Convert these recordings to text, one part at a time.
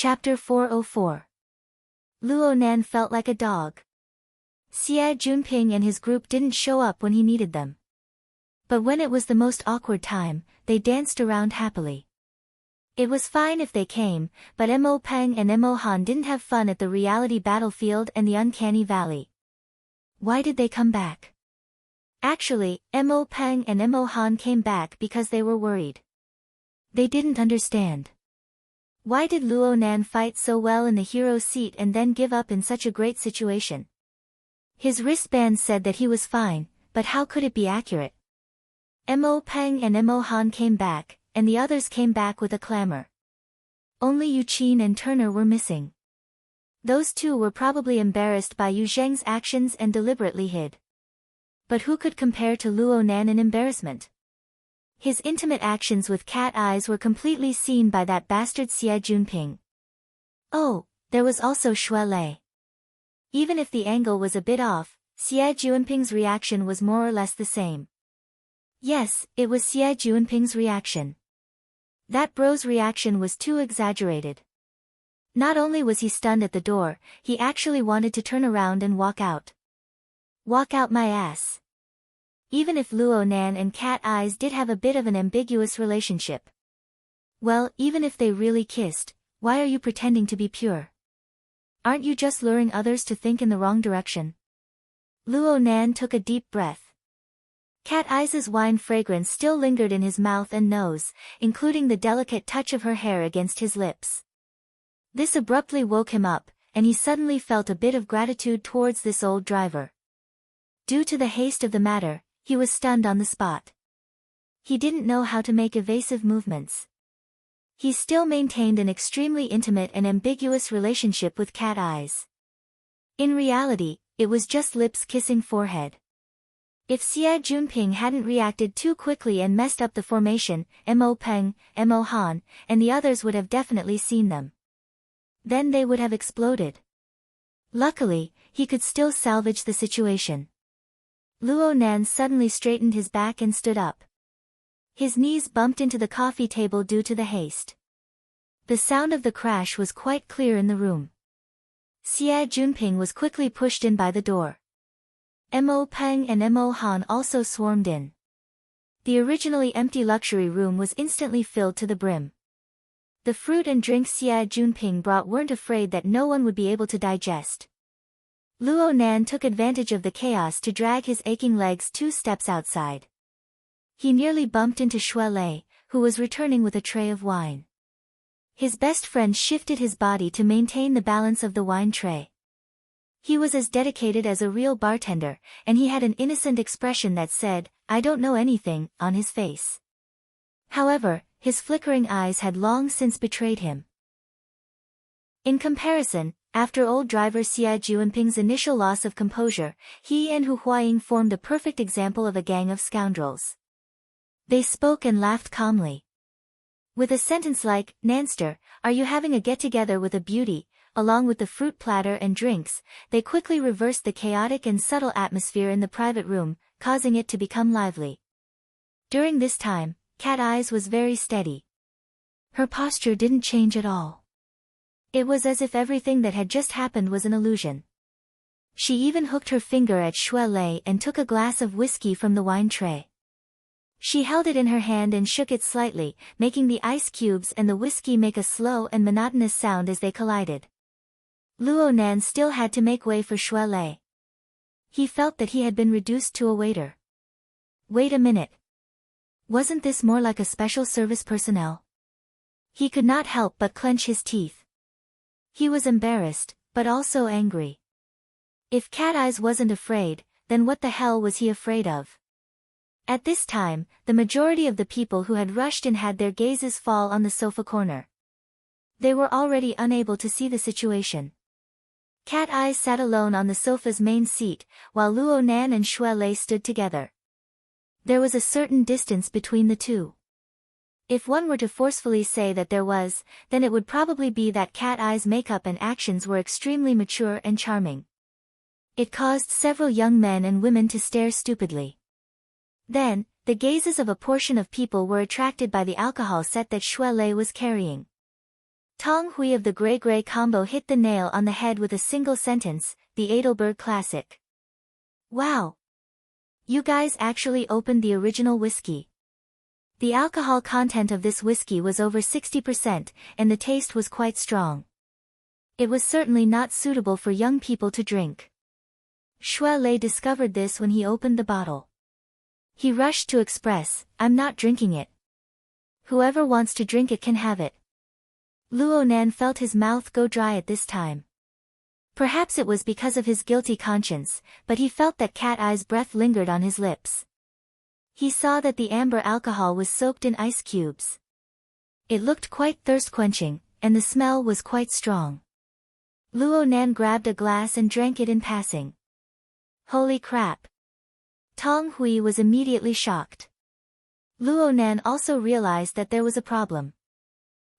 Chapter 404. Luo Nan felt like a dog. Xie Junping and his group didn't show up when he needed them. But when it was the most awkward time, they danced around happily. It was fine if they came, but Mo Peng and Mo Han didn't have fun at the reality battlefield and the uncanny valley. Why did they come back? Actually, Mo Peng and Mo Han came back because they were worried. They didn't understand. Why did Luo Nan fight so well in the hero's seat and then give up in such a great situation? His wristband said that he was fine, but how could it be accurate? Mo Peng and Mo Han came back, and the others came back with a clamor. Only Yu Qin and Turner were missing. Those two were probably embarrassed by Yu Zheng's actions and deliberately hid. But who could compare to Luo Nan in embarrassment? His intimate actions with cat eyes were completely seen by that bastard Xie Junping. Oh, there was also Xue Lei. Even if the angle was a bit off, Xie Junping's reaction was more or less the same. Yes, it was Xie Junping's reaction. That bro's reaction was too exaggerated. Not only was he stunned at the door, he actually wanted to turn around and walk out. Walk out my ass. Even if Luo Nan and Cat Eyes did have a bit of an ambiguous relationship. Well, even if they really kissed, why are you pretending to be pure? Aren't you just luring others to think in the wrong direction? Luo Nan took a deep breath. Cat Eyes' wine fragrance still lingered in his mouth and nose, including the delicate touch of her hair against his lips. This abruptly woke him up, and he suddenly felt a bit of gratitude towards this old driver. Due to the haste of the matter, he was stunned on the spot. He didn't know how to make evasive movements. He still maintained an extremely intimate and ambiguous relationship with Cat Eyes. In reality, it was just lips kissing forehead. If Xie Junping hadn't reacted too quickly and messed up the formation, Mo Peng, Mo Han, and the others would have definitely seen them. Then they would have exploded. Luckily, he could still salvage the situation. Luo Nan suddenly straightened his back and stood up. His knees bumped into the coffee table due to the haste. The sound of the crash was quite clear in the room. Xie Junping was quickly pushed in by the door. Mo Peng and Mo Han also swarmed in. The originally empty luxury room was instantly filled to the brim. The fruit and drinks Xie Junping brought weren't afraid that no one would be able to digest. Luo Nan took advantage of the chaos to drag his aching legs 2 steps outside. He nearly bumped into Xue Lei, who was returning with a tray of wine. His best friend shifted his body to maintain the balance of the wine tray. He was as dedicated as a real bartender, and he had an innocent expression that said, "I don't know anything," on his face. However, his flickering eyes had long since betrayed him. In comparison, after old driver Xie Junping's initial loss of composure, he and Hu Huaying formed a perfect example of a gang of scoundrels. They spoke and laughed calmly. With a sentence like, "Nanster, are you having a get-together with a beauty?" along with the fruit platter and drinks, they quickly reversed the chaotic and subtle atmosphere in the private room, causing it to become lively. During this time, Cat Eyes was very steady. Her posture didn't change at all. It was as if everything that had just happened was an illusion. She even hooked her finger at Xue Lei and took a glass of whiskey from the wine tray. She held it in her hand and shook it slightly, making the ice cubes and the whiskey make a slow and monotonous sound as they collided. Luo Nan still had to make way for Xue Lei. He felt that he had been reduced to a waiter. Wait a minute. Wasn't this more like a special service personnel? He could not help but clench his teeth. He was embarrassed, but also angry. If Cat Eyes wasn't afraid, then what the hell was he afraid of? At this time, the majority of the people who had rushed in had their gazes fall on the sofa corner. They were already unable to see the situation. Cat Eyes sat alone on the sofa's main seat, while Luo Nan and Xue Lei stood together. There was a certain distance between the two. If one were to forcefully say that there was, then it would probably be that Cat Eyes' makeup and actions were extremely mature and charming. It caused several young men and women to stare stupidly. Then, the gazes of a portion of people were attracted by the alcohol set that Xue Lei was carrying. Tong Hui of the Gray combo hit the nail on the head with a single sentence, the Adelberg classic. Wow! You guys actually opened the original whiskey. The alcohol content of this whiskey was over 60%, and the taste was quite strong. It was certainly not suitable for young people to drink. Shui Lei discovered this when he opened the bottle. He rushed to express, "I'm not drinking it. Whoever wants to drink it can have it." Luo Nan felt his mouth go dry at this time. Perhaps it was because of his guilty conscience, but he felt that Cat Eye's breath lingered on his lips. He saw that the amber alcohol was soaked in ice cubes. It looked quite thirst-quenching, and the smell was quite strong. Luo Nan grabbed a glass and drank it in passing. Holy crap! Tong Hui was immediately shocked. Luo Nan also realized that there was a problem.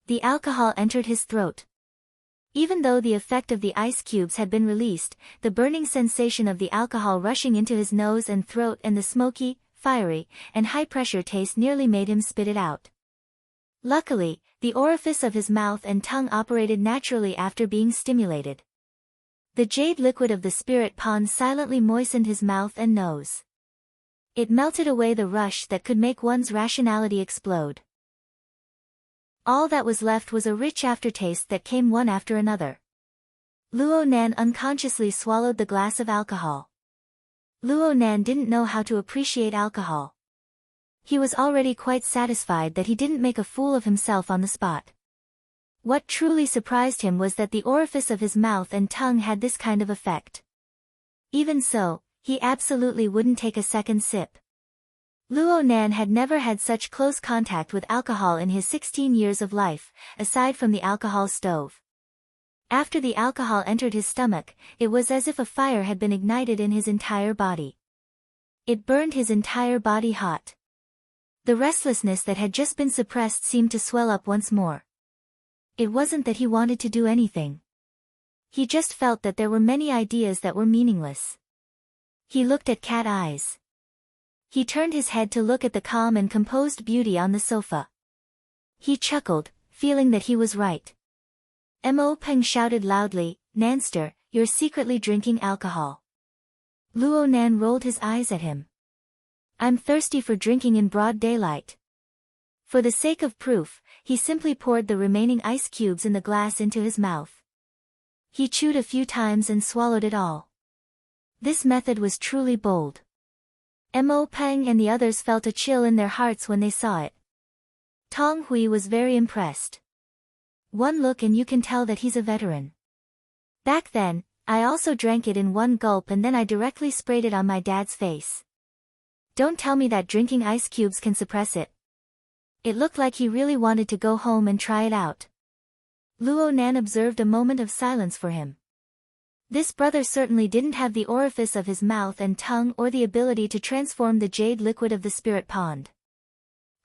The alcohol entered his throat. Even though the effect of the ice cubes had been released, the burning sensation of the alcohol rushing into his nose and throat and the smoky, fiery, and high-pressure taste nearly made him spit it out. Luckily, the orifice of his mouth and tongue operated naturally after being stimulated. The jade liquid of the spirit pond silently moistened his mouth and nose. It melted away the rush that could make one's rationality explode. All that was left was a rich aftertaste that came one after another. Luo Nan unconsciously swallowed the glass of alcohol. Luo Nan didn't know how to appreciate alcohol. He was already quite satisfied that he didn't make a fool of himself on the spot. What truly surprised him was that the orifice of his mouth and tongue had this kind of effect. Even so, he absolutely wouldn't take a second sip. Luo Nan had never had such close contact with alcohol in his 16 years of life, aside from the alcohol stove. After the alcohol entered his stomach, it was as if a fire had been ignited in his entire body. It burned his entire body hot. The restlessness that had just been suppressed seemed to swell up once more. It wasn't that he wanted to do anything. He just felt that there were many ideas that were meaningless. He looked at Cat Eyes. He turned his head to look at the calm and composed beauty on the sofa. He chuckled, feeling that he was right. Mo Peng shouted loudly, "Nanster, you're secretly drinking alcohol." Luo Nan rolled his eyes at him. "I'm thirsty for drinking in broad daylight." For the sake of proof, he simply poured the remaining ice cubes in the glass into his mouth. He chewed a few times and swallowed it all. This method was truly bold. Mo Peng and the others felt a chill in their hearts when they saw it. Tong Hui was very impressed. One look and you can tell that he's a veteran. Back then, I also drank it in one gulp and then I directly sprayed it on my dad's face. Don't tell me that drinking ice cubes can suppress it. It looked like he really wanted to go home and try it out. Luo Nan observed a moment of silence for him. This brother certainly didn't have the orifice of his mouth and tongue or the ability to transform the jade liquid of the spirit pond.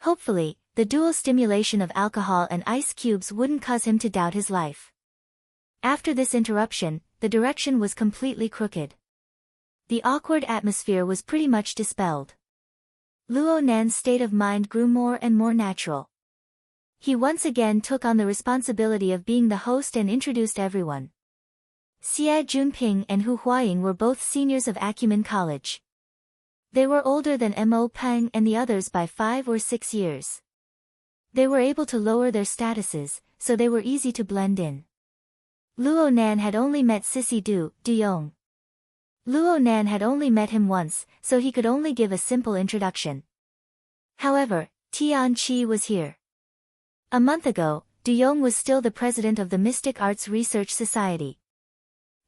Hopefully, the dual stimulation of alcohol and ice cubes wouldn't cause him to doubt his life. After this interruption, the direction was completely crooked. The awkward atmosphere was pretty much dispelled. Luo Nan's state of mind grew more and more natural. He once again took on the responsibility of being the host and introduced everyone. Xie Junping and Hu Huaying were both seniors of Acumen College. They were older than Mo Peng and the others by 5 or 6 years. They were able to lower their statuses, so they were easy to blend in. Luo Nan had only met Sissy Du Yong. Luo Nan had only met him once, so he could only give a simple introduction. However, Tian Chi was here. A month ago, Du Yong was still the president of the Mystic Arts Research Society.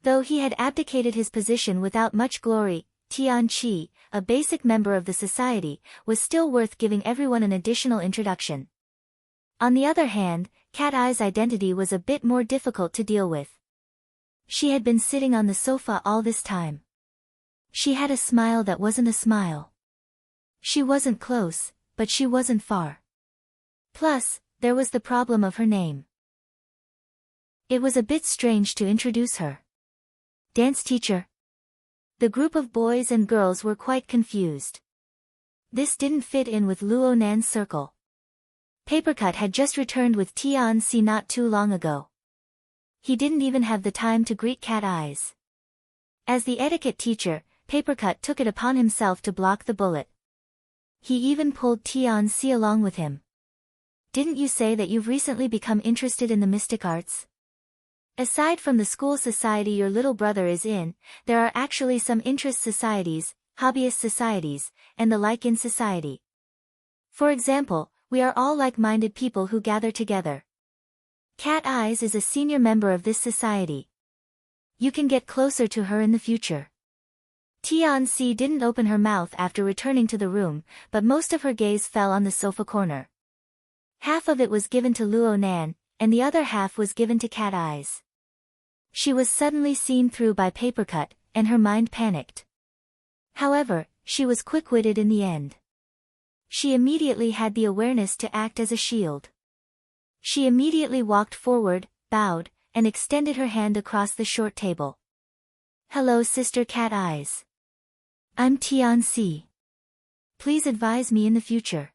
Though he had abdicated his position without much glory, Tian Chi, a basic member of the society, was still worth giving everyone an additional introduction. On the other hand, Cat Eye's identity was a bit more difficult to deal with. She had been sitting on the sofa all this time. She had a smile that wasn't a smile. She wasn't close, but she wasn't far. Plus, there was the problem of her name. It was a bit strange to introduce her. Dance teacher. The group of boys and girls were quite confused. This didn't fit in with Luo Nan's circle. Papercut had just returned with Tian-si not too long ago. He didn't even have the time to greet Cat Eyes. As the etiquette teacher, Papercut took it upon himself to block the bullet. He even pulled Tian-si along with him. Didn't you say that you've recently become interested in the mystic arts? Aside from the school society your little brother is in, there are actually some interest societies, hobbyist societies, and the like in society. For example, we are all like-minded people who gather together. Cat Eyes is a senior member of this society. You can get closer to her in the future. Tian-si didn't open her mouth after returning to the room, but most of her gaze fell on the sofa corner. Half of it was given to Luo Nan, and the other half was given to Cat Eyes. She was suddenly seen through by Papercut, and her mind panicked. However, she was quick-witted in the end. She immediately had the awareness to act as a shield. She immediately walked forward, bowed, and extended her hand across the short table. Hello Sister Cat Eyes. I'm Tian-si. Please advise me in the future.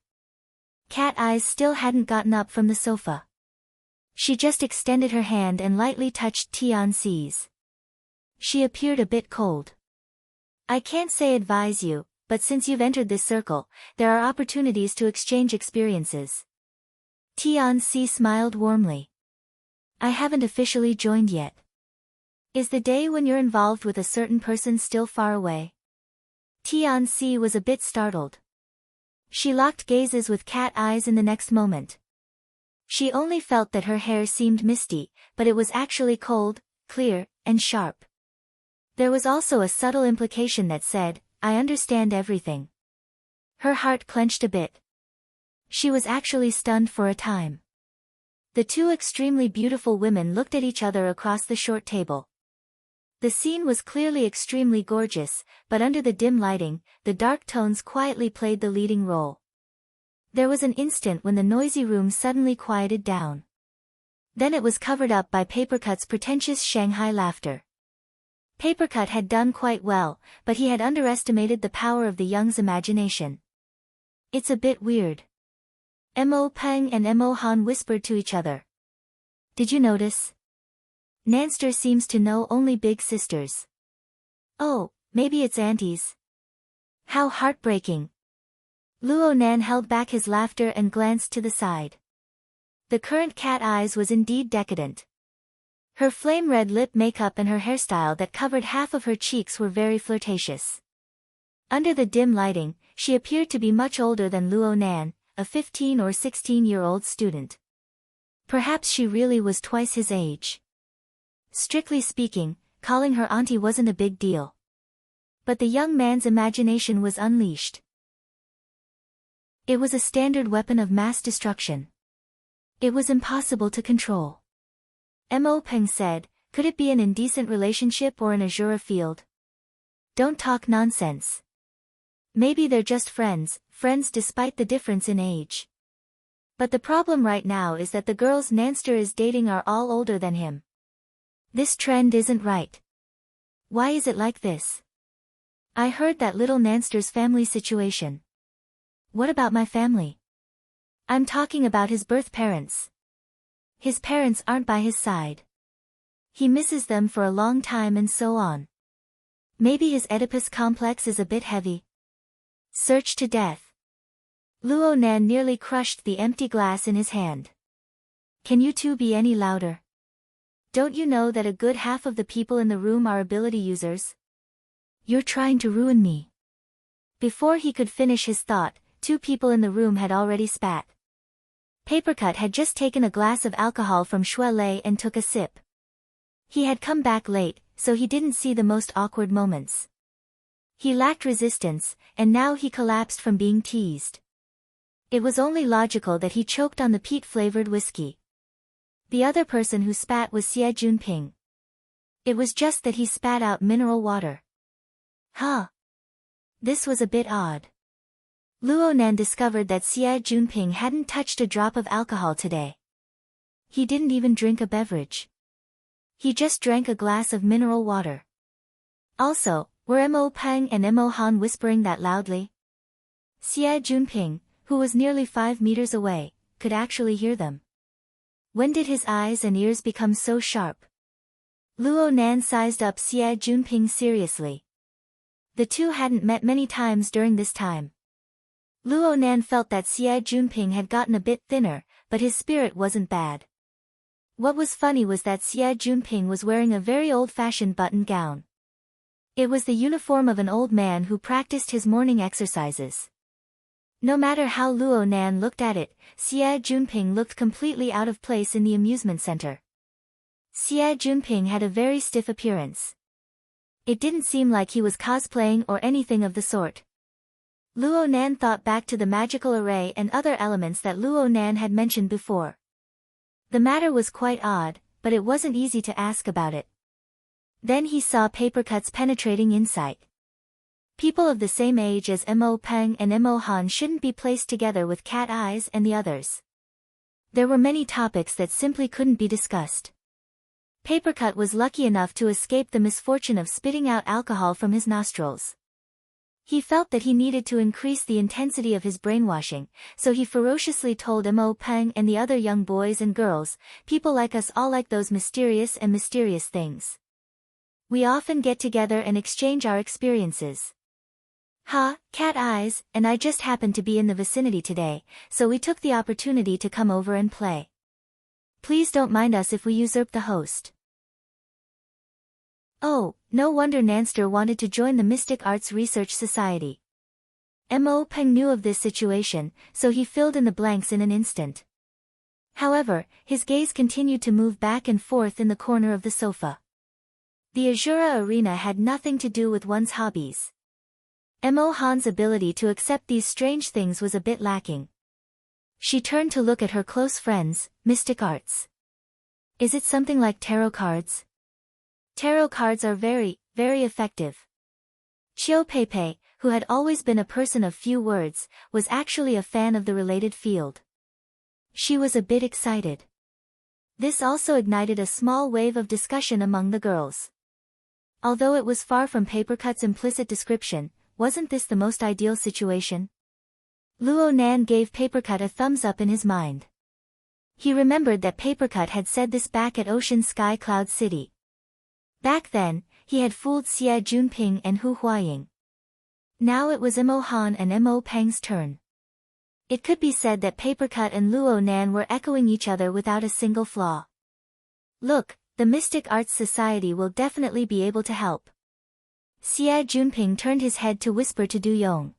Cat Eyes still hadn't gotten up from the sofa. She just extended her hand and lightly touched Tian-si's. She appeared a bit cold. I can't say advise you, but since you've entered this circle, there are opportunities to exchange experiences. Tian-si smiled warmly. I haven't officially joined yet. Is the day when you're involved with a certain person still far away? Tian-si was a bit startled. She locked gazes with Cat Eyes in the next moment. She only felt that her hair seemed misty, but it was actually cold, clear, and sharp. There was also a subtle implication that said, I understand everything. Her heart clenched a bit. She was actually stunned for a time. The two extremely beautiful women looked at each other across the short table. The scene was clearly extremely gorgeous, but under the dim lighting, the dark tones quietly played the leading role. There was an instant when the noisy room suddenly quieted down. Then it was covered up by Papercut's pretentious Shanghai laughter. Papercut had done quite well, but he had underestimated the power of the young's imagination. It's a bit weird. Mo Peng and Mo Han whispered to each other. Did you notice? Nanster seems to know only big sisters. Oh, maybe it's aunties. How heartbreaking. Luo Nan held back his laughter and glanced to the side. The current Cat Eyes was indeed decadent. Her flame-red lip makeup and her hairstyle that covered half of her cheeks were very flirtatious. Under the dim lighting, she appeared to be much older than Luo Nan, a 15 or 16-year-old student. Perhaps she really was twice his age. Strictly speaking, calling her auntie wasn't a big deal. But the young man's imagination was unleashed. It was a standard weapon of mass destruction. It was impossible to control. Mo Peng said, could it be an indecent relationship or an Azura field? Don't talk nonsense. Maybe they're just friends despite the difference in age. But the problem right now is that the girls Nanster is dating are all older than him. This trend isn't right. Why is it like this? I heard that little Nanster's family situation. What about my family? I'm talking about his birth parents. His parents aren't by his side. He misses them for a long time and so on. Maybe his Oedipus complex is a bit heavy. Searched to death. Luo Nan nearly crushed the empty glass in his hand. Can you two be any louder? Don't you know that a good half of the people in the room are ability users? You're trying to ruin me. Before he could finish his thought, two people in the room had already spat. Papercut had just taken a glass of alcohol from Xue Lei and took a sip. He had come back late, so he didn't see the most awkward moments. He lacked resistance, and now he collapsed from being teased. It was only logical that he choked on the peat-flavored whiskey. The other person who spat was Xie Junping. It was just that he spat out mineral water. Huh. This was a bit odd. Luo Nan discovered that Xie Junping hadn't touched a drop of alcohol today. He didn't even drink a beverage. He just drank a glass of mineral water. Also, were Mo Peng and Mo Han whispering that loudly? Xie Junping, who was nearly 5 meters away, could actually hear them. When did his eyes and ears become so sharp? Luo Nan sized up Xie Junping seriously. The two hadn't met many times during this time. Luo Nan felt that Xie Junping had gotten a bit thinner, but his spirit wasn't bad. What was funny was that Xie Junping was wearing a very old-fashioned button gown. It was the uniform of an old man who practiced his morning exercises. No matter how Luo Nan looked at it, Xie Junping looked completely out of place in the amusement center. Xie Junping had a very stiff appearance. It didn't seem like he was cosplaying or anything of the sort. Luo Nan thought back to the magical array and other elements that Luo Nan had mentioned before. The matter was quite odd, but it wasn't easy to ask about it. Then he saw Papercut's penetrating insight. People of the same age as Mo Peng and Mo Han shouldn't be placed together with Cat Eyes and the others. There were many topics that simply couldn't be discussed. Papercut was lucky enough to escape the misfortune of spitting out alcohol from his nostrils. He felt that he needed to increase the intensity of his brainwashing, so he ferociously told Mo Peng and the other young boys and girls, people like us all like those mysterious things. We often get together and exchange our experiences. Cat Eyes and I just happened to be in the vicinity today, so we took the opportunity to come over and play. Please don't mind us if we usurp the host. Oh, no wonder Nanster wanted to join the Mystic Arts Research Society. Mo Peng knew of this situation, so he filled in the blanks in an instant. However, his gaze continued to move back and forth in the corner of the sofa. The Azura arena had nothing to do with one's hobbies. Mo Han's ability to accept these strange things was a bit lacking. She turned to look at her close friends, Mystic Arts. Is it something like tarot cards? Tarot cards are very effective. Qiu Peipei, who had always been a person of few words, was actually a fan of the related field. She was a bit excited. This also ignited a small wave of discussion among the girls. Although it was far from Papercut's implicit description, wasn't this the most ideal situation? Luo Nan gave Papercut a thumbs up in his mind. He remembered that Papercut had said this back at Ocean Sky Cloud City. Back then, he had fooled Xie Junping and Hu Huaying. Now it was Mo Han and Mo Peng's turn. It could be said that Papercut and Luo Nan were echoing each other without a single flaw. Look, the Mystic Arts Society will definitely be able to help. Xie Junping turned his head to whisper to Du Yong.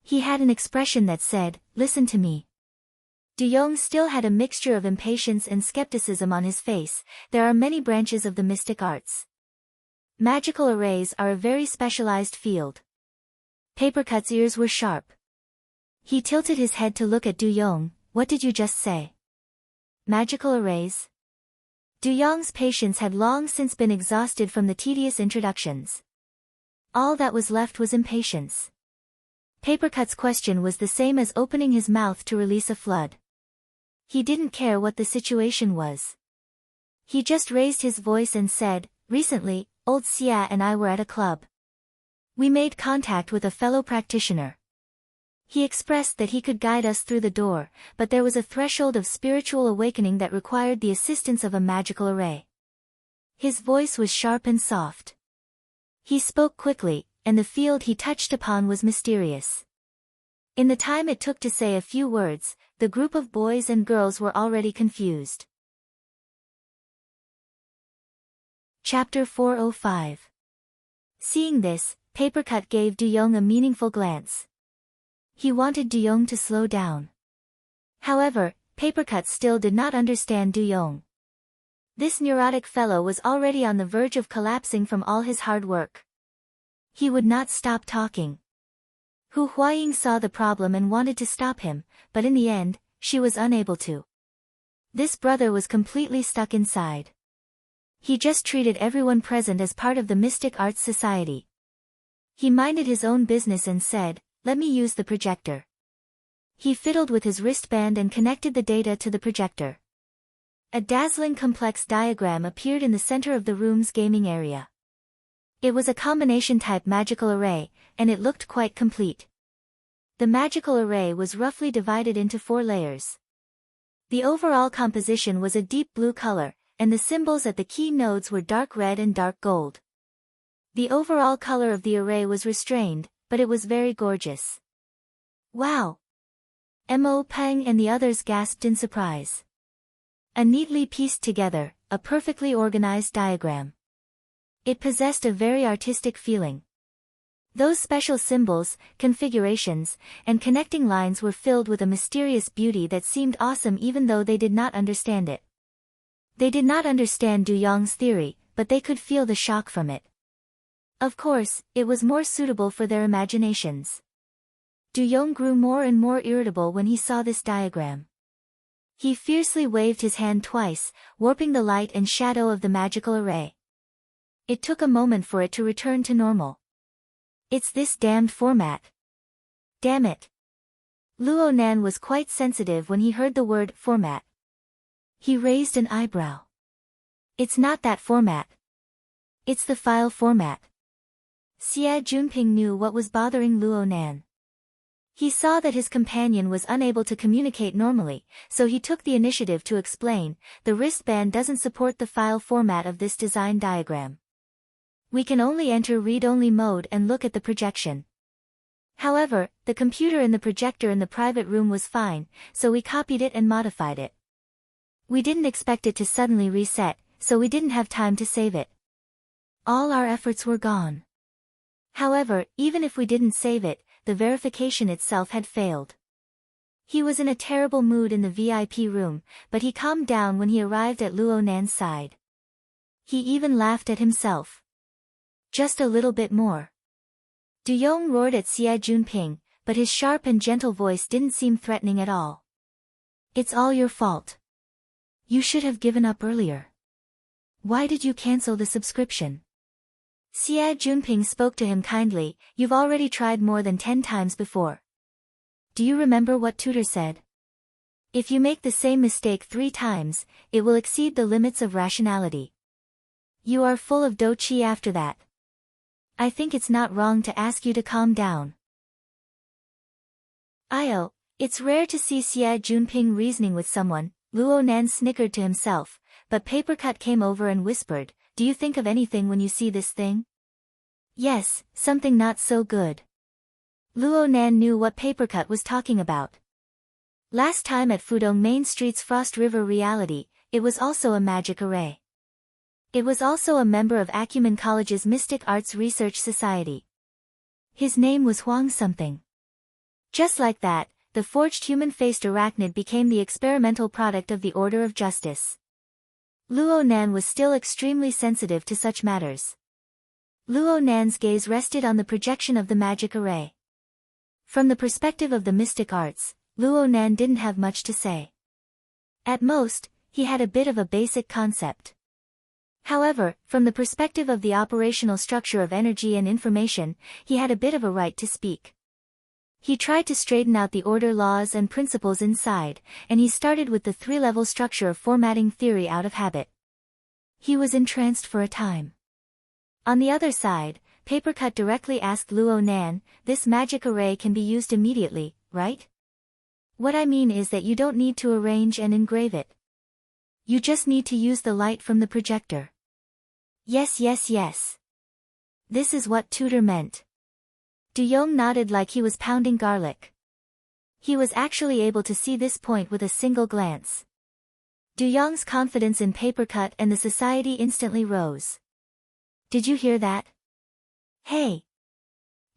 He had an expression that said, "Listen to me." Du Yong still had a mixture of impatience and skepticism on his face. There are many branches of the mystic arts. Magical arrays are a very specialized field. Papercut's ears were sharp. He tilted his head to look at Du Yong. What did you just say? Magical arrays? Du Yong's patience had long since been exhausted from the tedious introductions. All that was left was impatience. Papercut's question was the same as opening his mouth to release a flood. He didn't care what the situation was. He just raised his voice and said, "Recently, old Xia and I were at a club. We made contact with a fellow practitioner. He expressed that he could guide us through the door, but there was a threshold of spiritual awakening that required the assistance of a magical array." His voice was sharp and soft. He spoke quickly, and the field he touched upon was mysterious. In the time it took to say a few words, the group of boys and girls were already confused. Chapter 405. Seeing this, Papercut gave Du Yong a meaningful glance. He wanted Du Yong to slow down. However, Papercut still did not understand Du Yong. This neurotic fellow was already on the verge of collapsing from all his hard work. He would not stop talking. Hu Huaying saw the problem and wanted to stop him, but in the end, she was unable to. This brother was completely stuck inside. He just treated everyone present as part of the Mystic Arts Society. He minded his own business and said, "Let me use the projector." He fiddled with his wristband and connected the data to the projector. A dazzling complex diagram appeared in the center of the room's gaming area. It was a combination-type magical array, and it looked quite complete. The magical array was roughly divided into 4 layers. The overall composition was a deep blue color, and the symbols at the key nodes were dark red and dark gold. The overall color of the array was restrained, but it was very gorgeous. Wow! Mo Peng and the others gasped in surprise. A neatly pieced together, a perfectly organized diagram. It possessed a very artistic feeling. Those special symbols, configurations, and connecting lines were filled with a mysterious beauty that seemed awesome even though they did not understand it. They did not understand Du Yong's theory, but they could feel the shock from it. Of course, it was more suitable for their imaginations. Du Yong grew more and more irritable when he saw this diagram. He fiercely waved his hand twice, warping the light and shadow of the magical array. It took a moment for it to return to normal. It's this damned format. Damn it. Luo Nan was quite sensitive when he heard the word format. He raised an eyebrow. It's not that format. It's the file format. Xie Junping knew what was bothering Luo Nan. He saw that his companion was unable to communicate normally, so he took the initiative to explain, the wristband doesn't support the file format of this design diagram. We can only enter read-only mode and look at the projection. However, the computer in the projector in the private room was fine, so we copied it and modified it. We didn't expect it to suddenly reset, so we didn't have time to save it. All our efforts were gone. However, even if we didn't save it, the verification itself had failed. He was in a terrible mood in the VIP room, but he calmed down when he arrived at Luo Nan's side. He even laughed at himself. Just a little bit more. Du Yong roared at Xie Junping, but his sharp and gentle voice didn't seem threatening at all. It's all your fault. You should have given up earlier. Why did you cancel the subscription? Xie Junping spoke to him kindly, you've already tried more than 10 times before. Do you remember what tutor said? If you make the same mistake 3 times, it will exceed the limits of rationality. You are full of dou qi after that. I think it's not wrong to ask you to calm down. It's rare to see Xie Junping reasoning with someone, Luo Nan snickered to himself, but Papercut came over and whispered, do you think of anything when you see this thing? Yes, something not so good. Luo Nan knew what Papercut was talking about. Last time at Fudong Main Street's Frost River Reality, it was also a magic array. It was also a member of Acumen College's Mystic Arts Research Society. His name was Huang something. Just like that, the forged human-faced arachnid became the experimental product of the Order of Justice. Luo Nan was still extremely sensitive to such matters. Luo Nan's gaze rested on the projection of the magic array. From the perspective of the mystic arts, Luo Nan didn't have much to say. At most, he had a bit of a basic concept. However, from the perspective of the operational structure of energy and information, he had a bit of a right to speak. He tried to straighten out the order laws and principles inside, and he started with the 3-level structure of formatting theory out of habit. He was entranced for a time. On the other side, Papercut directly asked Luo Nan, this magic array can be used immediately, right? What I mean is that you don't need to arrange and engrave it. You just need to use the light from the projector. Yes. This is what tutor meant. Du Yong nodded like he was pounding garlic. He was actually able to see this point with a single glance. Du Yong's confidence in Papercut and the society instantly rose. Did you hear that? Hey!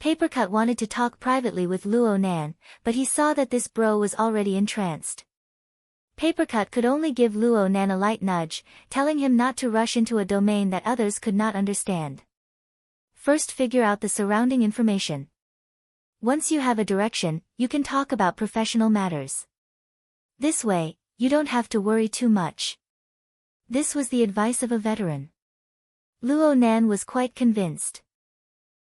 Papercut wanted to talk privately with Luo Nan, but he saw that this bro was already entranced. Papercut could only give Luo Nan a light nudge, telling him not to rush into a domain that others could not understand. First figure out the surrounding information. Once you have a direction, you can talk about professional matters. This way, you don't have to worry too much. This was the advice of a veteran. Luo Nan was quite convinced.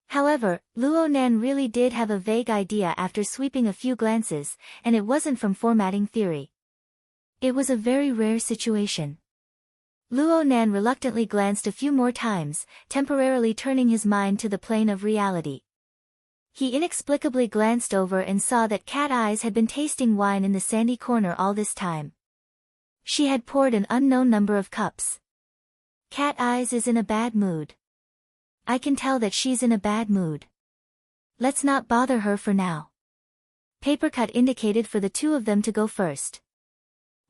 However, Luo Nan really did have a vague idea after sweeping a few glances, and it wasn't from formatting theory. It was a very rare situation. Luo Nan reluctantly glanced a few more times, temporarily turning his mind to the plane of reality. He inexplicably glanced over and saw that Cat Eyes had been tasting wine in the sandy corner all this time. She had poured an unknown number of cups. Cat Eyes is in a bad mood. I can tell that she's in a bad mood. Let's not bother her for now. Papercut indicated for the two of them to go first.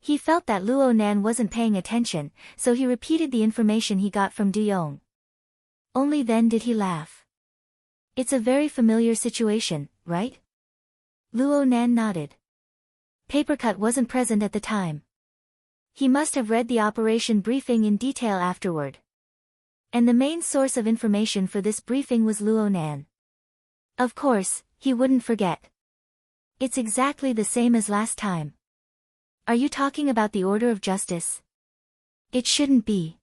He felt that Luo Nan wasn't paying attention, so he repeated the information he got from Du Yong. Only then did he laugh. It's a very familiar situation, right? Luo Nan nodded. Papercut wasn't present at the time. He must have read the operation briefing in detail afterward. And the main source of information for this briefing was Luo Nan. Of course, he wouldn't forget. It's exactly the same as last time. Are you talking about the order of justice? It shouldn't be.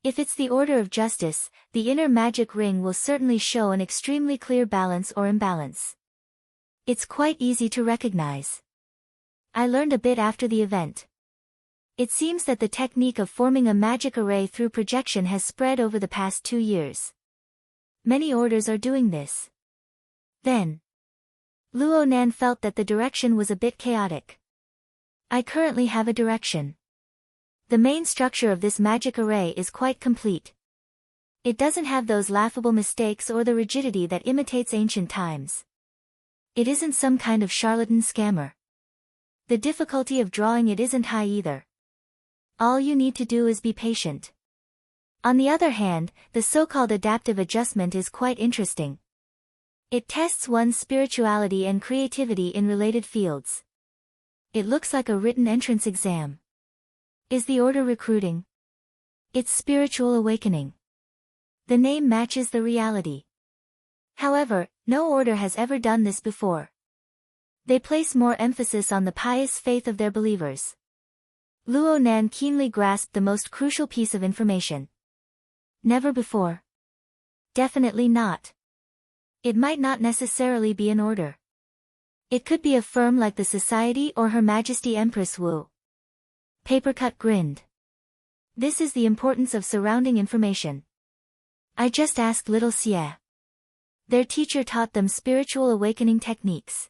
If it's the order of justice, the inner magic ring will certainly show an extremely clear balance or imbalance. It's quite easy to recognize. I learned a bit after the event. It seems that the technique of forming a magic array through projection has spread over the past 2 years. Many orders are doing this. Then, Luo Nan felt that the direction was a bit chaotic. I currently have a direction. The main structure of this magic array is quite complete. It doesn't have those laughable mistakes or the rigidity that imitates ancient times. It isn't some kind of charlatan scammer. The difficulty of drawing it isn't high either. All you need to do is be patient. On the other hand, the so-called adaptive adjustment is quite interesting. It tests one's spirituality and creativity in related fields. It looks like a written entrance exam. Is the order recruiting? It's spiritual awakening. The name matches the reality. However, no order has ever done this before. They place more emphasis on the pious faith of their believers. Luo Nan keenly grasped the most crucial piece of information. Never before. Definitely not. It might not necessarily be an order. It could be a firm like the Society or Her Majesty Empress Wu. Papercut grinned. This is the importance of surrounding information. I just asked little Xie. Their teacher taught them spiritual awakening techniques.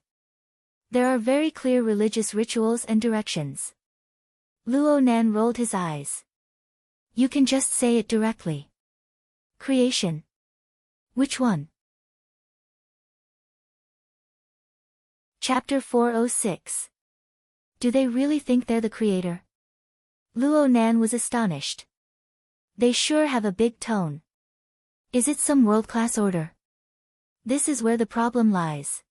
There are very clear religious rituals and directions. Luo Nan rolled his eyes. You can just say it directly. Creation. Which one? Chapter 406. Do they really think they're the creator? Luo Nan was astonished. They sure have a big tone. Is it some world-class order? This is where the problem lies.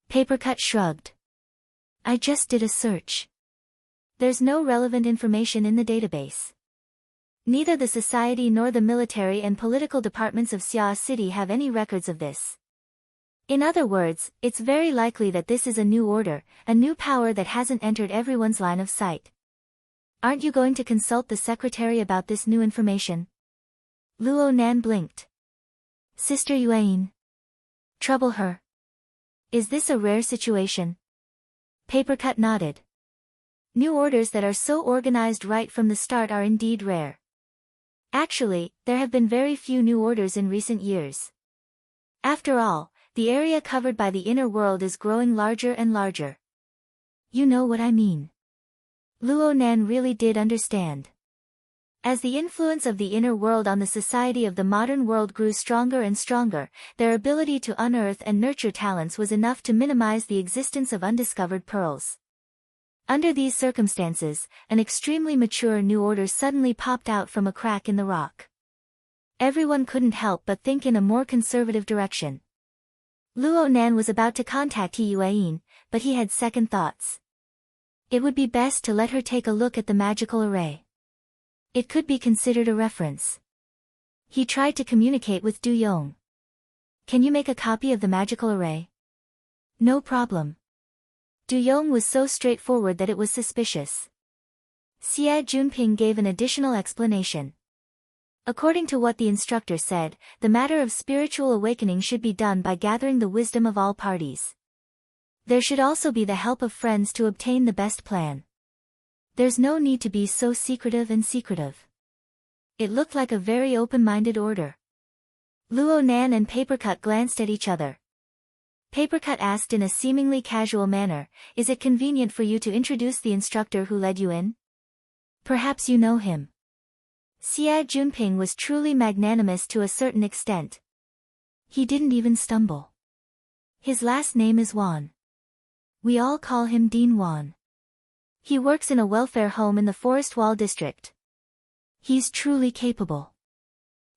Papercut shrugged. I just did a search. There's no relevant information in the database. Neither the society nor the military and political departments of Xia City have any records of this. In other words, it's very likely that this is a new order, a new power that hasn't entered everyone's line of sight. Aren't you going to consult the secretary about this new information? Luo Nan blinked. Sister Yuan. Trouble her. Is this a rare situation? Papercut nodded. New orders that are so organized right from the start are indeed rare. Actually, there have been very few new orders in recent years. After all, the area covered by the inner world is growing larger and larger. You know what I mean. Luo Nan really did understand. As the influence of the inner world on the society of the modern world grew stronger and stronger, their ability to unearth and nurture talents was enough to minimize the existence of undiscovered pearls. Under these circumstances, an extremely mature new order suddenly popped out from a crack in the rock. Everyone couldn't help but think in a more conservative direction. Luo Nan was about to contact He Yuan, but he had second thoughts. It would be best to let her take a look at the magical array. It could be considered a reference. He tried to communicate with Du Yong. Can you make a copy of the magical array? No problem. Du Yong was so straightforward that it was suspicious. Xie Junping gave an additional explanation. According to what the instructor said, the matter of spiritual awakening should be done by gathering the wisdom of all parties. There should also be the help of friends to obtain the best plan. There's no need to be so secretive and secretive. It looked like a very open-minded order. Luo Nan and Papercut glanced at each other. Papercut asked in a seemingly casual manner, is it convenient for you to introduce the instructor who led you in? Perhaps you know him. Xie Junping was truly magnanimous to a certain extent. He didn't even stumble. His last name is Wan. We all call him Dean Wan. He works in a welfare home in the Forest Wall district. He's truly capable.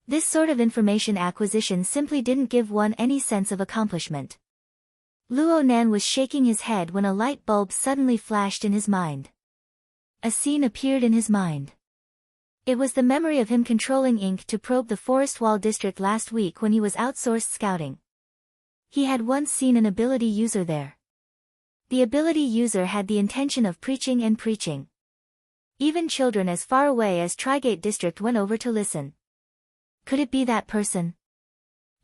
This sort of information acquisition simply didn't give one any sense of accomplishment. Luo Nan was shaking his head when a light bulb suddenly flashed in his mind. A scene appeared in his mind. It was the memory of him controlling ink to probe the Forest Wall district last week when he was outsourced scouting. He had once seen an ability user there. The ability user had the intention of preaching and preaching. Even children as far away as Trigate district went over to listen. Could it be that person?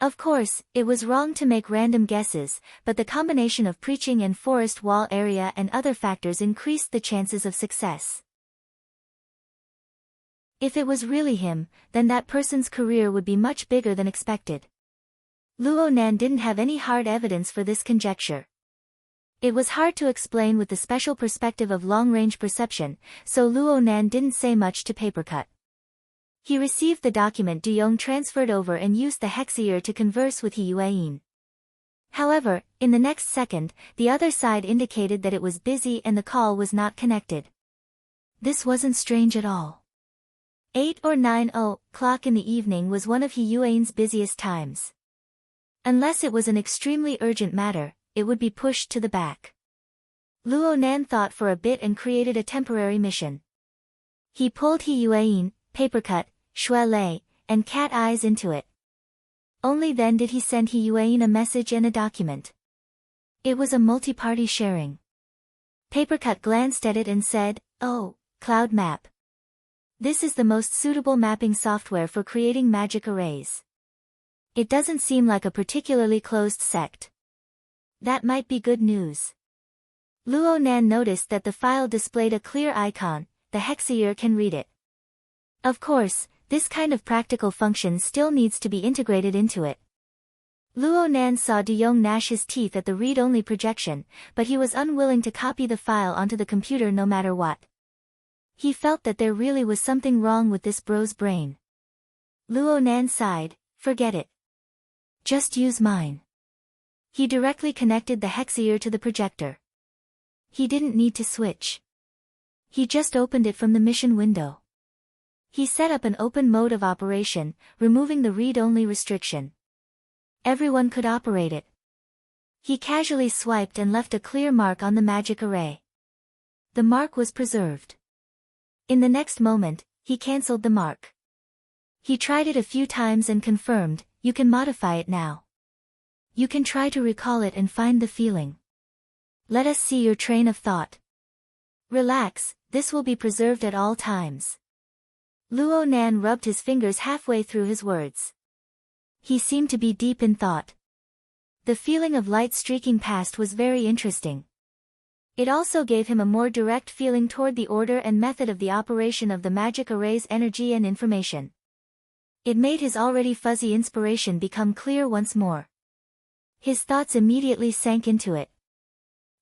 Of course, it was wrong to make random guesses, but the combination of preaching and forest wall area and other factors increased the chances of success. If it was really him, then that person's career would be much bigger than expected. Luo Nan didn't have any hard evidence for this conjecture. It was hard to explain with the special perspective of long-range perception, so Luo Nan didn't say much to Papercut. He received the document Du Yong transferred over and used the Hexier to converse with He Yueyin. However, in the next second, the other side indicated that it was busy and the call was not connected. This wasn't strange at all. 8 or 9 o'clock in the evening was one of He Yueyin's busiest times. Unless it was an extremely urgent matter, it would be pushed to the back. Luo Nan thought for a bit and created a temporary mission. He pulled He Yueyin, Papercut, Xue Lei, and Cat Eyes into it. Only then did he send He Yueyin a message and a document. It was a multi-party sharing. Papercut glanced at it and said, "Oh, Cloud Map. This is the most suitable mapping software for creating magic arrays. It doesn't seem like a particularly closed sect. That might be good news." Luo Nan noticed that the file displayed a clear icon, the Hexier can read it. Of course, this kind of practical function still needs to be integrated into it. Luo Nan saw Du Yong gnash his teeth at the read-only projection, but he was unwilling to copy the file onto the computer no matter what. He felt that there really was something wrong with this bro's brain. Luo Nan sighed, "Forget it. Just use mine." He directly connected the Hexier to the projector. He didn't need to switch. He just opened it from the mission window. He set up an open mode of operation, removing the read-only restriction. Everyone could operate it. He casually swiped and left a clear mark on the magic array. The mark was preserved. In the next moment, he cancelled the mark. He tried it a few times and confirmed, "You can modify it now. You can try to recall it and find the feeling. Let us see your train of thought. Relax, this will be preserved at all times." Luo Nan rubbed his fingers halfway through his words. He seemed to be deep in thought. The feeling of light streaking past was very interesting. It also gave him a more direct feeling toward the order and method of the operation of the magic array's energy and information. It made his already fuzzy inspiration become clear once more. His thoughts immediately sank into it.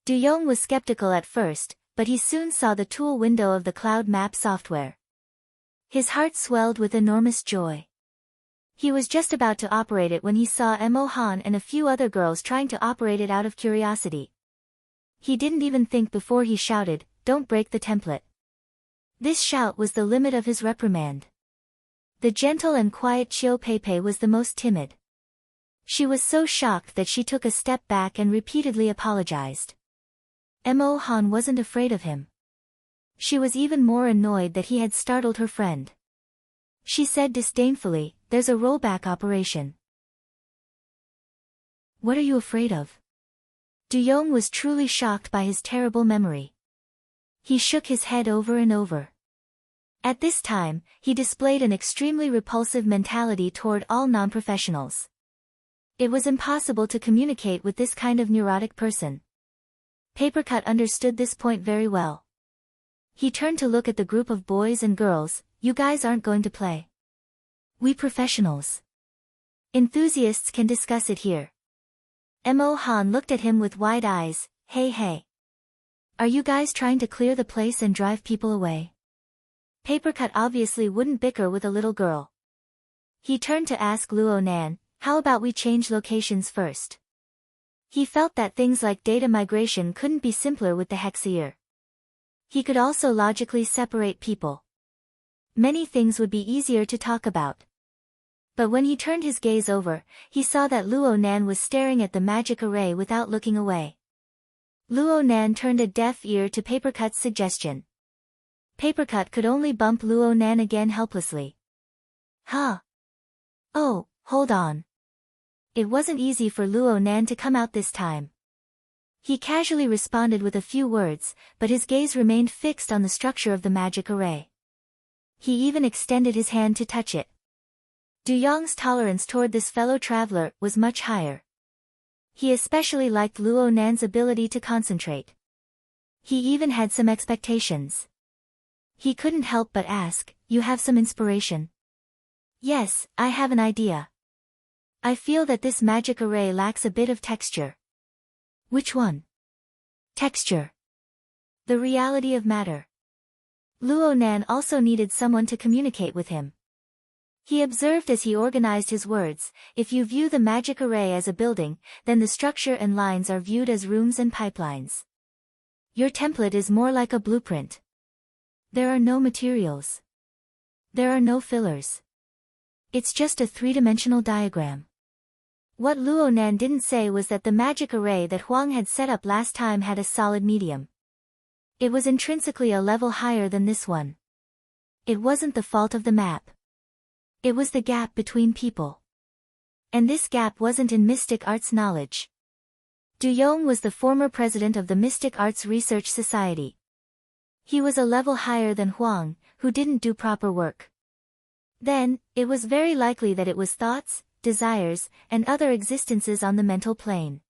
Du Yong was skeptical at first, but he soon saw the tool window of the cloud map software. His heart swelled with enormous joy. He was just about to operate it when he saw Mo Han and a few other girls trying to operate it out of curiosity. He didn't even think before he shouted, "Don't break the template." This shout was the limit of his reprimand. The gentle and quiet Chiu Peipei was the most timid. She was so shocked that she took a step back and repeatedly apologized. Mo Han wasn't afraid of him. She was even more annoyed that he had startled her friend. She said disdainfully, "There's a rollback operation." "What are you afraid of?" Du Yong was truly shocked by his terrible memory. He shook his head over and over. At this time, he displayed an extremely repulsive mentality toward all non-professionals. It was impossible to communicate with this kind of neurotic person. Papercut understood this point very well. He turned to look at the group of boys and girls. "You guys aren't going to play. We professionals. Enthusiasts can discuss it here." Mo Han looked at him with wide eyes. Hey. Are you guys trying to clear the place and drive people away? Papercut obviously wouldn't bicker with a little girl. He turned to ask Luo Nan, how about we change locations first? He felt that things like data migration couldn't be simpler with the Hexier. He could also logically separate people. Many things would be easier to talk about. But when he turned his gaze over, he saw that Luo Nan was staring at the magic array without looking away. Luo Nan turned a deaf ear to Papercut's suggestion. Papercut could only bump Luo Nan again helplessly. Huh? Oh, hold on. It wasn't easy for Luo Nan to come out this time. He casually responded with a few words, but his gaze remained fixed on the structure of the magic array. He even extended his hand to touch it. Du Yong's tolerance toward this fellow traveler was much higher. He especially liked Luo Nan's ability to concentrate. He even had some expectations. He couldn't help but ask, "You have some inspiration?" "Yes, I have an idea. I feel that this magic array lacks a bit of texture." "Which one?" "Texture. The reality of matter." Luo Nan also needed someone to communicate with him. He observed as he organized his words, if you view the magic array as a building, then the structure and lines are viewed as rooms and pipelines. Your template is more like a blueprint. There are no materials. There are no fillers. It's just a three-dimensional diagram. What Luo Nan didn't say was that the magic array that Huang had set up last time had a solid medium. It was intrinsically a level higher than this one. It wasn't the fault of the map. It was the gap between people. And this gap wasn't in mystic arts knowledge. Du Yong was the former president of the Mystic Arts Research Society. He was a level higher than Huang, who didn't do proper work. Then, it was very likely that it was thoughts, desires, and other existences on the mental plane.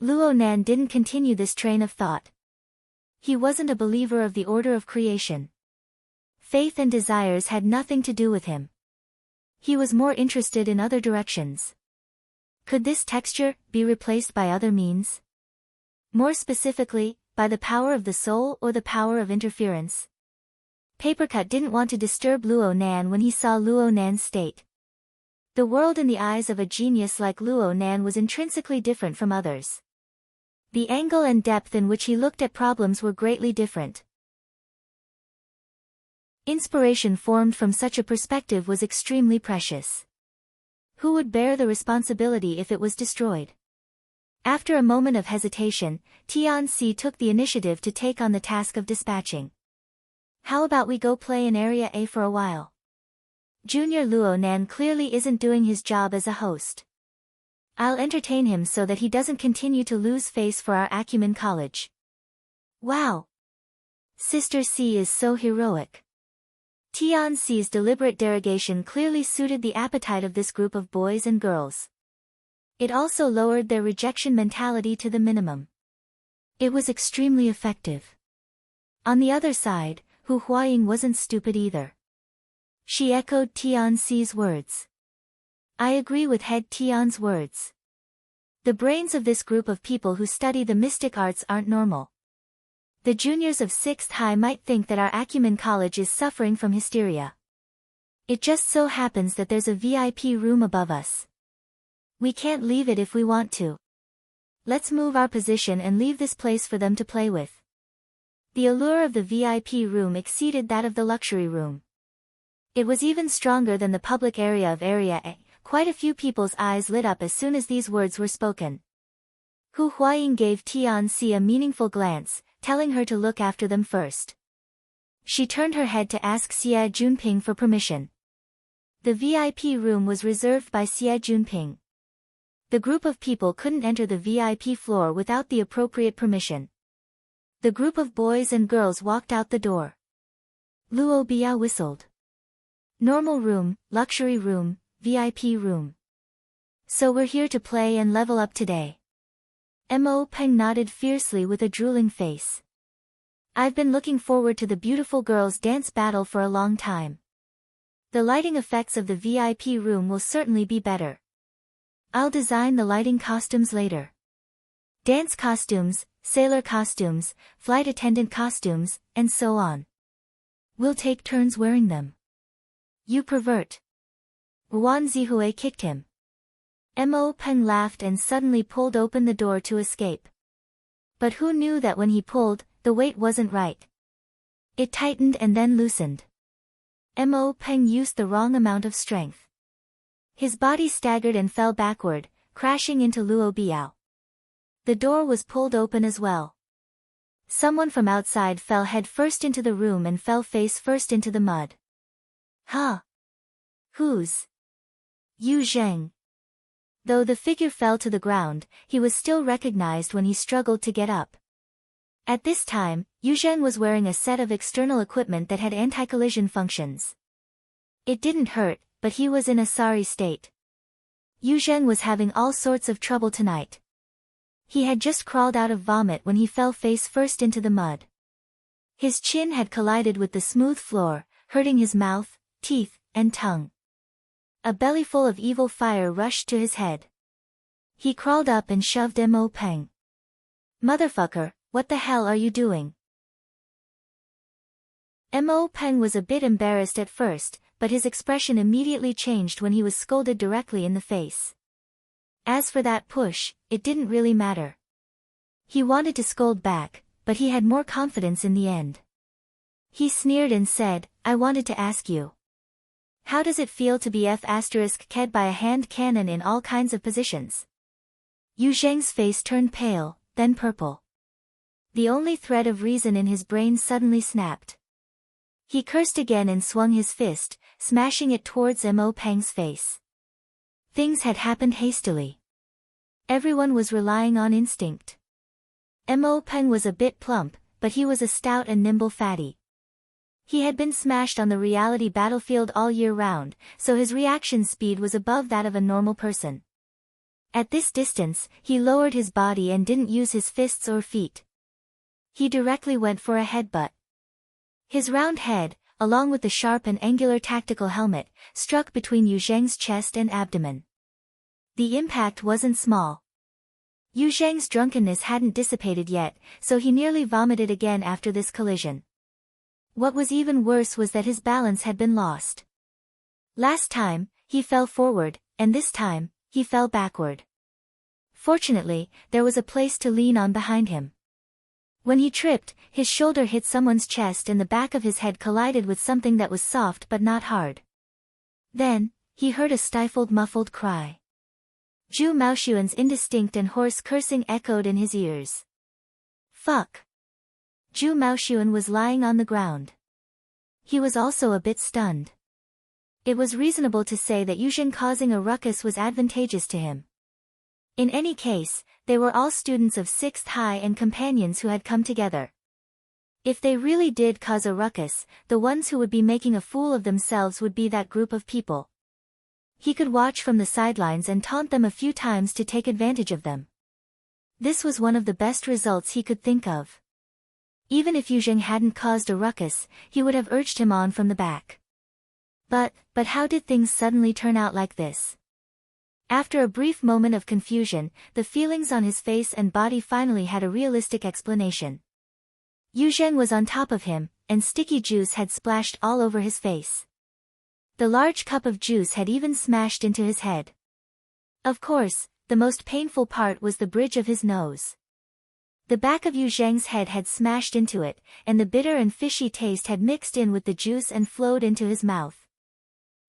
Luo Nan didn't continue this train of thought. He wasn't a believer of the order of creation. Faith and desires had nothing to do with him. He was more interested in other directions. Could this texture be replaced by other means? More specifically, by the power of the soul or the power of interference? Papercut didn't want to disturb Luo Nan when he saw Luo Nan's state. The world in the eyes of a genius like Luo Nan was intrinsically different from others. The angle and depth in which he looked at problems were greatly different. Inspiration formed from such a perspective was extremely precious. Who would bear the responsibility if it was destroyed? After a moment of hesitation, Tianxi took the initiative to take on the task of dispatching. How about we go play in Area A for a while? Junior Luo Nan clearly isn't doing his job as a host. I'll entertain him so that he doesn't continue to lose face for our Acumen College. Wow! Sister C is so heroic. Tianxi's deliberate derogation clearly suited the appetite of this group of boys and girls. It also lowered their rejection mentality to the minimum. It was extremely effective. On the other side, Hu Huaying wasn't stupid either. She echoed Tianxi's words. I agree with Head Tian's words. The brains of this group of people who study the mystic arts aren't normal. The juniors of 6th High might think that our Acumen College is suffering from hysteria. It just so happens that there's a VIP room above us. We can't leave it if we want to. Let's move our position and leave this place for them to play with. The allure of the VIP room exceeded that of the luxury room. It was even stronger than the public area of Area A. Quite a few people's eyes lit up as soon as these words were spoken. Hu Huaying gave Tianxi a meaningful glance, telling her to look after them first. She turned her head to ask Xie Junping for permission. The VIP room was reserved by Xie Junping. The group of people couldn't enter the VIP floor without the appropriate permission. The group of boys and girls walked out the door. Luo Bia whistled. Normal room, luxury room, VIP room. So we're here to play and level up today. Mo Peng nodded fiercely with a drooling face. I've been looking forward to the beautiful girls' dance battle for a long time. The lighting effects of the VIP room will certainly be better. I'll design the lighting costumes later. Dance costumes, sailor costumes, flight attendant costumes, and so on. We'll take turns wearing them. You pervert. Wan Zihue kicked him. Mo Peng laughed and suddenly pulled open the door to escape. But who knew that when he pulled, the weight wasn't right. It tightened and then loosened. Mo Peng used the wrong amount of strength. His body staggered and fell backward, crashing into Luo Biao. The door was pulled open as well. Someone from outside fell head first into the room and fell face first into the mud. Huh? Who's? Yu Zheng. Though the figure fell to the ground, he was still recognized when he struggled to get up. At this time, Yu Zheng was wearing a set of external equipment that had anti-collision functions. It didn't hurt, but he was in a sorry state. Yu Zheng was having all sorts of trouble tonight. He had just crawled out of vomit when he fell face first into the mud. His chin had collided with the smooth floor, hurting his mouth, teeth, and tongue. A bellyful of evil fire rushed to his head. He crawled up and shoved Mo Peng. Motherfucker, what the hell are you doing? Mo Peng was a bit embarrassed at first, but his expression immediately changed when he was scolded directly in the face. As for that push, it didn't really matter. He wanted to scold back, but he had more confidence in the end. He sneered and said, I wanted to ask you. How does it feel to be F***ked by a hand cannon in all kinds of positions? Yu Zheng's face turned pale, then purple. The only thread of reason in his brain suddenly snapped. He cursed again and swung his fist, smashing it towards Mo Peng's face. Things had happened hastily. Everyone was relying on instinct. Mo Peng was a bit plump, but he was a stout and nimble fatty. He had been smashed on the reality battlefield all year round, so his reaction speed was above that of a normal person. At this distance, he lowered his body and didn't use his fists or feet. He directly went for a headbutt. His round head, along with the sharp and angular tactical helmet, struck between Yu Zheng's chest and abdomen. The impact wasn't small. Yu Zheng's drunkenness hadn't dissipated yet, so he nearly vomited again after this collision. What was even worse was that his balance had been lost. Last time, he fell forward, and this time, he fell backward. Fortunately, there was a place to lean on behind him. When he tripped, his shoulder hit someone's chest and the back of his head collided with something that was soft but not hard. Then, he heard a stifled muffled cry. Zhu Maoxuan's indistinct and hoarse cursing echoed in his ears. Fuck. Zhu Maoxuan was lying on the ground. He was also a bit stunned. It was reasonable to say that Yu Zheng causing a ruckus was advantageous to him. In any case, they were all students of 6th High and companions who had come together. If they really did cause a ruckus, the ones who would be making a fool of themselves would be that group of people. He could watch from the sidelines and taunt them a few times to take advantage of them. This was one of the best results he could think of. Even if Yu Zheng hadn't caused a ruckus, he would have urged him on from the back. But how did things suddenly turn out like this? After a brief moment of confusion, the feelings on his face and body finally had a realistic explanation. Yu Zheng was on top of him, and sticky juice had splashed all over his face. The large cup of juice had even smashed into his head. Of course, the most painful part was the bridge of his nose. The back of Yu Zheng's head had smashed into it, and the bitter and fishy taste had mixed in with the juice and flowed into his mouth.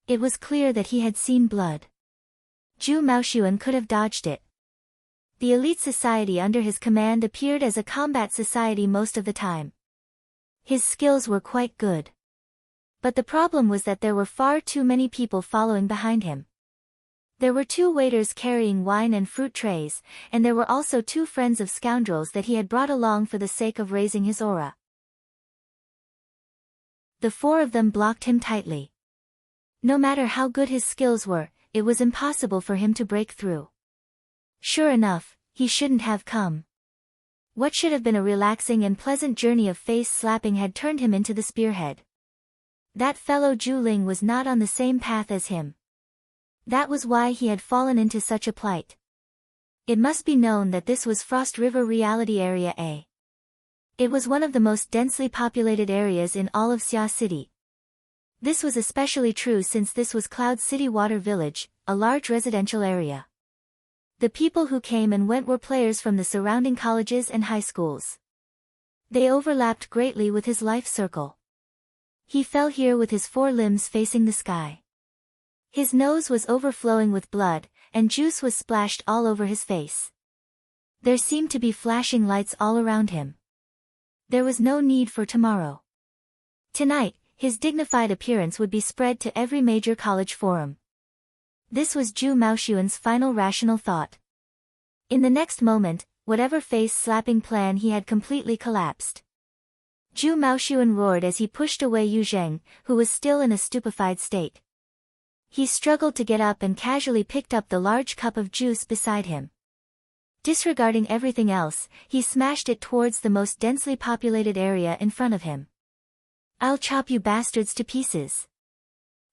It was clear that he had seen blood. Zhu Maoxuan could have dodged it. The elite society under his command appeared as a combat society most of the time. His skills were quite good. But the problem was that there were far too many people following behind him. There were 2 waiters carrying wine and fruit trays, and there were also 2 friends of scoundrels that he had brought along for the sake of raising his aura. The 4 of them blocked him tightly. No matter how good his skills were, it was impossible for him to break through. Sure enough, he shouldn't have come. What should have been a relaxing and pleasant journey of face slapping had turned him into the spearhead. That fellow Zhu Ling was not on the same path as him. That was why he had fallen into such a plight. It must be known that this was Frost River Reality Area A. It was one of the most densely populated areas in all of Xia City. This was especially true since this was Cloud City Water Village, a large residential area. The people who came and went were players from the surrounding colleges and high schools. They overlapped greatly with his life circle. He fell here with his 4 limbs facing the sky. His nose was overflowing with blood, and juice was splashed all over his face. There seemed to be flashing lights all around him. There was no need for tomorrow. Tonight, his dignified appearance would be spread to every major college forum. This was Zhu Maoxuan's final rational thought. In the next moment, whatever face-slapping plan he had completely collapsed. Zhu Maoxuan roared as he pushed away Yu Zheng, who was still in a stupefied state. He struggled to get up and casually picked up the large cup of juice beside him. Disregarding everything else, he smashed it towards the most densely populated area in front of him. "I'll chop you bastards to pieces."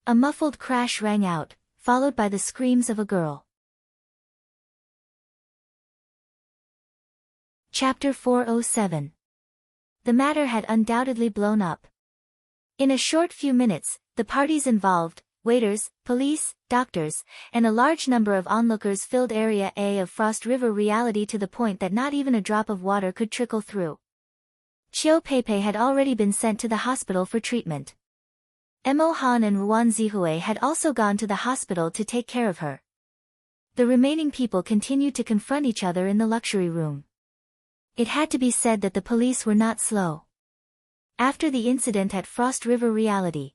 A muffled crash rang out, followed by the screams of a girl. Chapter 407. The matter had undoubtedly blown up. In a short few minutes, the parties involved, waiters, police, doctors, and a large number of onlookers filled Area A of Frost River Reality to the point that not even a drop of water could trickle through. Qiu Peipei had already been sent to the hospital for treatment. Mo Han and Ruan Zihue had also gone to the hospital to take care of her. The remaining people continued to confront each other in the luxury room. It had to be said that the police were not slow. After the incident at Frost River Reality,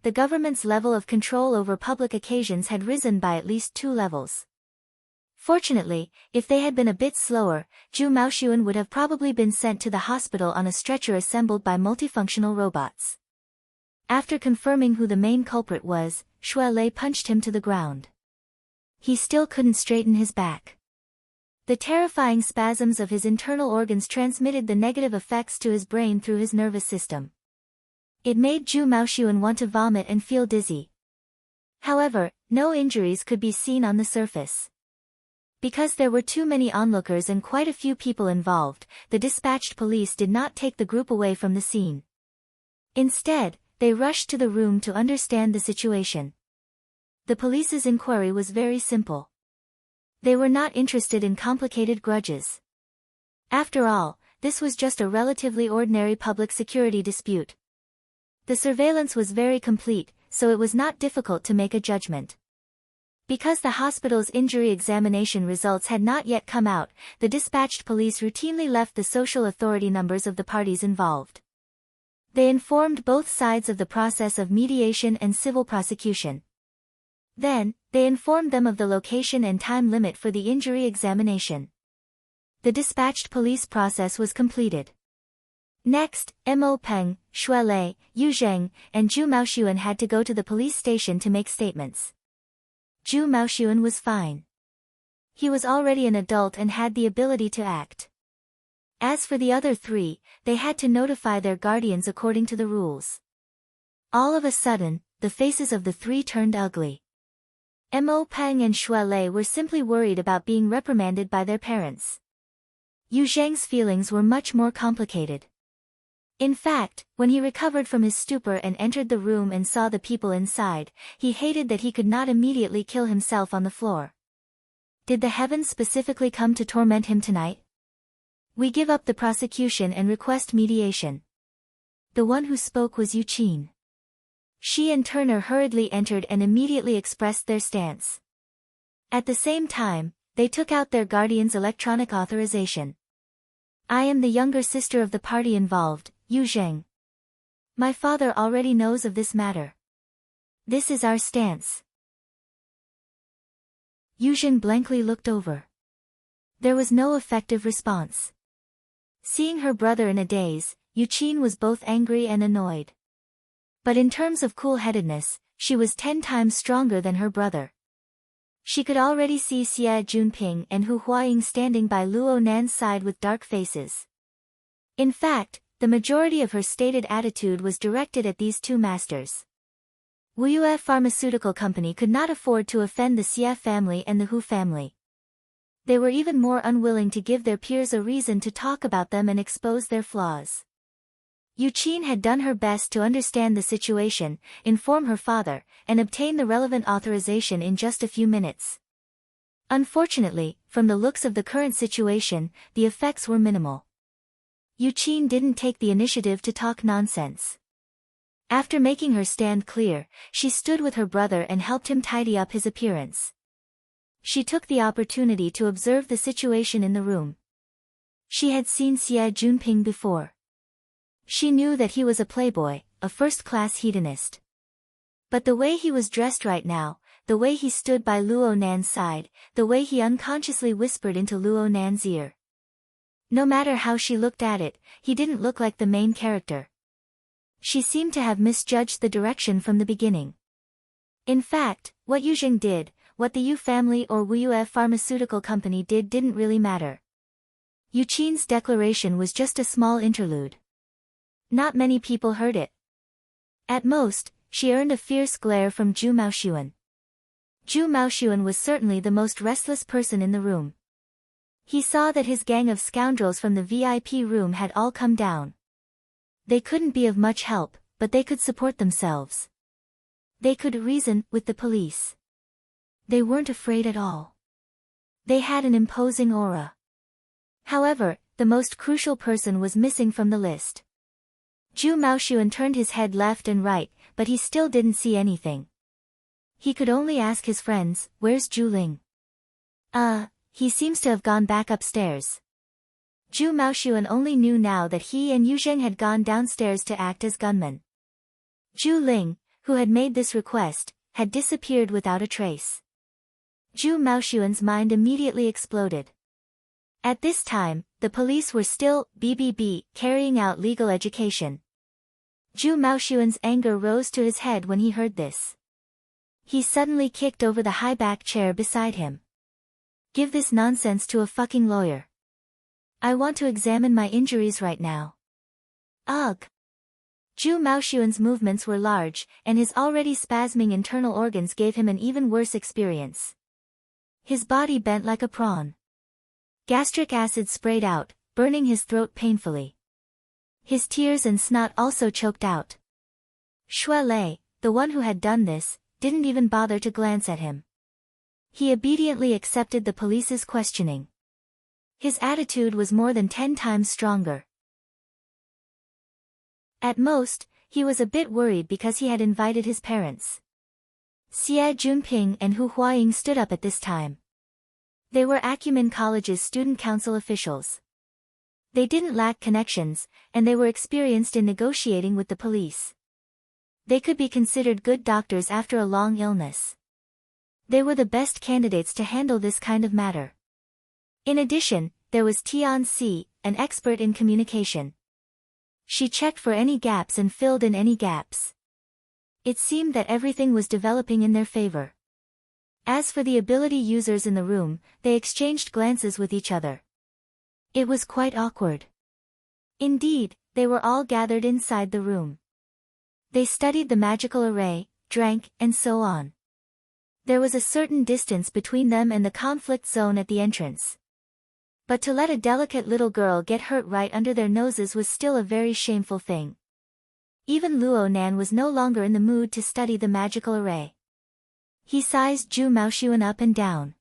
the government's level of control over public occasions had risen by at least 2 levels. Fortunately, if they had been a bit slower, Zhu Maoxuan would have probably been sent to the hospital on a stretcher assembled by multifunctional robots. After confirming who the main culprit was, Shui Lei punched him to the ground. He still couldn't straighten his back. The terrifying spasms of his internal organs transmitted the negative effects to his brain through his nervous system. It made Zhu Maoxuan want to vomit and feel dizzy. However, no injuries could be seen on the surface. Because there were too many onlookers and quite a few people involved, the dispatched police did not take the group away from the scene. Instead, they rushed to the room to understand the situation. The police's inquiry was very simple. They were not interested in complicated grudges. After all, this was just a relatively ordinary public security dispute. The surveillance was very complete, so it was not difficult to make a judgment. Because the hospital's injury examination results had not yet come out, the dispatched police routinely left the social authority numbers of the parties involved. They informed both sides of the process of mediation and civil prosecution. Then, they informed them of the location and time limit for the injury examination. The dispatched police process was completed. Next, Mo Peng, Shui Lei, Yu Zheng, and Zhu Maoxuan had to go to the police station to make statements. Zhu Maoxuan was fine. He was already an adult and had the ability to act. As for the other 3, they had to notify their guardians according to the rules. All of a sudden, the faces of the 3 turned ugly. Mo Peng and Shui Lei were simply worried about being reprimanded by their parents. Yu Zheng's feelings were much more complicated. In fact, when he recovered from his stupor and entered the room and saw the people inside, he hated that he could not immediately kill himself on the floor. Did the heavens specifically come to torment him tonight? We give up the prosecution and request mediation. The one who spoke was Yu Qin. She and Turner hurriedly entered and immediately expressed their stance. At the same time, they took out their guardian's electronic authorization. I am the younger sister of the party involved, Yu Zheng. My father already knows of this matter. This is our stance. Yu Zheng blankly looked over. There was no effective response. Seeing her brother in a daze, Yu Qin was both angry and annoyed. But in terms of cool-headedness, she was 10 times stronger than her brother. She could already see Xie Junping and Hu Huaying standing by Luo Nan's side with dark faces. In fact, the majority of her stated attitude was directed at these 2 masters. Wuyue Pharmaceutical Company could not afford to offend the Xie family and the Hu family. They were even more unwilling to give their peers a reason to talk about them and expose their flaws. Yuqin had done her best to understand the situation, inform her father, and obtain the relevant authorization in just a few minutes. Unfortunately, from the looks of the current situation, the effects were minimal. Yuqin didn't take the initiative to talk nonsense. After making her stand clear, she stood with her brother and helped him tidy up his appearance. She took the opportunity to observe the situation in the room. She had seen Xie Junping before. She knew that he was a playboy, a first-class hedonist. But the way he was dressed right now, the way he stood by Luo Nan's side, the way he unconsciously whispered into Luo Nan's ear. No matter how she looked at it, he didn't look like the main character. She seemed to have misjudged the direction from the beginning. In fact, what Yuzheng did, what the Yu family or Wuyue Pharmaceutical Company did didn't really matter. Yuqin's declaration was just a small interlude. Not many people heard it. At most, she earned a fierce glare from Zhu Maoxuan. Zhu Maoxuan was certainly the most restless person in the room. He saw that his gang of scoundrels from the VIP room had all come down. They couldn't be of much help, but they could support themselves. They could reason with the police. They weren't afraid at all. They had an imposing aura. However, the most crucial person was missing from the list. Zhu Maoxuan turned his head left and right, but he still didn't see anything. He could only ask his friends, "Where's Zhu Ling?" He seems to have gone back upstairs. Zhu Maoxuan only knew now that he and Yuzheng had gone downstairs to act as gunmen. Zhu Ling, who had made this request, had disappeared without a trace. Zhu Maoxuan's mind immediately exploded. At this time, the police were still, carrying out legal education. Zhu Maoxuan's anger rose to his head when he heard this. He suddenly kicked over the high-back chair beside him. "Give this nonsense to a fucking lawyer. I want to examine my injuries right now." Ugh! Zhu Maoxuan's movements were large, and his already spasming internal organs gave him an even worse experience. His body bent like a prawn. Gastric acid sprayed out, burning his throat painfully. His tears and snot also choked out. Xue Lei, the one who had done this, didn't even bother to glance at him. He obediently accepted the police's questioning. His attitude was more than 10 times stronger. At most, he was a bit worried because he had invited his parents. Xie Junping and Hu Huaying stood up at this time. They were Acumen College's student council officials. They didn't lack connections, and they were experienced in negotiating with the police. They could be considered good doctors after a long illness. They were the best candidates to handle this kind of matter. In addition, there was Tian Si, an expert in communication. She checked for any gaps and filled in any gaps. It seemed that everything was developing in their favor. As for the ability users in the room, they exchanged glances with each other. It was quite awkward. Indeed, they were all gathered inside the room. They studied the magical array, drank, and so on. There was a certain distance between them and the conflict zone at the entrance. But to let a delicate little girl get hurt right under their noses was still a very shameful thing. Even Luo Nan was no longer in the mood to study the magical array. He sized Zhu Maoxuan up and down.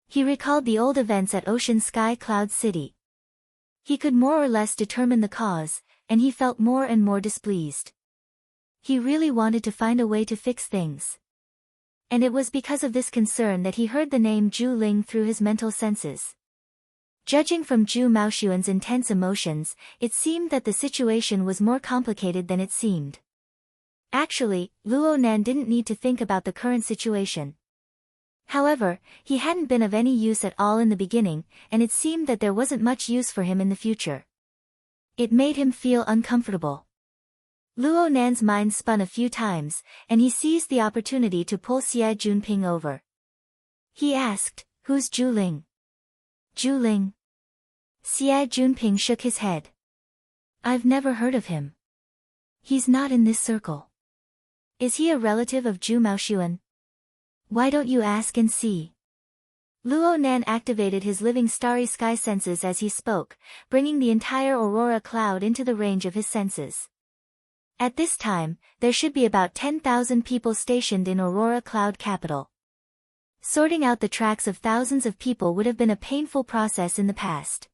He recalled the old events at Ocean Sky Cloud City. He could more or less determine the cause, and he felt more and more displeased. He really wanted to find a way to fix things. And it was because of this concern that he heard the name Zhu Ling through his mental senses. Judging from Zhu Maoxuan's intense emotions, it seemed that the situation was more complicated than it seemed. Actually, Luo Nan didn't need to think about the current situation. However, he hadn't been of any use at all in the beginning, and it seemed that there wasn't much use for him in the future. It made him feel uncomfortable. Luo Nan's mind spun a few times, and he seized the opportunity to pull Xie Junping over. He asked, "Who's Zhu Ling?" "Zhu Ling?" Xie Junping shook his head. "I've never heard of him. He's not in this circle." Is he a relative of Zhu Maoshuan? Why don't you ask and see? Luo Nan activated his living starry sky senses as he spoke, bringing the entire aurora cloud into the range of his senses. At this time, there should be about 10,000 people stationed in Aurora Cloud Capital. Sorting out the tracks of thousands of people would have been a painful process in the past.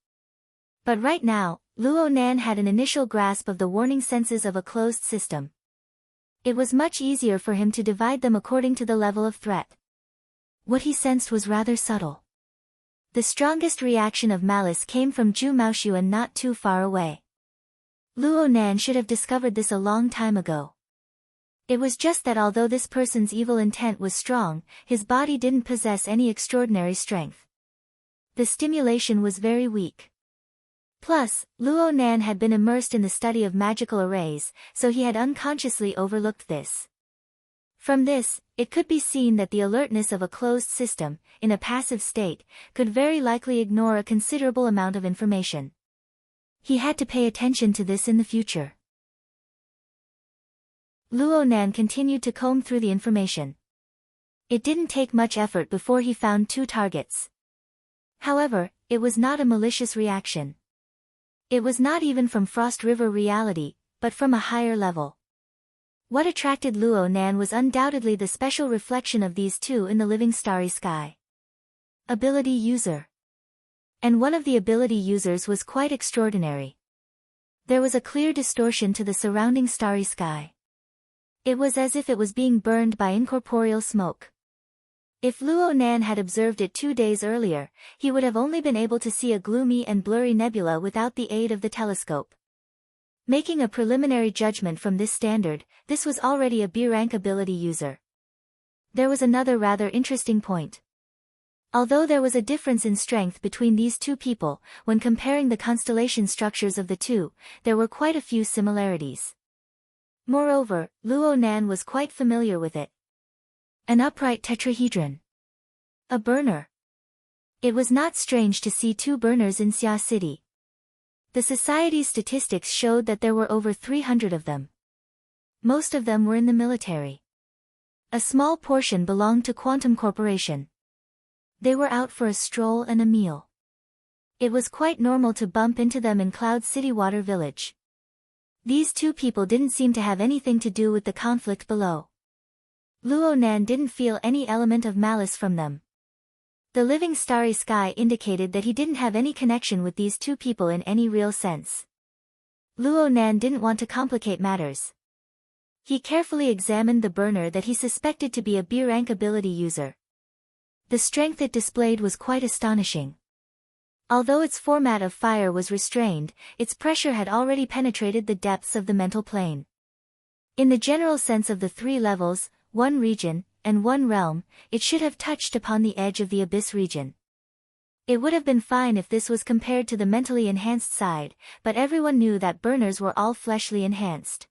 But right now, Luo Nan had an initial grasp of the warning senses of a closed system. It was much easier for him to divide them according to the level of threat. What he sensed was rather subtle. The strongest reaction of malice came from Zhu Maoshuan not too far away. Luo Nan should have discovered this a long time ago. It was just that although this person's evil intent was strong, his body didn't possess any extraordinary strength. The stimulation was very weak. Plus, Luo Nan had been immersed in the study of magical arrays, so he had unconsciously overlooked this. From this, it could be seen that the alertness of a closed system, in a passive state, could very likely ignore a considerable amount of information. He had to pay attention to this in the future. Luo Nan continued to comb through the information. It didn't take much effort before he found 2 targets. However, it was not a malicious reaction. It was not even from Frost River reality, but from a higher level. What attracted Luo Nan was undoubtedly the special reflection of these 2 in the living starry sky. Ability user. And one of the ability users was quite extraordinary. There was a clear distortion to the surrounding starry sky. It was as if it was being burned by incorporeal smoke. If Luo Nan had observed it 2 days earlier, he would have only been able to see a gloomy and blurry nebula without the aid of the telescope. Making a preliminary judgment from this standard, this was already a B-rank ability user. There was another rather interesting point. Although there was a difference in strength between these 2 people, when comparing the constellation structures of the 2, there were quite a few similarities. Moreover, Luo Nan was quite familiar with it. An upright tetrahedron. A burner. It was not strange to see 2 burners in Xia City. The society's statistics showed that there were over 300 of them. Most of them were in the military. A small portion belonged to Quantum Corporation. They were out for a stroll and a meal. It was quite normal to bump into them in Cloud City Water Village. These 2 people didn't seem to have anything to do with the conflict below. Luo Nan didn't feel any element of malice from them. The living starry sky indicated that he didn't have any connection with these 2 people in any real sense. Luo Nan didn't want to complicate matters. He carefully examined the burner that he suspected to be a B-rank ability user. The strength it displayed was quite astonishing. Although its format of fire was restrained, its pressure had already penetrated the depths of the mental plane. In the general sense of the 3 levels, 1 region, and 1 realm, it should have touched upon the edge of the abyss region. It would have been fine if this was compared to the mentally enhanced side, but everyone knew that burners were all fleshly enhanced.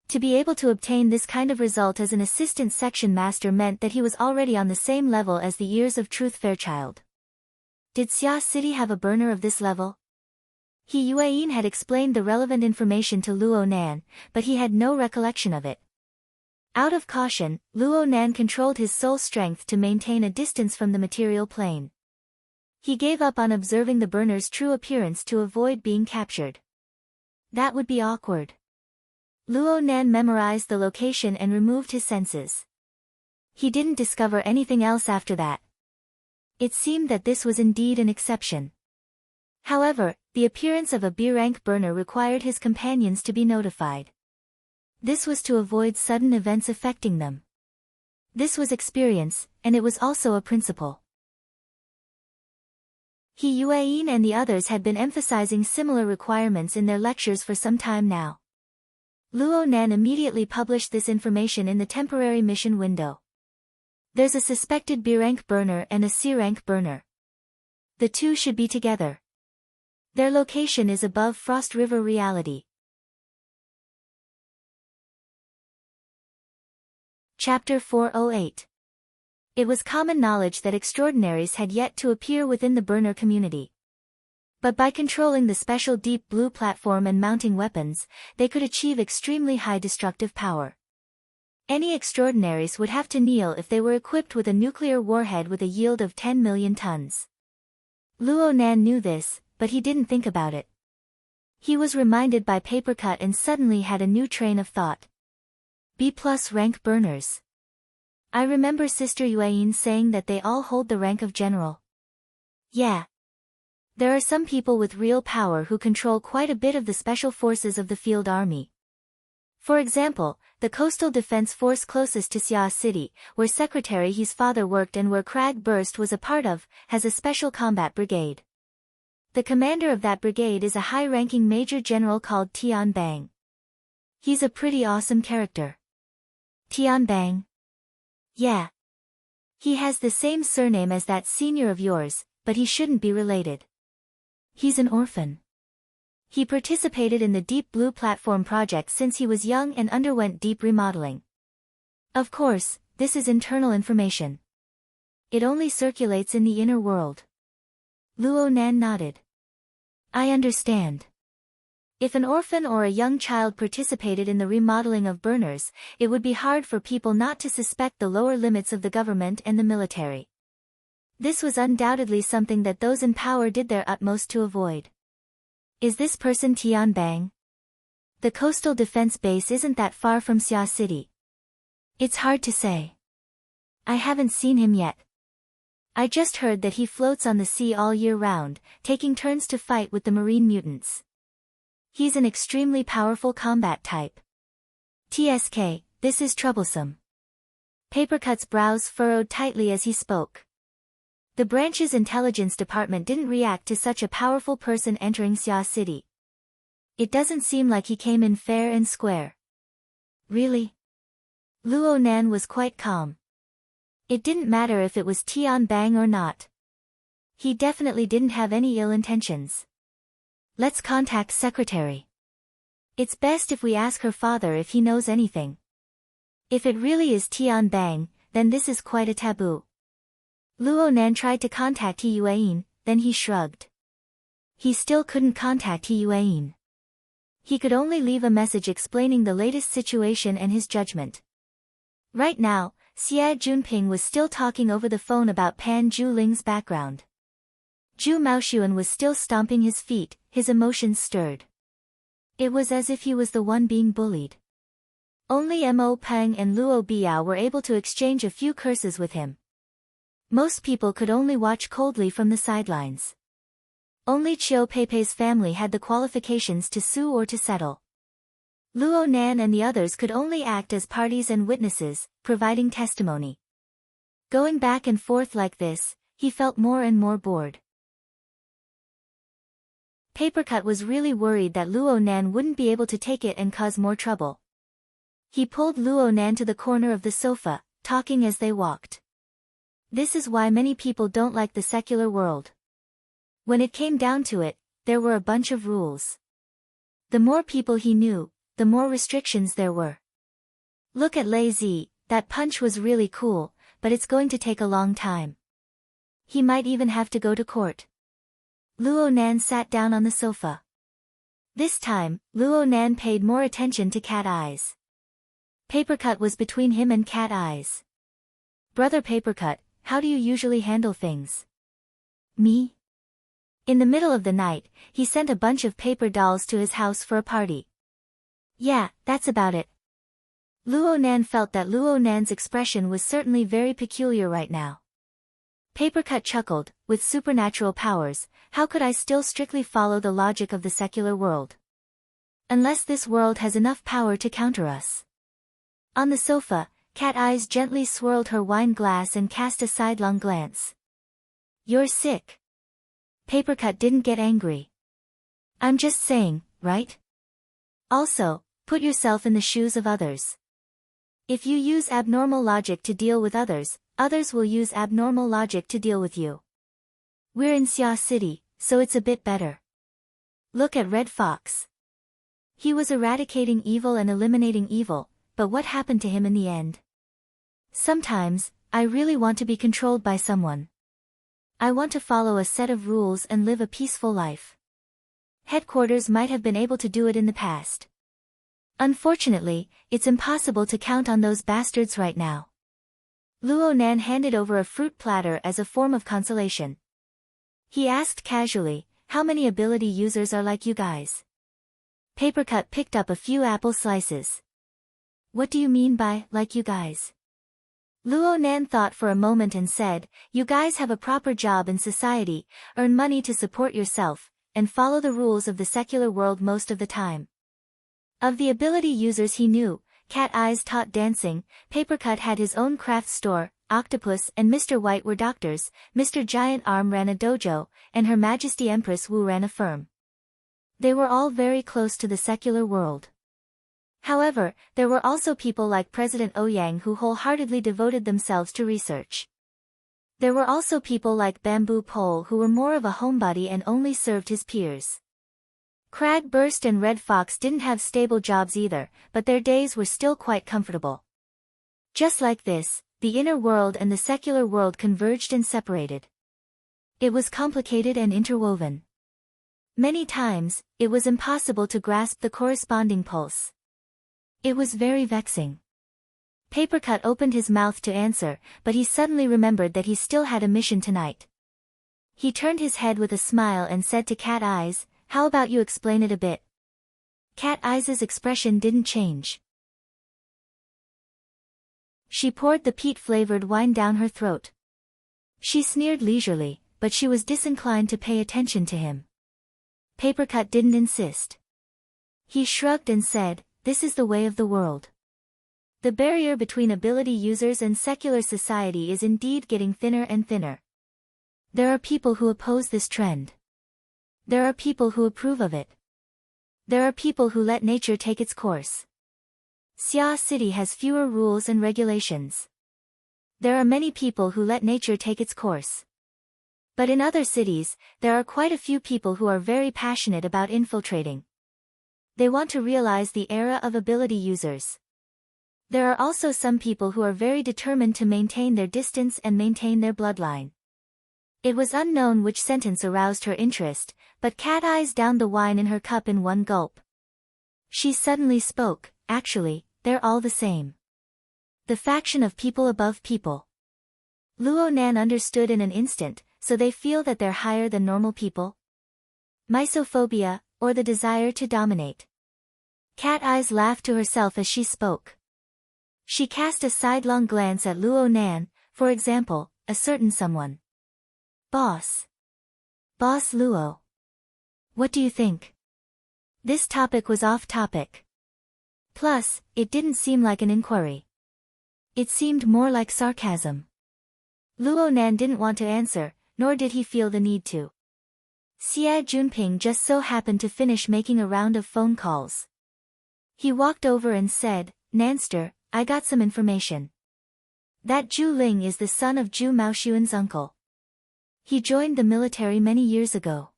To be able to obtain this kind of result as an assistant section master meant that he was already on the same level as the Years of Truth Fairchild. Did Xia City have a burner of this level? He Yueyin had explained the relevant information to Luo Nan, but he had no recollection of it. Out of caution, Luo Nan controlled his soul strength to maintain a distance from the material plane. He gave up on observing the burner's true appearance to avoid being captured. That would be awkward. Luo Nan memorized the location and removed his senses. He didn't discover anything else after that. It seemed that this was indeed an exception. However, the appearance of a B-rank burner required his companions to be notified. This was to avoid sudden events affecting them. This was experience, and it was also a principle. He Yueyin and the others had been emphasizing similar requirements in their lectures for some time now. Luo Nan immediately published this information in the temporary mission window. There's a suspected B-rank burner and a C-rank burner. The 2 should be together. Their location is above Frost River reality. Chapter 408. It was common knowledge that extraordinaries had yet to appear within the burner community. But by controlling the special deep blue platform and mounting weapons, they could achieve extremely high destructive power. Any extraordinaries would have to kneel if they were equipped with a nuclear warhead with a yield of 10 million tons. Luo Nan knew this, but he didn't think about it. He was reminded by Papercut and suddenly had a new train of thought. B+ rank burners. I remember Sister Yueyin saying that they all hold the rank of general. Yeah. There are some people with real power who control quite a bit of the special forces of the field army. For example, the coastal defense force closest to Xia City, where Secretary He's father worked and where Crag Burst was a part of, has a special combat brigade. The commander of that brigade is a high-ranking major general called Tian Bang. He's a pretty awesome character. Tian Bang? Yeah. He has the same surname as that senior of yours, but he shouldn't be related. He's an orphan. He participated in the Deep Blue Platform project since he was young and underwent deep remodeling. Of course, this is internal information. It only circulates in the inner world. Luo Nan nodded. I understand. If an orphan or a young child participated in the remodeling of burners, it would be hard for people not to suspect the lower limits of the government and the military. This was undoubtedly something that those in power did their utmost to avoid. Is this person Tian Bang? The coastal defense base isn't that far from Xia City. It's hard to say. I haven't seen him yet. I just heard that he floats on the sea all year round, taking turns to fight with the marine mutants. He's an extremely powerful combat type. TSK, this is troublesome. Papercut's brows furrowed tightly as he spoke. The branch's intelligence department didn't react to such a powerful person entering Xia City. It doesn't seem like he came in fair and square. Really? Luo Nan was quite calm. It didn't matter if it was Tian Bang or not. He definitely didn't have any ill intentions. Let's contact Secretary. It's best if we ask her father if he knows anything. If it really is Tian Bang, then this is quite a taboo. Luo Nan tried to contact He Yueyin, then he shrugged. He still couldn't contact He Yueyin. He could only leave a message explaining the latest situation and his judgment. Right now, Xie Junping was still talking over the phone about Pan Zhu-Ling's background. Zhu Maoxuan was still stomping his feet, his emotions stirred. It was as if he was the one being bullied. Only Mo Peng and Luo Biao were able to exchange a few curses with him. Most people could only watch coldly from the sidelines. Only Chiu Peipei's family had the qualifications to sue or to settle. Luo Nan and the others could only act as parties and witnesses, providing testimony. Going back and forth like this, he felt more and more bored. Papercut was really worried that Luo Nan wouldn't be able to take it and cause more trouble. He pulled Luo Nan to the corner of the sofa, talking as they walked. This is why many people don't like the secular world. When it came down to it, there were a bunch of rules. The more people he knew, the more restrictions there were. Look at Lei Zi, that punch was really cool, but it's going to take a long time. He might even have to go to court. Luo Nan sat down on the sofa. This time, Luo Nan paid more attention to Cat Eyes. Papercut was between him and Cat Eyes. Brother Papercut, how do you usually handle things? Me? In the middle of the night, he sent a bunch of paper dolls to his house for a party. Yeah, that's about it. Luo Nan felt that Luo Nan's expression was certainly very peculiar right now. Papercut chuckled, with supernatural powers, how could I still strictly follow the logic of the secular world? Unless this world has enough power to counter us. On the sofa, Cat Eyes gently swirled her wine glass and cast a sidelong glance. You're sick. Papercut didn't get angry. I'm just saying, right? Also, put yourself in the shoes of others. If you use abnormal logic to deal with others, others will use abnormal logic to deal with you. We're in Xia City, so it's a bit better. Look at Red Fox. He was eradicating evil and eliminating evil, but what happened to him in the end? Sometimes, I really want to be controlled by someone. I want to follow a set of rules and live a peaceful life. Headquarters might have been able to do it in the past. Unfortunately, it's impossible to count on those bastards right now. Luo Nan handed over a fruit platter as a form of consolation. He asked casually, how many ability users are like you guys? Papercut picked up a few apple slices. What do you mean by, like you guys? Luo Nan thought for a moment and said, you guys have a proper job in society, earn money to support yourself, and follow the rules of the secular world most of the time. Of the ability users he knew, Cat Eyes taught dancing, Papercut had his own craft store, Octopus and Mr. White were doctors, Mr. Giant Arm ran a dojo, and Her Majesty Empress Wu ran a firm. They were all very close to the secular world. However, there were also people like President Ouyang who wholeheartedly devoted themselves to research. There were also people like Bamboo Pole who were more of a homebody and only served his peers. Crag Burst and Red Fox didn't have stable jobs either, but their days were still quite comfortable. Just like this, the inner world and the secular world converged and separated. It was complicated and interwoven. Many times, it was impossible to grasp the corresponding pulse. It was very vexing. Papercut opened his mouth to answer, but he suddenly remembered that he still had a mission tonight. He turned his head with a smile and said to Cat Eyes, how about you explain it a bit? Cat Eyes' expression didn't change. She poured the peat-flavored wine down her throat. She sneered leisurely, but she was disinclined to pay attention to him. Papercut didn't insist. He shrugged and said, this is the way of the world. The barrier between ability users and secular society is indeed getting thinner and thinner. There are people who oppose this trend. There are people who approve of it. There are people who let nature take its course. Xia City has fewer rules and regulations. There are many people who let nature take its course. But in other cities, there are quite a few people who are very passionate about infiltrating. They want to realize the era of ability users. There are also some people who are very determined to maintain their distance and maintain their bloodline. It was unknown which sentence aroused her interest, but Cat Eyes downed the wine in her cup in one gulp. She suddenly spoke, actually, they're all the same. The faction of people above people. Luo Nan understood in an instant, so they feel that they're higher than normal people? Misophobia, or the desire to dominate. Cat Eyes laughed to herself as she spoke. She cast a sidelong glance at Luo Nan, for example, a certain someone. Boss. Boss Luo. What do you think? This topic was off topic. Plus, it didn't seem like an inquiry. It seemed more like sarcasm. Luo Nan didn't want to answer, nor did he feel the need to. Xia Junping just so happened to finish making a round of phone calls. He walked over and said, Nanster, I got some information. That Zhu Ling is the son of Zhu Maoxuan's uncle. He joined the military many years ago.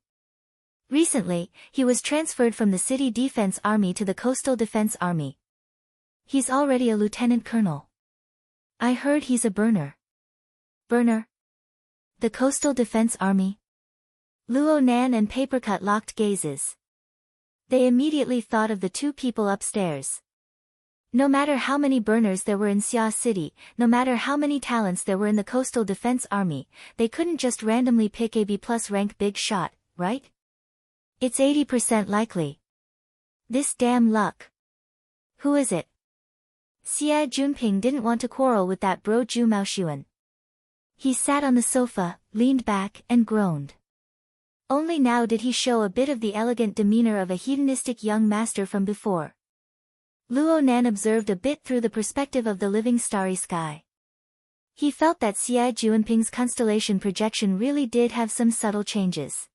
Recently, he was transferred from the City Defense Army to the Coastal Defense Army. He's already a lieutenant colonel. I heard he's a burner. Burner? The Coastal Defense Army? Luo Nan and Papercut locked gazes. They immediately thought of the two people upstairs. No matter how many burners there were in Xia City, no matter how many talents there were in the Coastal Defense Army, they couldn't just randomly pick a B+ rank big shot, right? It's 80% likely. This damn luck. Who is it? Xia Junping didn't want to quarrel with that bro Zhu Maoxuan. He sat on the sofa, leaned back, and groaned. Only now did he show a bit of the elegant demeanor of a hedonistic young master from before. Luo Nan observed a bit through the perspective of the living starry sky. He felt that Xia Junping's constellation projection really did have some subtle changes.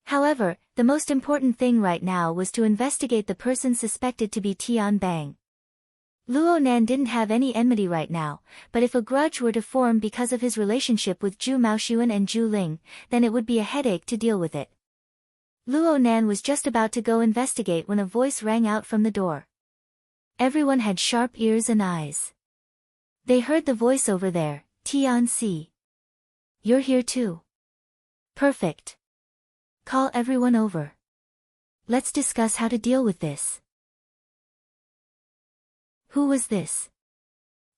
However, the most important thing right now was to investigate the person suspected to be Tian Bang. Luo Nan didn't have any enmity right now, but if a grudge were to form because of his relationship with Zhu Maoxuan and Zhu Ling, then it would be a headache to deal with it. Luo Nan was just about to go investigate when a voice rang out from the door. Everyone had sharp ears and eyes. They heard the voice over there, Tian Si. You're here too. Perfect. Call everyone over. Let's discuss how to deal with this. Who was this?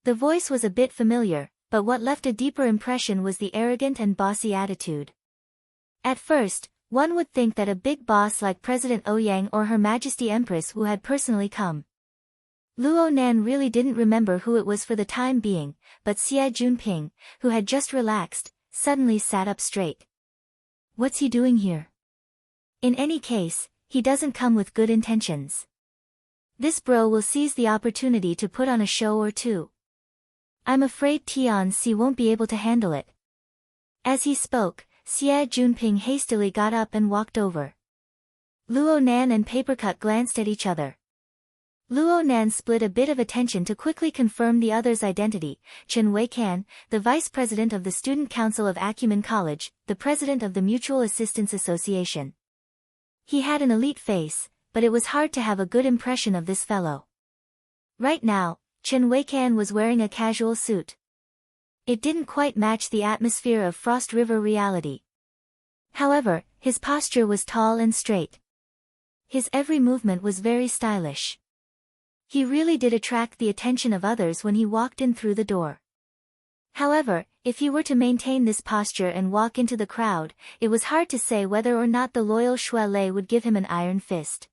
The voice was a bit familiar, but what left a deeper impression was the arrogant and bossy attitude. At first, one would think that a big boss like President Ouyang or Her Majesty Empress Wu had personally come. Luo Nan really didn't remember who it was for the time being, but Xie Junping, who had just relaxed, suddenly sat up straight. What's he doing here? In any case, he doesn't come with good intentions. This bro will seize the opportunity to put on a show or two. I'm afraid Tian-si won't be able to handle it. As he spoke, Xie Junping hastily got up and walked over. Luo Nan and Papercut glanced at each other. Luo Nan split a bit of attention to quickly confirm the other's identity: Chen Weikan, the vice president of the Student Council of Acumen College, the president of the Mutual Assistance Association. He had an elite face, but it was hard to have a good impression of this fellow. Right now, Chen Weikan was wearing a casual suit. It didn't quite match the atmosphere of Frost River reality. However, his posture was tall and straight. His every movement was very stylish. He really did attract the attention of others when he walked in through the door. However, if he were to maintain this posture and walk into the crowd, it was hard to say whether or not the loyal Xue Lei would give him an iron fist.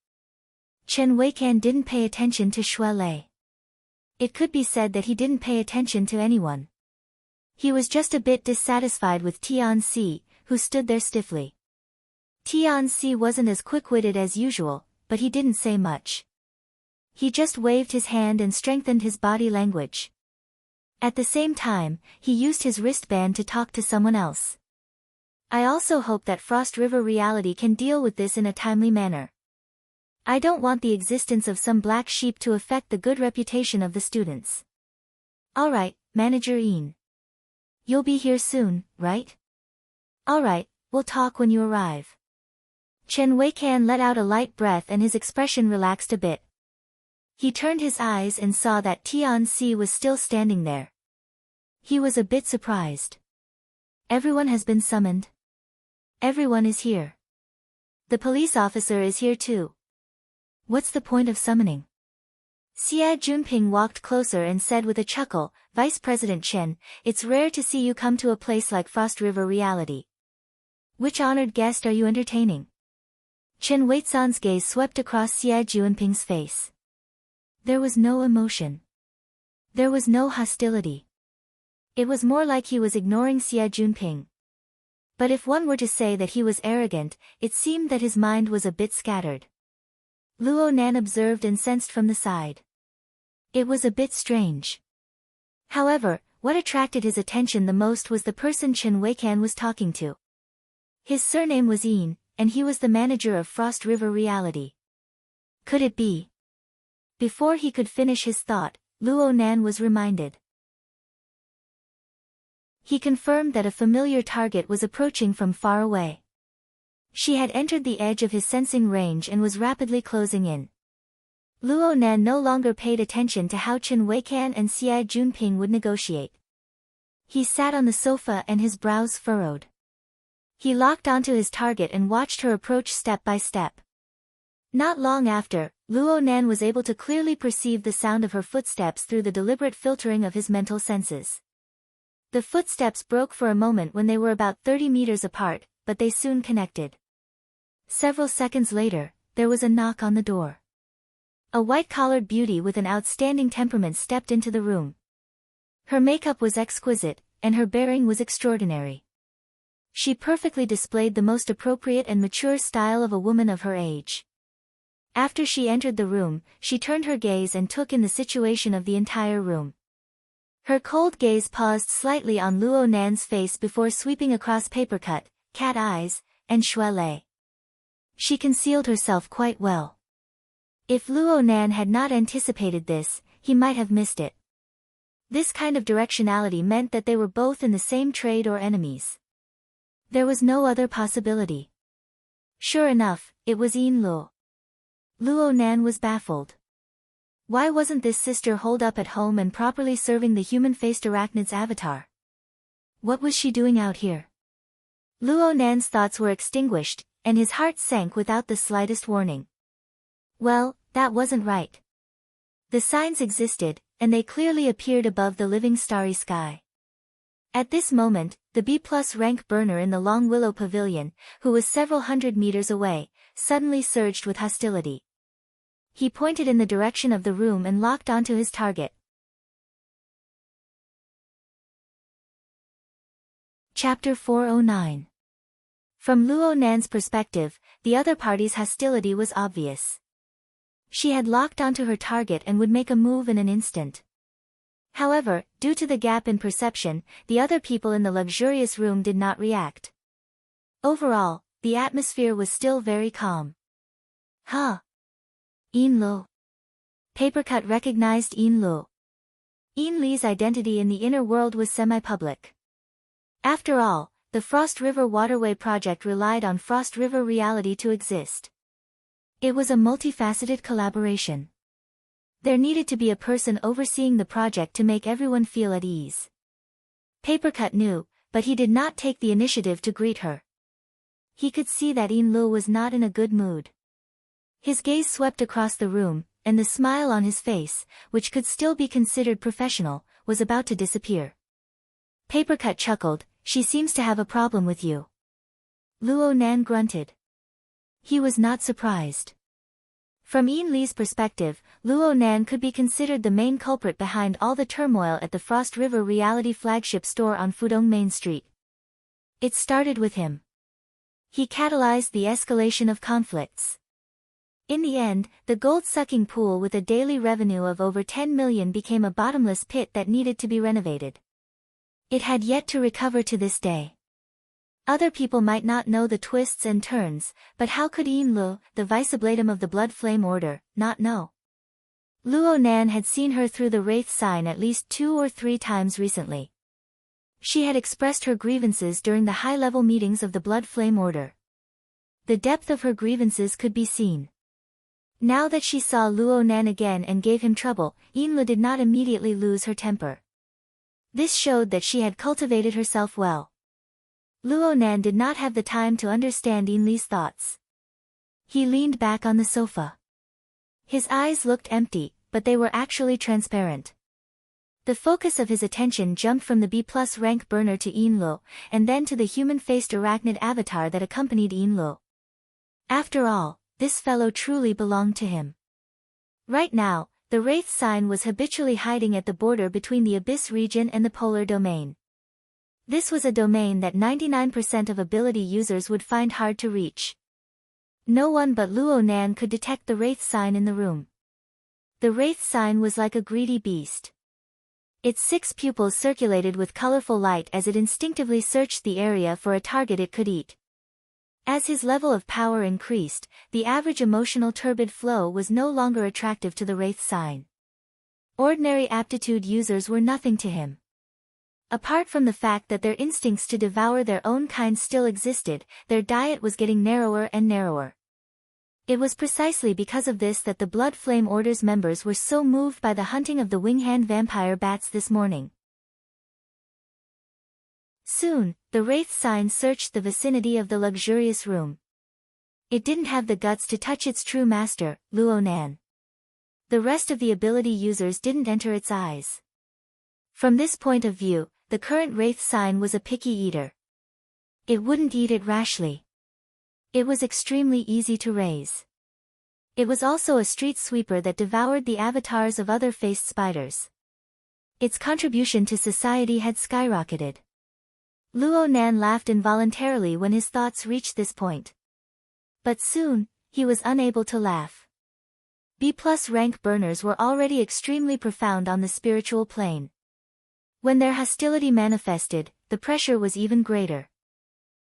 Chen Weikan didn't pay attention to Xue Lei. It could be said that he didn't pay attention to anyone. He was just a bit dissatisfied with Tian-si, who stood there stiffly. Tian-si wasn't as quick-witted as usual, but he didn't say much. He just waved his hand and strengthened his body language. At the same time, he used his wristband to talk to someone else. I also hope that Frost River reality can deal with this in a timely manner. I don't want the existence of some black sheep to affect the good reputation of the students. Alright, Manager Ian. You'll be here soon, right? Alright, we'll talk when you arrive. Chen Weikan let out a light breath and his expression relaxed a bit. He turned his eyes and saw that Tian-si was still standing there. He was a bit surprised. Everyone has been summoned. Everyone is here. The police officer is here too. What's the point of summoning? Xie Junping walked closer and said with a chuckle, Vice President Chen, it's rare to see you come to a place like Frost River reality. Which honored guest are you entertaining? Chen Weizan's gaze swept across Xie Junping's face. There was no emotion. There was no hostility. It was more like he was ignoring Xie Junping. But if one were to say that he was arrogant, it seemed that his mind was a bit scattered. Luo Nan observed and sensed from the side. It was a bit strange. However, what attracted his attention the most was the person Chen Weikan was talking to. His surname was Ian, and he was the manager of Frost River reality. Could it be? Before he could finish his thought, Luo Nan was reminded. He confirmed that a familiar target was approaching from far away. She had entered the edge of his sensing range and was rapidly closing in. Luo Nan no longer paid attention to how Chen Weikan and Xie Junping would negotiate. He sat on the sofa and his brows furrowed. He locked onto his target and watched her approach step by step. Not long after, Luo Nan was able to clearly perceive the sound of her footsteps through the deliberate filtering of his mental senses. The footsteps broke for a moment when they were about 30 meters apart, but they soon connected. Several seconds later, there was a knock on the door. A white-collared beauty with an outstanding temperament stepped into the room. Her makeup was exquisite, and her bearing was extraordinary. She perfectly displayed the most appropriate and mature style of a woman of her age. After she entered the room, she turned her gaze and took in the situation of the entire room. Her cold gaze paused slightly on Luo Nan's face before sweeping across Papercut, Cat Eyes, and Xue Lei. She concealed herself quite well. If Luo Nan had not anticipated this, he might have missed it. This kind of directionality meant that they were both in the same trade or enemies. There was no other possibility. Sure enough, it was Yin Luo. Luo Nan was baffled. Why wasn't this sister holed up at home and properly serving the human-faced arachnid's avatar? What was she doing out here? Luo Nan's thoughts were extinguished, and his heart sank without the slightest warning. Well, that wasn't right. The signs existed, and they clearly appeared above the living starry sky. At this moment, the B+ rank burner in the Long Willow Pavilion, who was several hundred meters away, suddenly surged with hostility. He pointed in the direction of the room and locked onto his target. Chapter 409. From Luo Nan's perspective, the other party's hostility was obvious. She had locked onto her target and would make a move in an instant. However, due to the gap in perception, the other people in the luxurious room did not react. Overall, the atmosphere was still very calm. Yin Luo. Papercut recognized Yin Luo. Yin Li's identity in the inner world was semi-public. After all, the Frost River Waterway project relied on Frost River reality to exist. It was a multifaceted collaboration. There needed to be a person overseeing the project to make everyone feel at ease. Papercut knew, but he did not take the initiative to greet her. He could see that Yin Luo was not in a good mood. His gaze swept across the room, and the smile on his face, which could still be considered professional, was about to disappear. Papercut chuckled, "She seems to have a problem with you." Luo Nan grunted. He was not surprised. From Yin Li's perspective, Luo Nan could be considered the main culprit behind all the turmoil at the Frost River Reality flagship store on Fudong Main Street. It started with him. He catalyzed the escalation of conflicts. In the end, the gold-sucking pool with a daily revenue of over 10 million became a bottomless pit that needed to be renovated. It had yet to recover to this day. Other people might not know the twists and turns, but how could Yin Luo, the vice-ablatum of the Blood Flame Order, not know? Luo Nan had seen her through the Wraith sign at least 2 or 3 times recently. She had expressed her grievances during the high-level meetings of the Blood Flame Order. The depth of her grievances could be seen. Now that she saw Luo Nan again and gave him trouble, Yin Luo did not immediately lose her temper. This showed that she had cultivated herself well. Luo Nan did not have the time to understand Yin Li's thoughts. He leaned back on the sofa. His eyes looked empty, but they were actually transparent. The focus of his attention jumped from the B+ rank burner to Yin Luo, and then to the human-faced arachnid avatar that accompanied Yin Luo. After all, this fellow truly belonged to him. Right now, the Wraith sign was habitually hiding at the border between the Abyss region and the Polar domain. This was a domain that 99% of ability users would find hard to reach. No one but Luo Nan could detect the Wraith sign in the room. The Wraith sign was like a greedy beast. Its 6 pupils circulated with colorful light as it instinctively searched the area for a target it could eat. As his level of power increased, the average emotional turbid flow was no longer attractive to the Wraith sign. Ordinary aptitude users were nothing to him. Apart from the fact that their instincts to devour their own kind still existed, their diet was getting narrower and narrower. It was precisely because of this that the Blood Flame Order's members were so moved by the hunting of the wing-hand vampire bats this morning. Soon, the Wraith sign searched the vicinity of the luxurious room. It didn't have the guts to touch its true master, Luo Nan. The rest of the ability users didn't enter its eyes. From this point of view, the current Wraith sign was a picky eater. It wouldn't eat it rashly. It was extremely easy to raise. It was also a street sweeper that devoured the avatars of other faced spiders. Its contribution to society had skyrocketed. Luo Nan laughed involuntarily when his thoughts reached this point. But soon, he was unable to laugh. B+ rank burners were already extremely profound on the spiritual plane. When their hostility manifested, the pressure was even greater.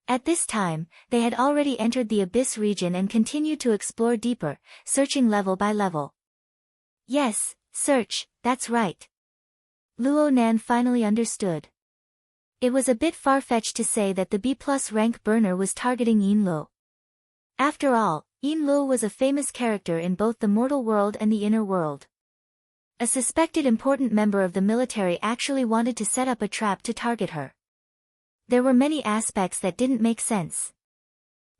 At this time, they had already entered the Abyss region and continued to explore deeper, searching level by level. Yes, search, that's right. Luo Nan finally understood. It was a bit far-fetched to say that the B+ rank burner was targeting Yin Luo. After all, Yin Luo was a famous character in both the mortal world and the inner world. A suspected important member of the military actually wanted to set up a trap to target her. There were many aspects that didn't make sense.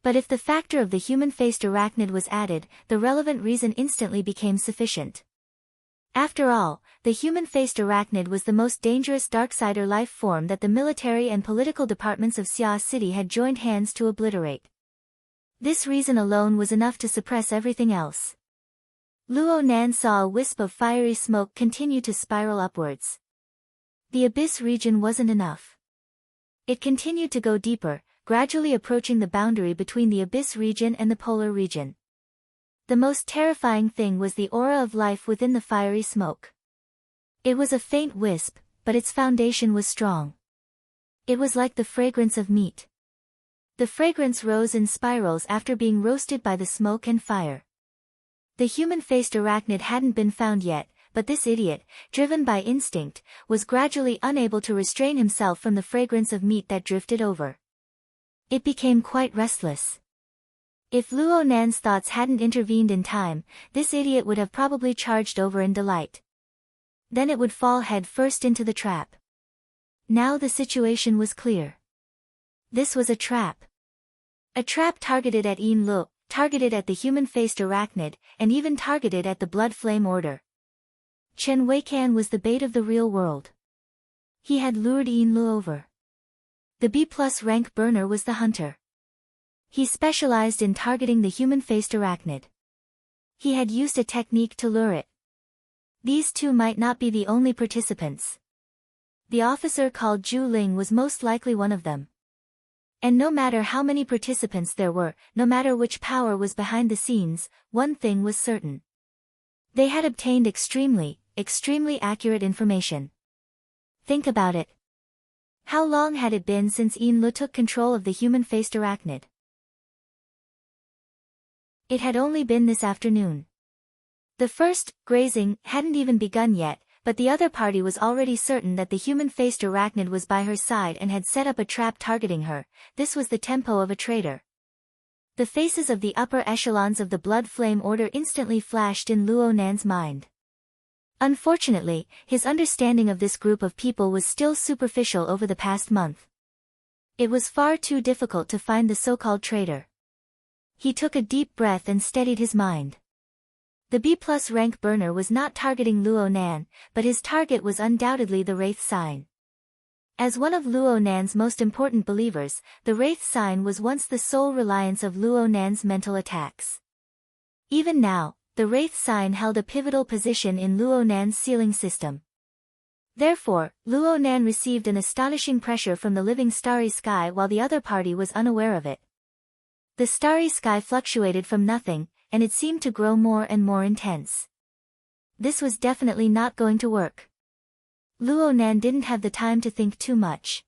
But if the factor of the human-faced arachnid was added, the relevant reason instantly became sufficient. After all, the human-faced arachnid was the most dangerous darksider life form that the military and political departments of Xia City had joined hands to obliterate. This reason alone was enough to suppress everything else. Luo Nan saw a wisp of fiery smoke continue to spiral upwards. The abyss region wasn't enough. It continued to go deeper, gradually approaching the boundary between the abyss region and the polar region. The most terrifying thing was the aura of life within the fiery smoke. It was a faint wisp, but its foundation was strong. It was like the fragrance of meat. The fragrance rose in spirals after being roasted by the smoke and fire. The human-faced arachnid hadn't been found yet, but this idiot, driven by instinct, was gradually unable to restrain himself from the fragrance of meat that drifted over. It became quite restless. If Luo Nan's thoughts hadn't intervened in time, this idiot would have probably charged over in delight. Then it would fall head first into the trap. Now the situation was clear. This was a trap. A trap targeted at Yin Luo, targeted at the human-faced arachnid, and even targeted at the Blood Flame Order. Chen Weikan was the bait of the real world. He had lured Yin Luo over. The B+ rank burner was the hunter. He specialized in targeting the human-faced arachnid. He had used a technique to lure it. These two might not be the only participants. The officer called Zhu Ling was most likely one of them. And no matter how many participants there were, no matter which power was behind the scenes, one thing was certain. They had obtained extremely accurate information. Think about it. How long had it been since Yin Luo took control of the human-faced arachnid? It had only been this afternoon. The first, grazing, hadn't even begun yet, but the other party was already certain that the human-faced arachnid was by her side and had set up a trap targeting her. This was the tempo of a traitor. The faces of the upper echelons of the Blood Flame Order instantly flashed in Luo Nan's mind. Unfortunately, his understanding of this group of people was still superficial over the past month. It was far too difficult to find the so-called traitor. He took a deep breath and steadied his mind. The B+ rank burner was not targeting Luo Nan, but his target was undoubtedly the Wraith sign. As one of Luo Nan's most important believers, the Wraith sign was once the sole reliance of Luo Nan's mental attacks. Even now, the Wraith sign held a pivotal position in Luo Nan's sealing system. Therefore, Luo Nan received an astonishing pressure from the living starry sky while the other party was unaware of it. The starry sky fluctuated from nothing, and it seemed to grow more and more intense. This was definitely not going to work. Luo Nan didn't have the time to think too much.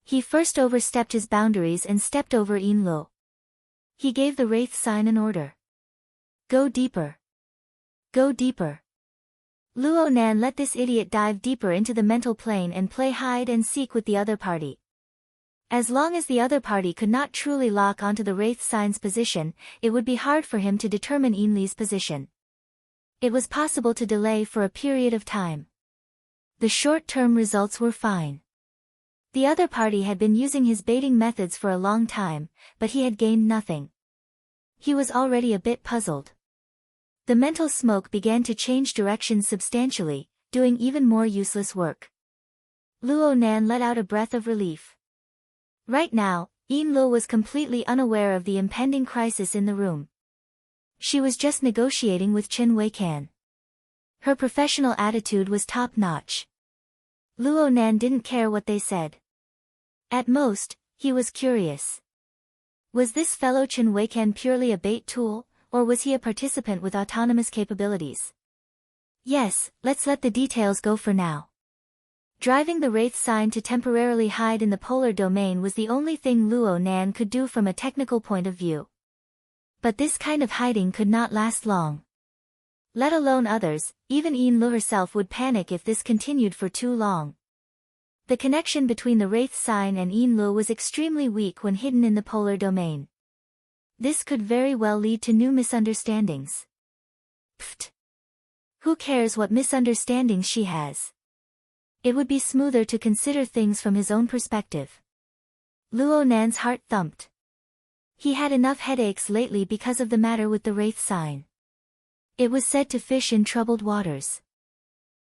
He first overstepped his boundaries and stepped over Yin Luo. He gave the Wraith sign an order. Go deeper. Go deeper. Luo Nan let this idiot dive deeper into the mental plane and play hide and seek with the other party. As long as the other party could not truly lock onto the Wraith sign's position, it would be hard for him to determine Yin Li's position. It was possible to delay for a period of time. The short-term results were fine. The other party had been using his baiting methods for a long time, but he had gained nothing. He was already a bit puzzled. The mental smoke began to change directions substantially, doing even more useless work. Luo Nan let out a breath of relief. Right now, Yin Luo was completely unaware of the impending crisis in the room. She was just negotiating with Chen Weikan. Her professional attitude was top-notch. Luo Nan didn't care what they said. At most, he was curious. Was this fellow Chen Weikan purely a bait tool, or was he a participant with autonomous capabilities? Yes, let's let the details go for now. Driving the Wraith sign to temporarily hide in the polar domain was the only thing Luo Nan could do from a technical point of view. But this kind of hiding could not last long. Let alone others, even Yin Luo herself would panic if this continued for too long. The connection between the Wraith sign and Yin Luo was extremely weak when hidden in the polar domain. This could very well lead to new misunderstandings. Pfft! Who cares what misunderstandings she has? It would be smoother to consider things from his own perspective. Luo Nan's heart thumped. He had enough headaches lately because of the matter with the Wraith sign. It was said to fish in troubled waters.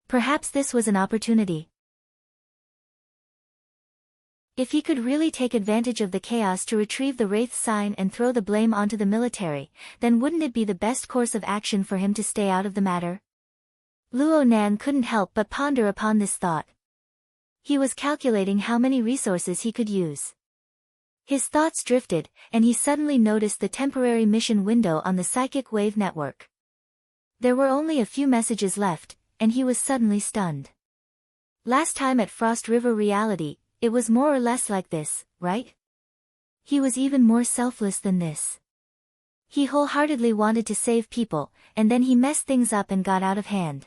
Perhaps this was an opportunity. If he could really take advantage of the chaos to retrieve the Wraith sign and throw the blame onto the military, then wouldn't it be the best course of action for him to stay out of the matter? Luo Nan couldn't help but ponder upon this thought. He was calculating how many resources he could use. His thoughts drifted, and he suddenly noticed the temporary mission window on the psychic wave network. There were only a few messages left, and he was suddenly stunned. Last time at Frost River Reality, it was more or less like this, right? He was even more selfless than this. He wholeheartedly wanted to save people, and then he messed things up and got out of hand.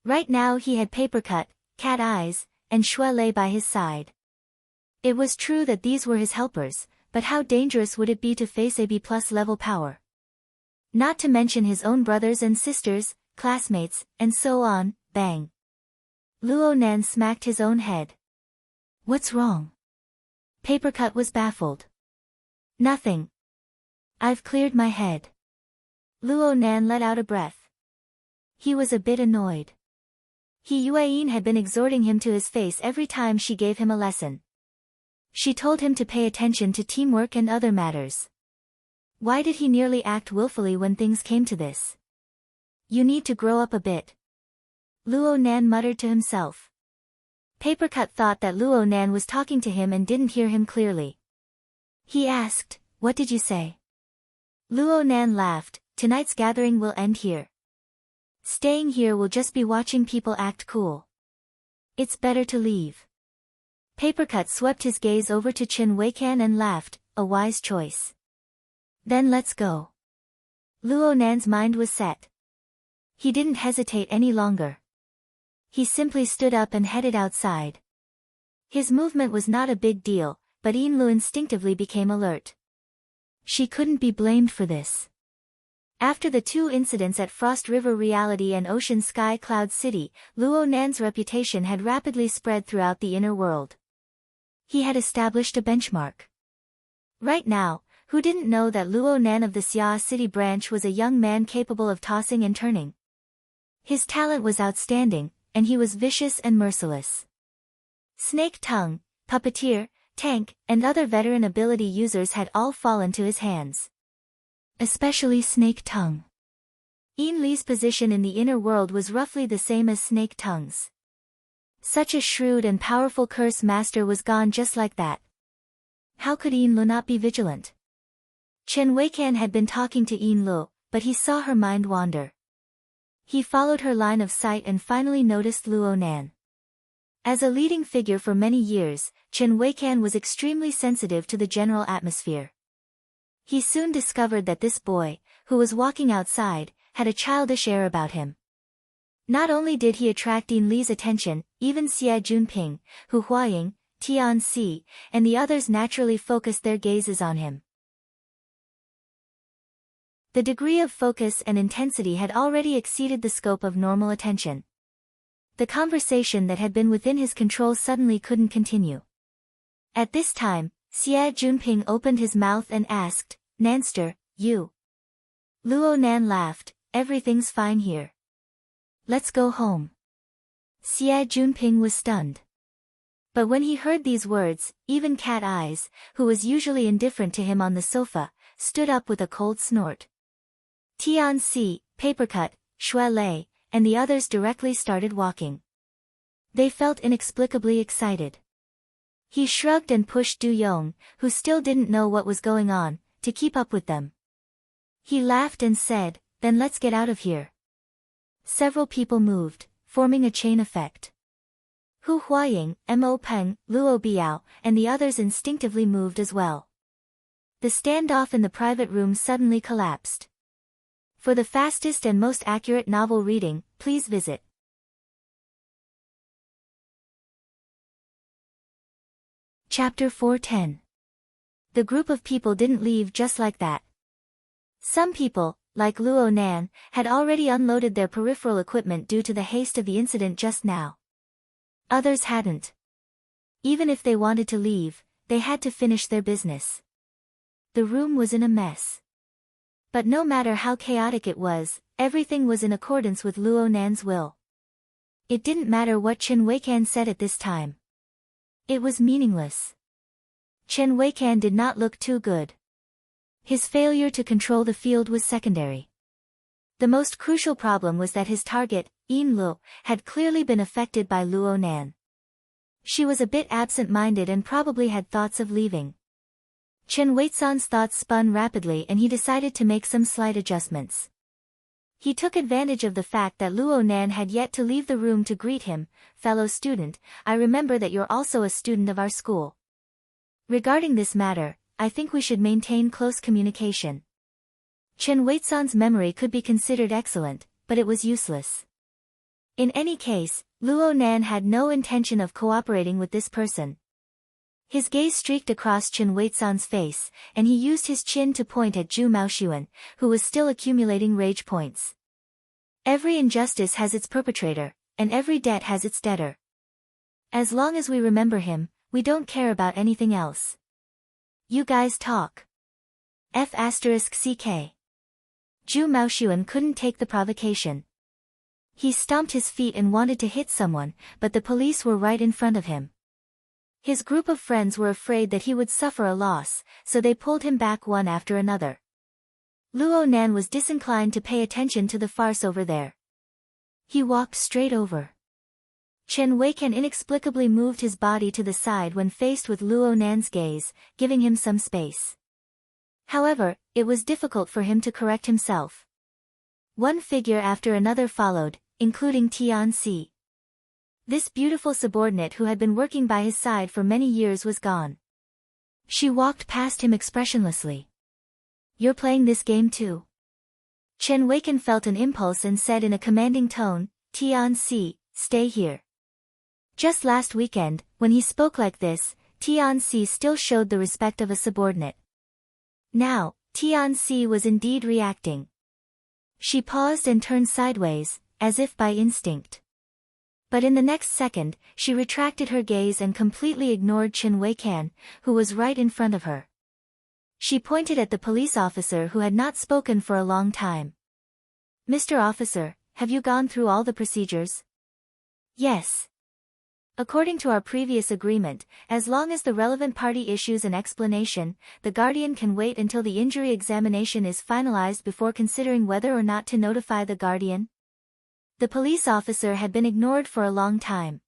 Right now he had Papercut, Cat Eyes, and Shui Lei by his side. It was true that these were his helpers, but how dangerous would it be to face a B+ level power? Not to mention his own brothers and sisters, classmates, and so on. Bang. Luo Nan smacked his own head. What's wrong? Papercut was baffled. Nothing. I've cleared my head. Luo Nan let out a breath. He was a bit annoyed. Yuan had been exhorting him to his face every time she gave him a lesson. She told him to pay attention to teamwork and other matters. Why did he nearly act willfully when things came to this? You need to grow up a bit. Luo Nan muttered to himself. Papercut thought that Luo Nan was talking to him and didn't hear him clearly. He asked, "What did you say?" Luo Nan laughed, "Tonight's gathering will end here. Staying here will just be watching people act cool. It's better to leave." Papercut swept his gaze over to Chen Weikan and laughed, "A wise choice. Then let's go." Luo Nan's mind was set. He didn't hesitate any longer. He simply stood up and headed outside. His movement was not a big deal, but Yinlu instinctively became alert. She couldn't be blamed for this. After the two incidents at Frost River Reality and Ocean Sky Cloud City, Luo Nan's reputation had rapidly spread throughout the inner world. He had established a benchmark. Right now, who didn't know that Luo Nan of the Xia City branch was a young man capable of tossing and turning? His talent was outstanding, and he was vicious and merciless. Snake Tongue, Puppeteer, Tank, and other veteran ability users had all fallen to his hands. Especially Snake Tongue. Yin Li's position in the inner world was roughly the same as Snake Tongue's. Such a shrewd and powerful curse master was gone just like that. How could Yin Lu not be vigilant? Chen Weikan had been talking to Yin Lu, but he saw her mind wander. He followed her line of sight and finally noticed Luo Nan. As a leading figure for many years, Chen Weikan was extremely sensitive to the general atmosphere. He soon discovered that this boy, who was walking outside, had a childish air about him. Not only did he attract Yin Li's attention, even Xie Junping, Hu Huaying, Tian Si, and the others naturally focused their gazes on him. The degree of focus and intensity had already exceeded the scope of normal attention. The conversation that had been within his control suddenly couldn't continue. At this time, Xie Junping opened his mouth and asked, "Nanster, you?" Luo Nan laughed, "Everything's fine here. Let's go home." Xie Junping was stunned. But when he heard these words, even Cat Eyes, who was usually indifferent to him on the sofa, stood up with a cold snort. Tian Si, Papercut, Shui Lei, and the others directly started walking. They felt inexplicably excited. He shrugged and pushed Du Yong, who still didn't know what was going on, to keep up with them. He laughed and said, "Then let's get out of here." Several people moved, forming a chain effect. Hu Huaying, Mo Peng, Luo Biao, and the others instinctively moved as well. The standoff in the private room suddenly collapsed. For the fastest and most accurate novel reading, please visit Chapter 410. The group of people didn't leave just like that. Some people, like Luo Nan, had already unloaded their peripheral equipment due to the haste of the incident just now. Others hadn't. Even if they wanted to leave, they had to finish their business. The room was in a mess. But no matter how chaotic it was, everything was in accordance with Luo Nan's will. It didn't matter what Chen Weikan said at this time. It was meaningless. Chen Weikan did not look too good. His failure to control the field was secondary. The most crucial problem was that his target, Yin Luo, had clearly been affected by Luo Nan. She was a bit absent-minded and probably had thoughts of leaving. Chen Weisan's thoughts spun rapidly and he decided to make some slight adjustments. He took advantage of the fact that Luo Nan had yet to leave the room to greet him. "Fellow student, I remember that you're also a student of our school. Regarding this matter, I think we should maintain close communication." Chen Weisan's memory could be considered excellent, but it was useless. In any case, Luo Nan had no intention of cooperating with this person. His gaze streaked across Chen Weisan's face, and he used his chin to point at Zhu Maoxuan, who was still accumulating rage points. Every injustice has its perpetrator, and every debt has its debtor. As long as we remember him, we don't care about anything else. You guys talk. F***ck. Zhu Maoxuan couldn't take the provocation. He stomped his feet and wanted to hit someone, but the police were right in front of him. His group of friends were afraid that he would suffer a loss, so they pulled him back one after another. Luo Nan was disinclined to pay attention to the farce over there. He walked straight over. Chen Weikan inexplicably moved his body to the side when faced with Luo Nan's gaze, giving him some space. However, it was difficult for him to correct himself. One figure after another followed, including Tianxi. This beautiful subordinate who had been working by his side for many years was gone. She walked past him expressionlessly. "You're playing this game too?" Chen Weikan felt an impulse and said in a commanding tone, "Tianxi, stay here." Just last weekend, when he spoke like this, Tianxi still showed the respect of a subordinate. Now, Tianxi was indeed reacting. She paused and turned sideways, as if by instinct. But in the next second, she retracted her gaze and completely ignored Chen Weikan, who was right in front of her. She pointed at the police officer who had not spoken for a long time. "Mr. Officer, have you gone through all the procedures?" "Yes. According to our previous agreement, as long as the relevant party issues an explanation, the guardian can wait until the injury examination is finalized before considering whether or not to notify the guardian." The police officer had been ignored for a long time.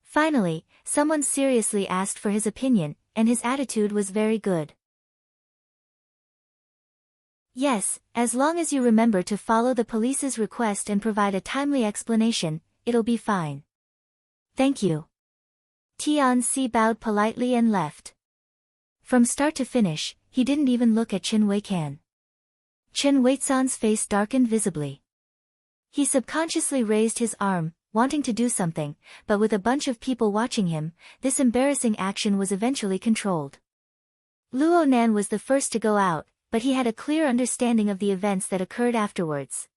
Finally, someone seriously asked for his opinion, and his attitude was very good. "Yes, as long as you remember to follow the police's request and provide a timely explanation, it'll be fine." "Thank you." Tianxi bowed politely and left. From start to finish, he didn't even look at Chen Weikan. Chen Weisan's face darkened visibly. He subconsciously raised his arm, wanting to do something, but with a bunch of people watching him, this embarrassing action was eventually controlled. Luo Nan was the first to go out, but he had a clear understanding of the events that occurred afterwards.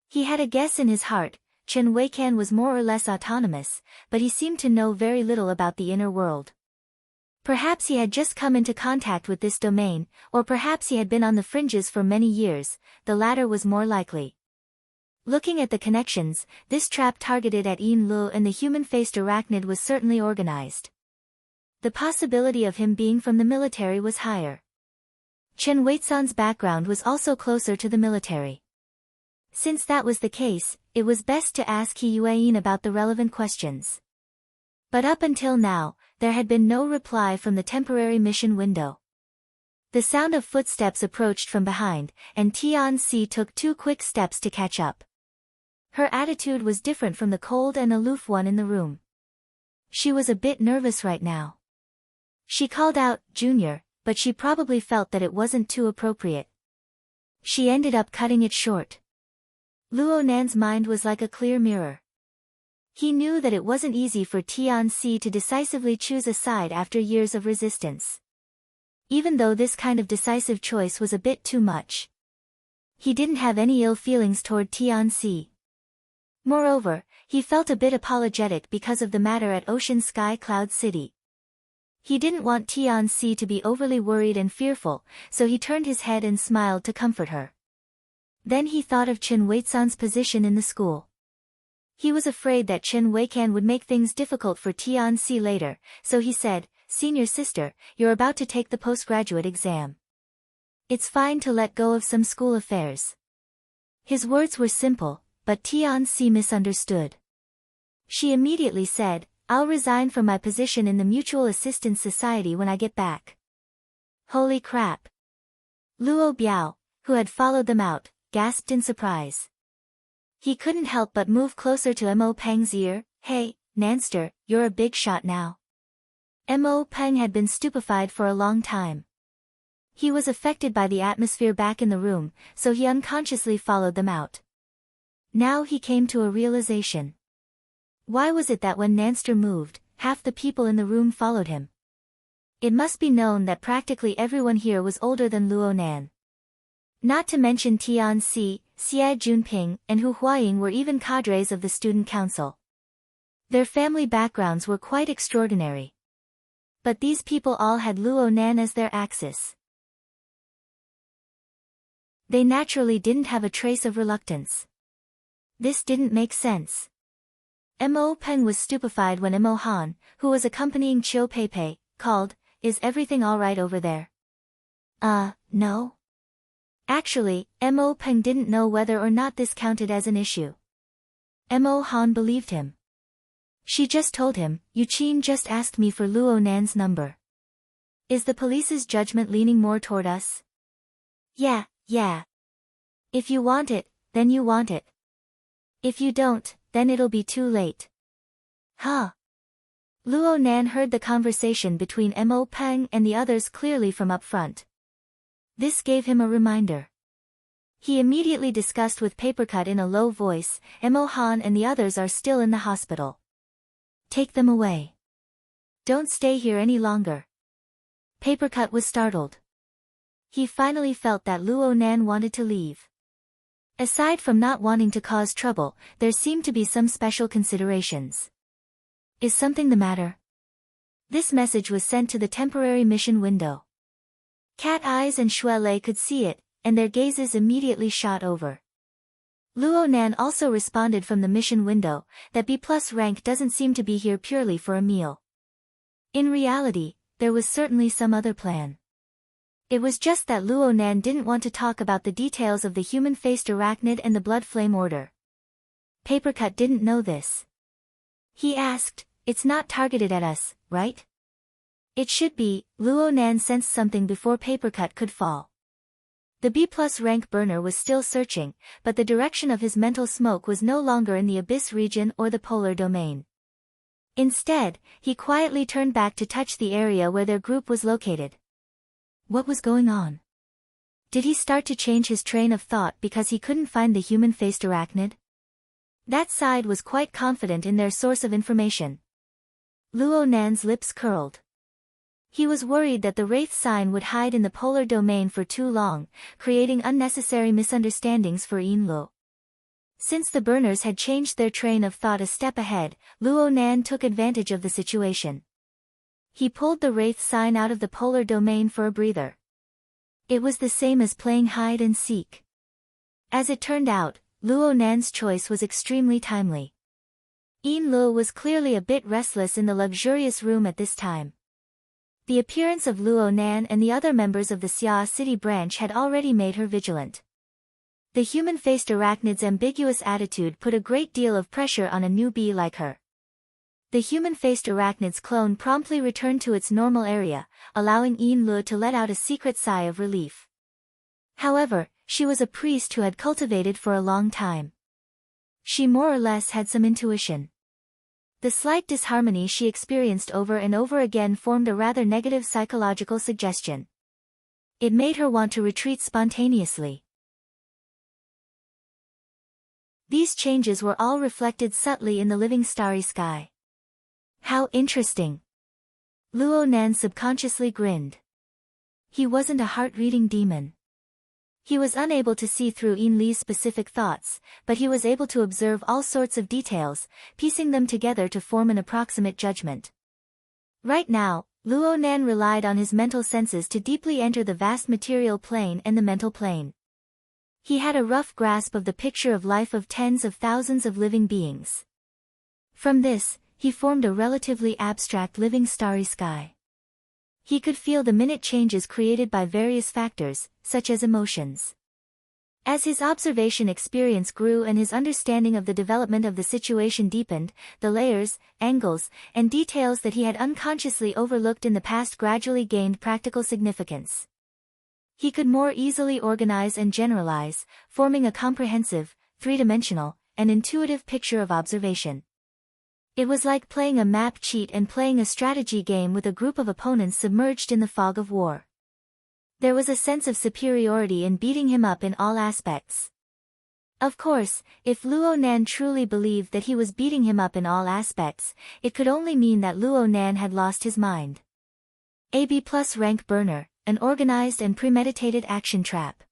He had a guess in his heart. Chen Weikan was more or less autonomous, but he seemed to know very little about the inner world. Perhaps he had just come into contact with this domain, or perhaps he had been on the fringes for many years, the latter was more likely. Looking at the connections, this trap targeted at Yin Luo and the human-faced arachnid was certainly organized. The possibility of him being from the military was higher. Chen Weisan's background was also closer to the military. Since that was the case, it was best to ask He Yueyin about the relevant questions. But up until now, there had been no reply from the temporary mission window. The sound of footsteps approached from behind, and Tianxi took 2 quick steps to catch up. Her attitude was different from the cold and aloof one in the room. She was a bit nervous right now. She called out, "Junior," but she probably felt that it wasn't too appropriate. She ended up cutting it short. Luo Nan's mind was like a clear mirror. He knew that it wasn't easy for Tianxi to decisively choose a side after years of resistance. Even though this kind of decisive choice was a bit too much. He didn't have any ill feelings toward Tianxi. Moreover, he felt a bit apologetic because of the matter at Ocean Sky Cloud City. He didn't want Tianxi to be overly worried and fearful, so he turned his head and smiled to comfort her. Then he thought of Chen Weisan's position in the school. He was afraid that Chen Weikan would make things difficult for Tianxi later, so he said, "Senior sister, you're about to take the postgraduate exam. It's fine to let go of some school affairs." His words were simple, but Tianxi misunderstood. She immediately said, "I'll resign from my position in the Mutual Assistance Society when I get back." Holy crap! Luo Biao, who had followed them out, gasped in surprise. He couldn't help but move closer to Mo Peng's ear. "Hey, Nanster, you're a big shot now." Mo Peng had been stupefied for a long time. He was affected by the atmosphere back in the room, so he unconsciously followed them out. Now he came to a realization. Why was it that when Nanster moved, half the people in the room followed him? It must be known that practically everyone here was older than Luo Nan. Not to mention Tianxi, Xie Junping, and Hu Huaying were even cadres of the student council. Their family backgrounds were quite extraordinary. But these people all had Luo Nan as their axis. They naturally didn't have a trace of reluctance. This didn't make sense. Mo Peng was stupefied when Mo Han, who was accompanying Chiu Peipei, called, "Is everything alright over there?" No. Actually, Mo Peng didn't know whether or not this counted as an issue. Mo Han believed him. She just told him, "Yu Qin just asked me for Luo Nan's number. Is the police's judgment leaning more toward us?" Yeah. If you want it, then you want it. If you don't, then it'll be too late." Huh? Luo Nan heard the conversation between Mo Peng and the others clearly from up front. This gave him a reminder. He immediately discussed with Papercut in a low voice, "Mo Han and the others are still in the hospital. Take them away. Don't stay here any longer." Papercut was startled. He finally felt that Luo Nan wanted to leave. Aside from not wanting to cause trouble, there seemed to be some special considerations. "Is something the matter?" This message was sent to the temporary mission window. Cat Eyes and Xue Lei could see it, and their gazes immediately shot over. Luo Nan also responded from the mission window, that B+ rank doesn't seem to be here purely for a meal. In reality, there was certainly some other plan. It was just that Luo Nan didn't want to talk about the details of the human-faced arachnid and the blood flame order. Papercut didn't know this. He asked, "It's not targeted at us, right?" "It should be." Luo Nan sensed something before Papercut could fall. The B+ rank burner was still searching, but the direction of his mental smoke was no longer in the abyss region or the polar domain. Instead, he quietly turned back to touch the area where their group was located. What was going on? Did he start to change his train of thought because he couldn't find the human-faced arachnid? That side was quite confident in their source of information. Luo Nan's lips curled. He was worried that the Wraith sign would hide in the polar domain for too long, creating unnecessary misunderstandings for Yinluo. Since the burners had changed their train of thought a step ahead, Luo Nan took advantage of the situation. He pulled the Wraith sign out of the polar domain for a breather. It was the same as playing hide and seek. As it turned out, Luo Nan's choice was extremely timely. Yinluo was clearly a bit restless in the luxurious room at this time. The appearance of Luo Nan and the other members of the Xia City branch had already made her vigilant. The human-faced arachnid's ambiguous attitude put a great deal of pressure on a newbie like her. The human-faced arachnid's clone promptly returned to its normal area, allowing Yinluo to let out a secret sigh of relief. However, she was a priest who had cultivated for a long time. She more or less had some intuition. The slight disharmony she experienced over and over again formed a rather negative psychological suggestion. It made her want to retreat spontaneously. These changes were all reflected subtly in the living starry sky. How interesting! Luo Nan subconsciously grinned. He wasn't a heart-reading demon. He was unable to see through Yin Li's specific thoughts, but he was able to observe all sorts of details, piecing them together to form an approximate judgment. Right now, Luo Nan relied on his mental senses to deeply enter the vast material plane and the mental plane. He had a rough grasp of the picture of life of tens of thousands of living beings. From this, he formed a relatively abstract living starry sky. He could feel the minute changes created by various factors, such as emotions. As his observation experience grew and his understanding of the development of the situation deepened, the layers, angles, and details that he had unconsciously overlooked in the past gradually gained practical significance. He could more easily organize and generalize, forming a comprehensive, three-dimensional, and intuitive picture of observation. It was like playing a map cheat and playing a strategy game with a group of opponents submerged in the fog of war. There was a sense of superiority in beating him up in all aspects. Of course, if Luo Nan truly believed that he was beating him up in all aspects, it could only mean that Luo Nan had lost his mind. A B+ rank burner, an organized and premeditated action trap.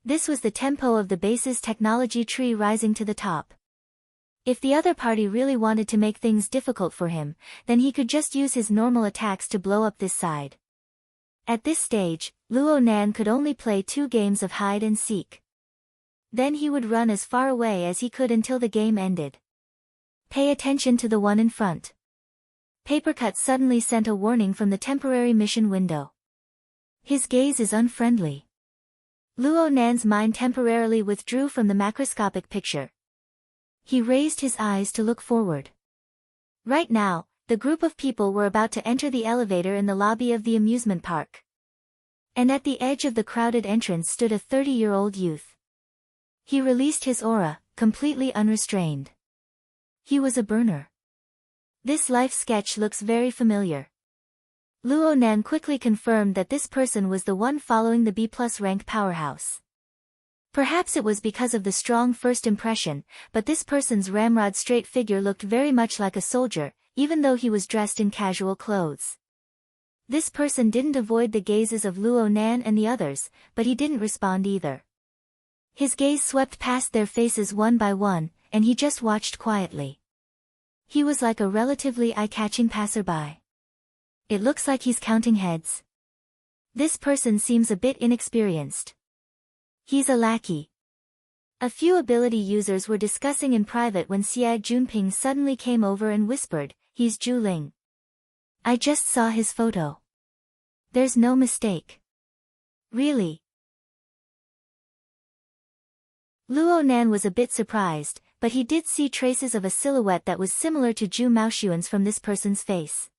This was the tempo of the base's technology tree rising to the top. If the other party really wanted to make things difficult for him, then he could just use his normal attacks to blow up this side. At this stage, Luo Nan could only play 2 games of hide and seek. Then he would run as far away as he could until the game ended. Pay attention to the one in front. Papercut suddenly sent a warning from the temporary mission window. His gaze is unfriendly. Luo Nan's mind temporarily withdrew from the macroscopic picture. He raised his eyes to look forward. Right now, the group of people were about to enter the elevator in the lobby of the amusement park. And at the edge of the crowded entrance stood a 30-year-old youth. He released his aura, completely unrestrained. He was a burner. This life sketch looks very familiar. Luo Nan quickly confirmed that this person was the one following the B+ rank powerhouse. Perhaps it was because of the strong first impression, but this person's ramrod straight figure looked very much like a soldier, even though he was dressed in casual clothes. This person didn't avoid the gazes of Luo Nan and the others, but he didn't respond either. His gaze swept past their faces one by one, and he just watched quietly. He was like a relatively eye-catching passerby. It looks like he's counting heads. This person seems a bit inexperienced. He's a lackey. A few ability users were discussing in private when Xie Junping suddenly came over and whispered, "He's Zhu Ling. I just saw his photo. There's no mistake." Really? Luo Nan was a bit surprised, but he did see traces of a silhouette that was similar to Zhu Maoxuan's from this person's face.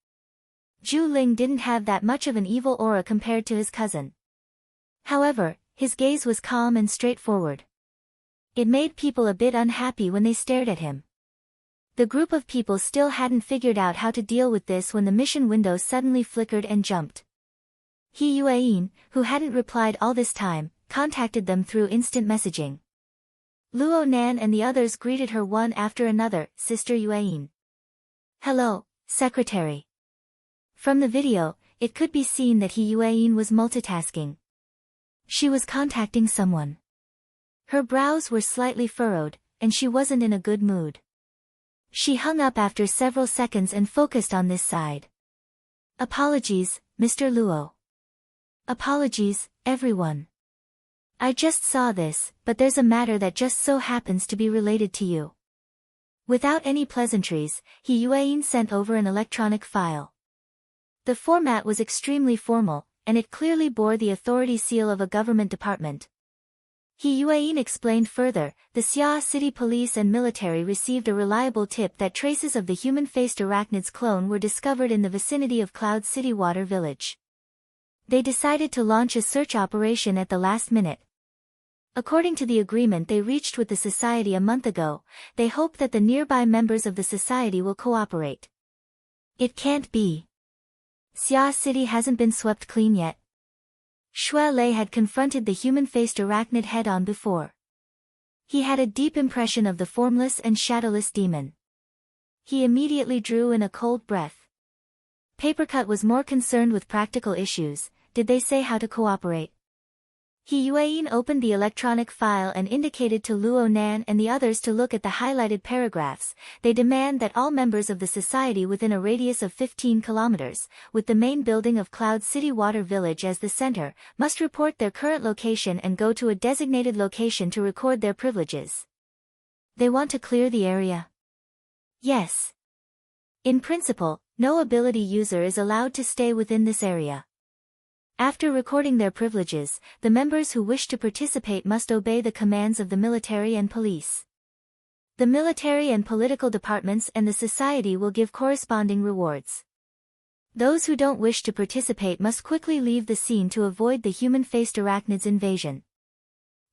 Zhu Ling didn't have that much of an evil aura compared to his cousin. However, his gaze was calm and straightforward. It made people a bit unhappy when they stared at him. The group of people still hadn't figured out how to deal with this when the mission window suddenly flickered and jumped. He Yueyin, who hadn't replied all this time, contacted them through instant messaging. Luo Nan and the others greeted her one after another, "Sister Yueyin." "Hello, Secretary." From the video, it could be seen that Yueyin was multitasking. She was contacting someone. Her brows were slightly furrowed, and she wasn't in a good mood. She hung up after several seconds and focused on this side. "Apologies, Mr. Luo. Apologies, everyone. I just saw this, but there's a matter that just so happens to be related to you." Without any pleasantries, Yueyin sent over an electronic file. The format was extremely formal, and it clearly bore the authority seal of a government department. Yueyin explained further, the Xia City Police and military received a reliable tip that traces of the human-faced arachnid's clone were discovered in the vicinity of Cloud City Water Village. They decided to launch a search operation at the last minute. According to the agreement they reached with the society a month ago, they hope that the nearby members of the society will cooperate. It can't be. Xia City hasn't been swept clean yet. Shui Lei had confronted the human-faced arachnid head-on before. He had a deep impression of the formless and shadowless demon. He immediately drew in a cold breath. Papercut was more concerned with practical issues. Did they say how to cooperate? He Yuan opened the electronic file and indicated to Luo Nan and the others to look at the highlighted paragraphs. They demand that all members of the society within a radius of 15 kilometers, with the main building of Cloud City Water Village as the center, must report their current location and go to a designated location to record their privileges. They want to clear the area? Yes. In principle, no ability user is allowed to stay within this area. After recording their privileges, the members who wish to participate must obey the commands of the military and police. The military and political departments and the society will give corresponding rewards. Those who don't wish to participate must quickly leave the scene to avoid the human-faced arachnids' invasion.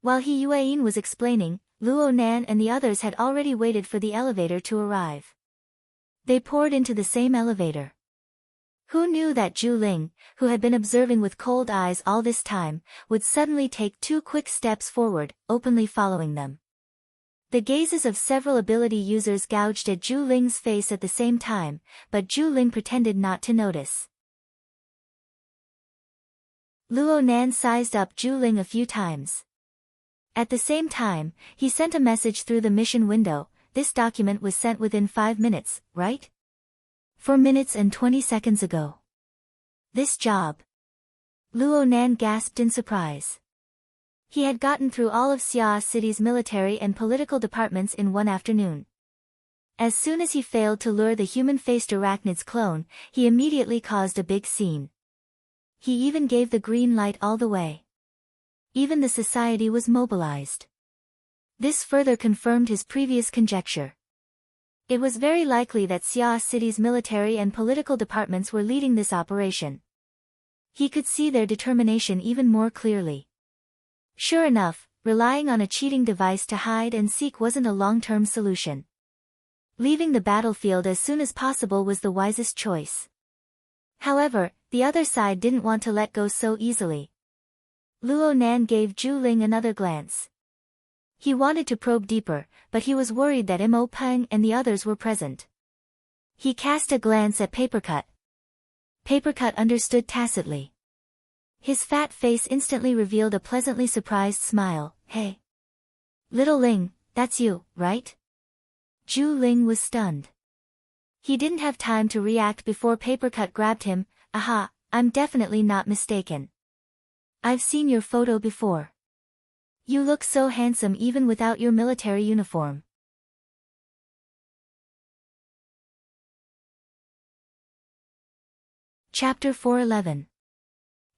While He Yuan was explaining, Luo Nan and the others had already waited for the elevator to arrive. They poured into the same elevator. Who knew that Zhu Ling, who had been observing with cold eyes all this time, would suddenly take 2 quick steps forward, openly following them. The gazes of several ability users gouged at Zhu Ling's face at the same time, but Zhu Ling pretended not to notice. Luo Nan sized up Zhu Ling a few times. At the same time, he sent a message through the mission window. This document was sent within 5 minutes, right? 4 minutes and 20 seconds ago. This job. Luo Nan gasped in surprise. He had gotten through all of Xia City's military and political departments in one afternoon. As soon as he failed to lure the human-faced arachnid's clone, he immediately caused a big scene. He even gave the green light all the way. Even the society was mobilized. This further confirmed his previous conjecture. It was very likely that Xia City's military and political departments were leading this operation. He could see their determination even more clearly. Sure enough, relying on a cheating device to hide and seek wasn't a long-term solution. Leaving the battlefield as soon as possible was the wisest choice. However, the other side didn't want to let go so easily. Luo Nan gave Zhu Ling another glance. He wanted to probe deeper, but he was worried that Mo Peng and the others were present. He cast a glance at Papercut. Papercut understood tacitly. His fat face instantly revealed a pleasantly surprised smile. Hey. Little Ling, that's you, right? Zhu Ling was stunned. He didn't have time to react before Papercut grabbed him. Aha, I'm definitely not mistaken. I've seen your photo before. You look so handsome even without your military uniform. Chapter 411.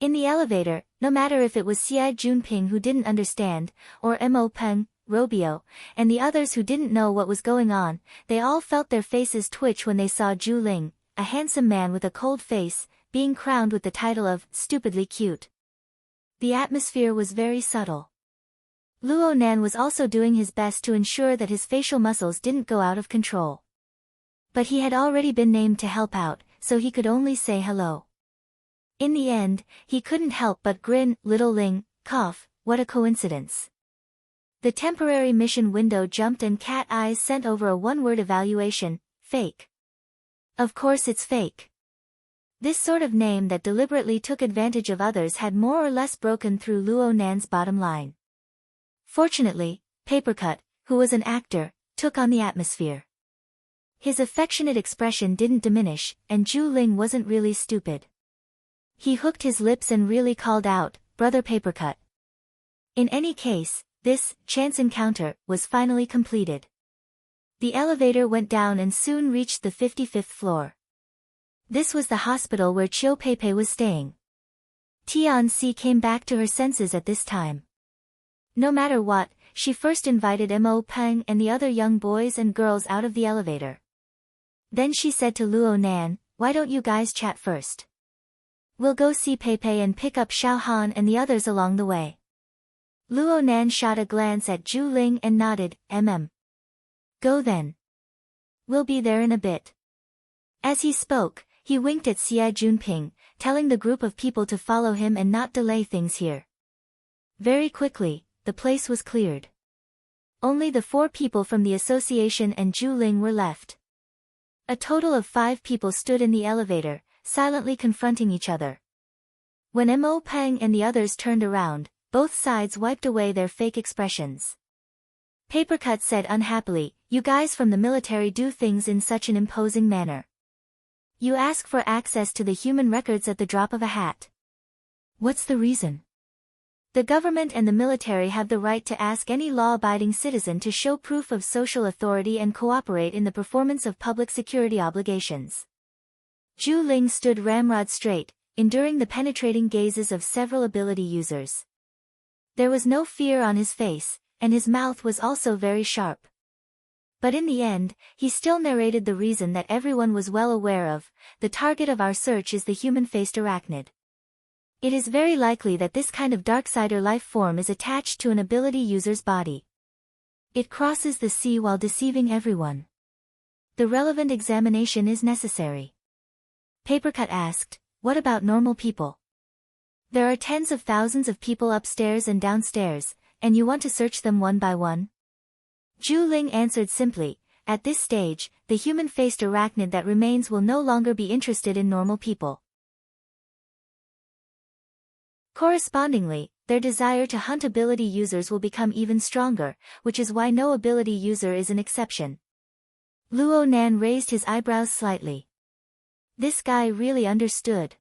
In the elevator, no matter if it was Xie Junping who didn't understand, or Mo Peng, Robio, and the others who didn't know what was going on, they all felt their faces twitch when they saw Zhu Ling, a handsome man with a cold face, being crowned with the title of stupidly cute. The atmosphere was very subtle. Luo Nan was also doing his best to ensure that his facial muscles didn't go out of control. But he had already been named to help out, so he could only say hello. In the end, he couldn't help but grin. Little Ling, cough, what a coincidence. The temporary mission window jumped and cat eyes sent over a one-word evaluation, fake. Of course it's fake. This sort of name that deliberately took advantage of others had more or less broken through Luo Nan's bottom line. Fortunately, Papercut, who was an actor, took on the atmosphere. His affectionate expression didn't diminish, and Zhu Ling wasn't really stupid. He hooked his lips and really called out, "Brother Papercut." In any case, this chance encounter was finally completed. The elevator went down and soon reached the 55th floor. This was the hospital where Chiu Peipei was staying. Tianxi came back to her senses at this time. No matter what, she first invited Mo Peng and the other young boys and girls out of the elevator. Then she said to Luo Nan, "Why don't you guys chat first? We'll go see Peipei and pick up Xiao Han and the others along the way." Luo Nan shot a glance at Zhu Ling and nodded, Go then. We'll be there in a bit. As he spoke, he winked at Xie Junping, telling the group of people to follow him and not delay things here. Very quickly, the place was cleared. Only the 4 people from the association and Zhu Ling were left. A total of 5 people stood in the elevator, silently confronting each other. When Mo Peng and the others turned around, both sides wiped away their fake expressions. Papercut said unhappily, "You guys from the military do things in such an imposing manner. You ask for access to the human records at the drop of a hat. What's the reason?" "The government and the military have the right to ask any law-abiding citizen to show proof of social authority and cooperate in the performance of public security obligations." Zhu Ling stood ramrod straight, enduring the penetrating gazes of several ability users. There was no fear on his face, and his mouth was also very sharp. But in the end, he still narrated the reason that everyone was well aware of: the target of our search is the human-faced arachnid. It is very likely that this kind of Darksider life form is attached to an ability user's body. It crosses the sea while deceiving everyone. The relevant examination is necessary. Papercut asked, "What about normal people? There are tens of thousands of people upstairs and downstairs, and you want to search them one by one?" Zhu Ling answered simply, "At this stage, the human-faced arachnid that remains will no longer be interested in normal people. Correspondingly, their desire to hunt ability users will become even stronger, which is why no ability user is an exception." Luo Nan raised his eyebrows slightly. This guy really understood.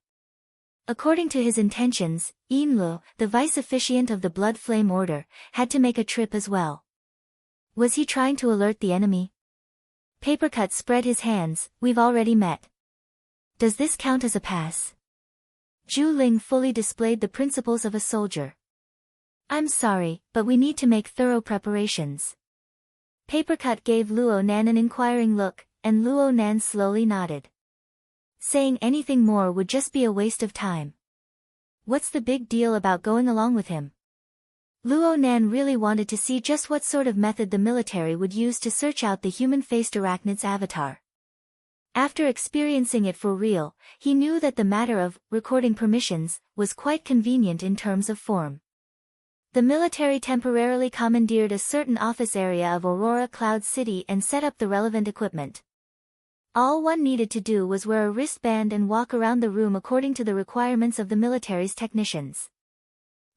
According to his intentions, Yin Lu, the vice officiant of the Blood Flame Order, had to make a trip as well. Was he trying to alert the enemy? Papercut spread his hands, "We've already met. Does this count as a pass?" Zhu Ling fully displayed the principles of a soldier. "I'm sorry, but we need to make thorough preparations." Papercut gave Luo Nan an inquiring look, and Luo Nan slowly nodded. Saying anything more would just be a waste of time. What's the big deal about going along with him? Luo Nan really wanted to see just what sort of method the military would use to search out the human-faced arachnid's avatar. After experiencing it for real, he knew that the matter of recording permissions was quite convenient in terms of form. The military temporarily commandeered a certain office area of Aurora Cloud City and set up the relevant equipment. All one needed to do was wear a wristband and walk around the room according to the requirements of the military's technicians.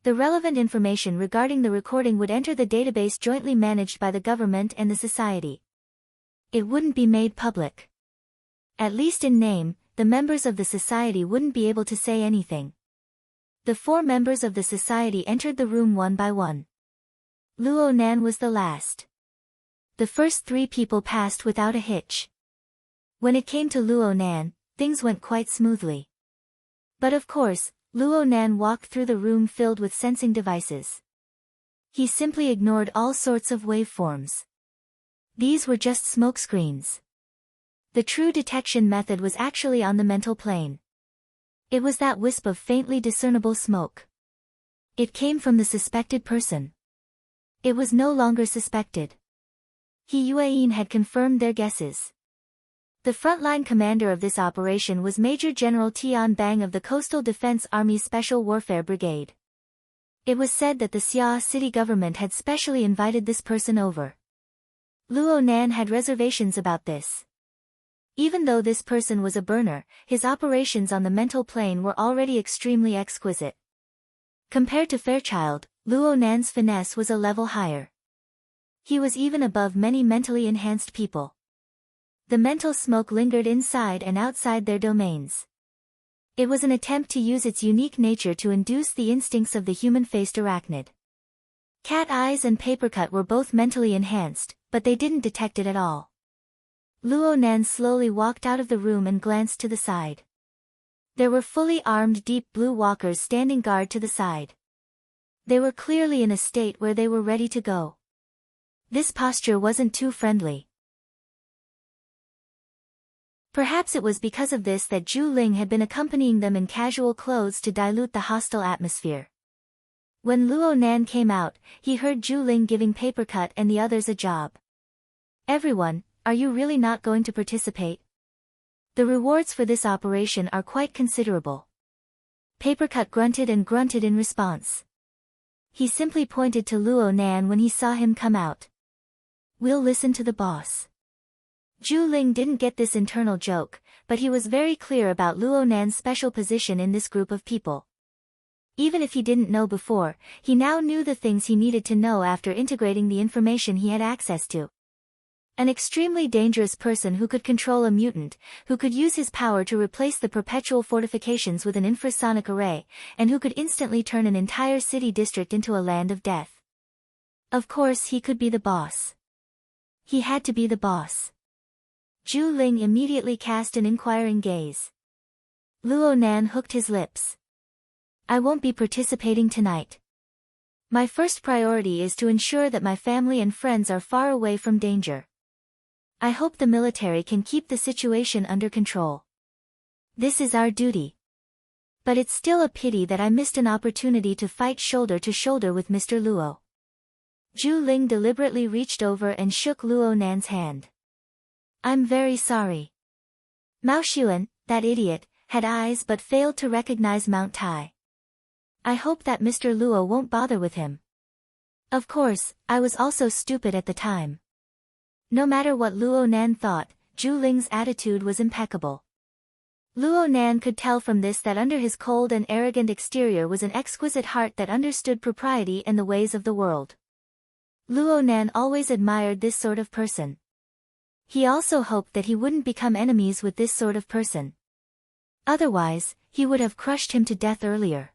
The relevant information regarding the recording would enter the database jointly managed by the government and the society. It wouldn't be made public. At least in name, the members of the society wouldn't be able to say anything. The 4 members of the society entered the room one by one. Luo Nan was the last. The first 3 people passed without a hitch. When it came to Luo Nan, things went quite smoothly. But of course, Luo Nan walked through the room filled with sensing devices. He simply ignored all sorts of waveforms. These were just smokescreens. The true detection method was actually on the mental plane. It was that wisp of faintly discernible smoke. It came from the suspected person. It was no longer suspected. He Yueyin had confirmed their guesses. The frontline commander of this operation was Major General Tian Bang of the Coastal Defense Army's Special Warfare Brigade. It was said that the Xia city government had specially invited this person over. Luo Nan had reservations about this. Even though this person was a burner, his operations on the mental plane were already extremely exquisite. Compared to Fairchild, Luo Nan's finesse was a level higher. He was even above many mentally enhanced people. The mental smoke lingered inside and outside their domains. It was an attempt to use its unique nature to induce the instincts of the human-faced arachnid. Cat Eyes and Papercut were both mentally enhanced, but they didn't detect it at all. Luo Nan slowly walked out of the room and glanced to the side. There were fully armed deep blue walkers standing guard to the side. They were clearly in a state where they were ready to go. This posture wasn't too friendly. Perhaps it was because of this that Zhu Ling had been accompanying them in casual clothes to dilute the hostile atmosphere. When Luo Nan came out, he heard Zhu Ling giving Papercut and the others a job. "Everyone, are you really not going to participate? The rewards for this operation are quite considerable." Papercut grunted and grunted in response. He simply pointed to Luo Nan when he saw him come out. "We'll listen to the boss." Zhu Ling didn't get this internal joke, but he was very clear about Luo Nan's special position in this group of people. Even if he didn't know before, he now knew the things he needed to know after integrating the information he had access to. An extremely dangerous person who could control a mutant, who could use his power to replace the perpetual fortifications with an infrasonic array, and who could instantly turn an entire city district into a land of death. Of course he could be the boss. He had to be the boss. Zhu Ling immediately cast an inquiring gaze. Luo Nan hooked his lips. I won't be participating tonight. My first priority is to ensure that my family and friends are far away from danger. I hope the military can keep the situation under control. This is our duty. But it's still a pity that I missed an opportunity to fight shoulder to shoulder with Mr. Luo. Zhu Ling deliberately reached over and shook Luo Nan's hand. I'm very sorry. Mao Xuan, that idiot, had eyes but failed to recognize Mount Tai. I hope that Mr. Luo won't bother with him. Of course, I was also stupid at the time. No matter what Luo Nan thought, Zhu Ling's attitude was impeccable. Luo Nan could tell from this that under his cold and arrogant exterior was an exquisite heart that understood propriety and the ways of the world. Luo Nan always admired this sort of person. He also hoped that he wouldn't become enemies with this sort of person. Otherwise, he would have crushed him to death earlier.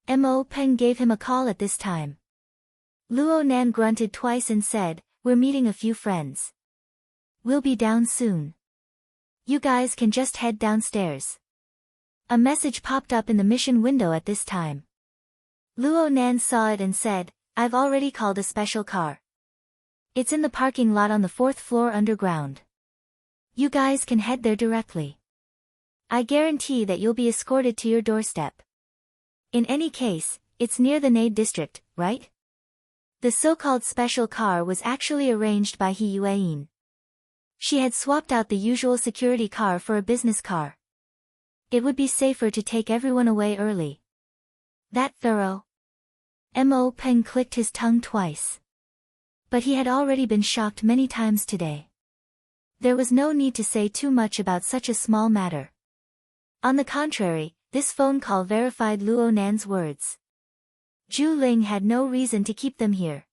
Mo Peng gave him a call at this time. Luo Nan grunted twice and said, We're meeting a few friends. We'll be down soon. You guys can just head downstairs. A message popped up in the mission window at this time. Luo Nan saw it and said, I've already called a special car. It's in the parking lot on the 4th floor underground. You guys can head there directly. I guarantee that you'll be escorted to your doorstep. In any case, it's near the Nade district, right? The so-called special car was actually arranged by He Yueyin. She had swapped out the usual security car for a business car. It would be safer to take everyone away early. That thorough? Mo Peng clicked his tongue twice. But he had already been shocked many times today. There was no need to say too much about such a small matter. On the contrary, this phone call verified Luo Nan's words. Zhu Ling had no reason to keep them here.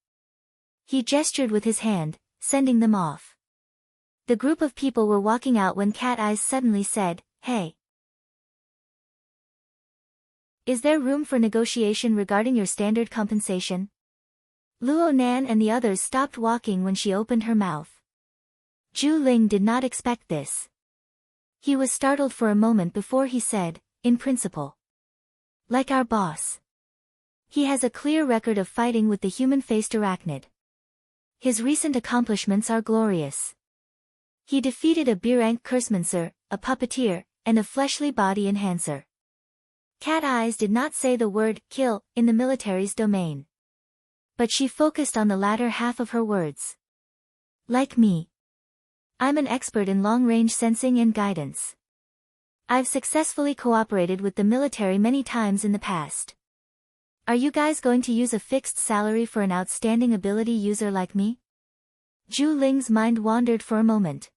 He gestured with his hand, sending them off. The group of people were walking out when Cat Eyes suddenly said, Hey. Is there room for negotiation regarding your standard compensation? Luo Nan and the others stopped walking when she opened her mouth. Zhu Ling did not expect this. He was startled for a moment before he said, In principle. Like our boss. He has a clear record of fighting with the human-faced arachnid. His recent accomplishments are glorious. He defeated a Birank Kursmancer, a puppeteer, and a fleshly body enhancer. Cat Eyes did not say the word kill in the military's domain. But she focused on the latter half of her words. Like me. I'm an expert in long-range sensing and guidance. I've successfully cooperated with the military many times in the past. Are you guys going to use a fixed salary for an outstanding ability user like me? Zhu Ling's mind wandered for a moment.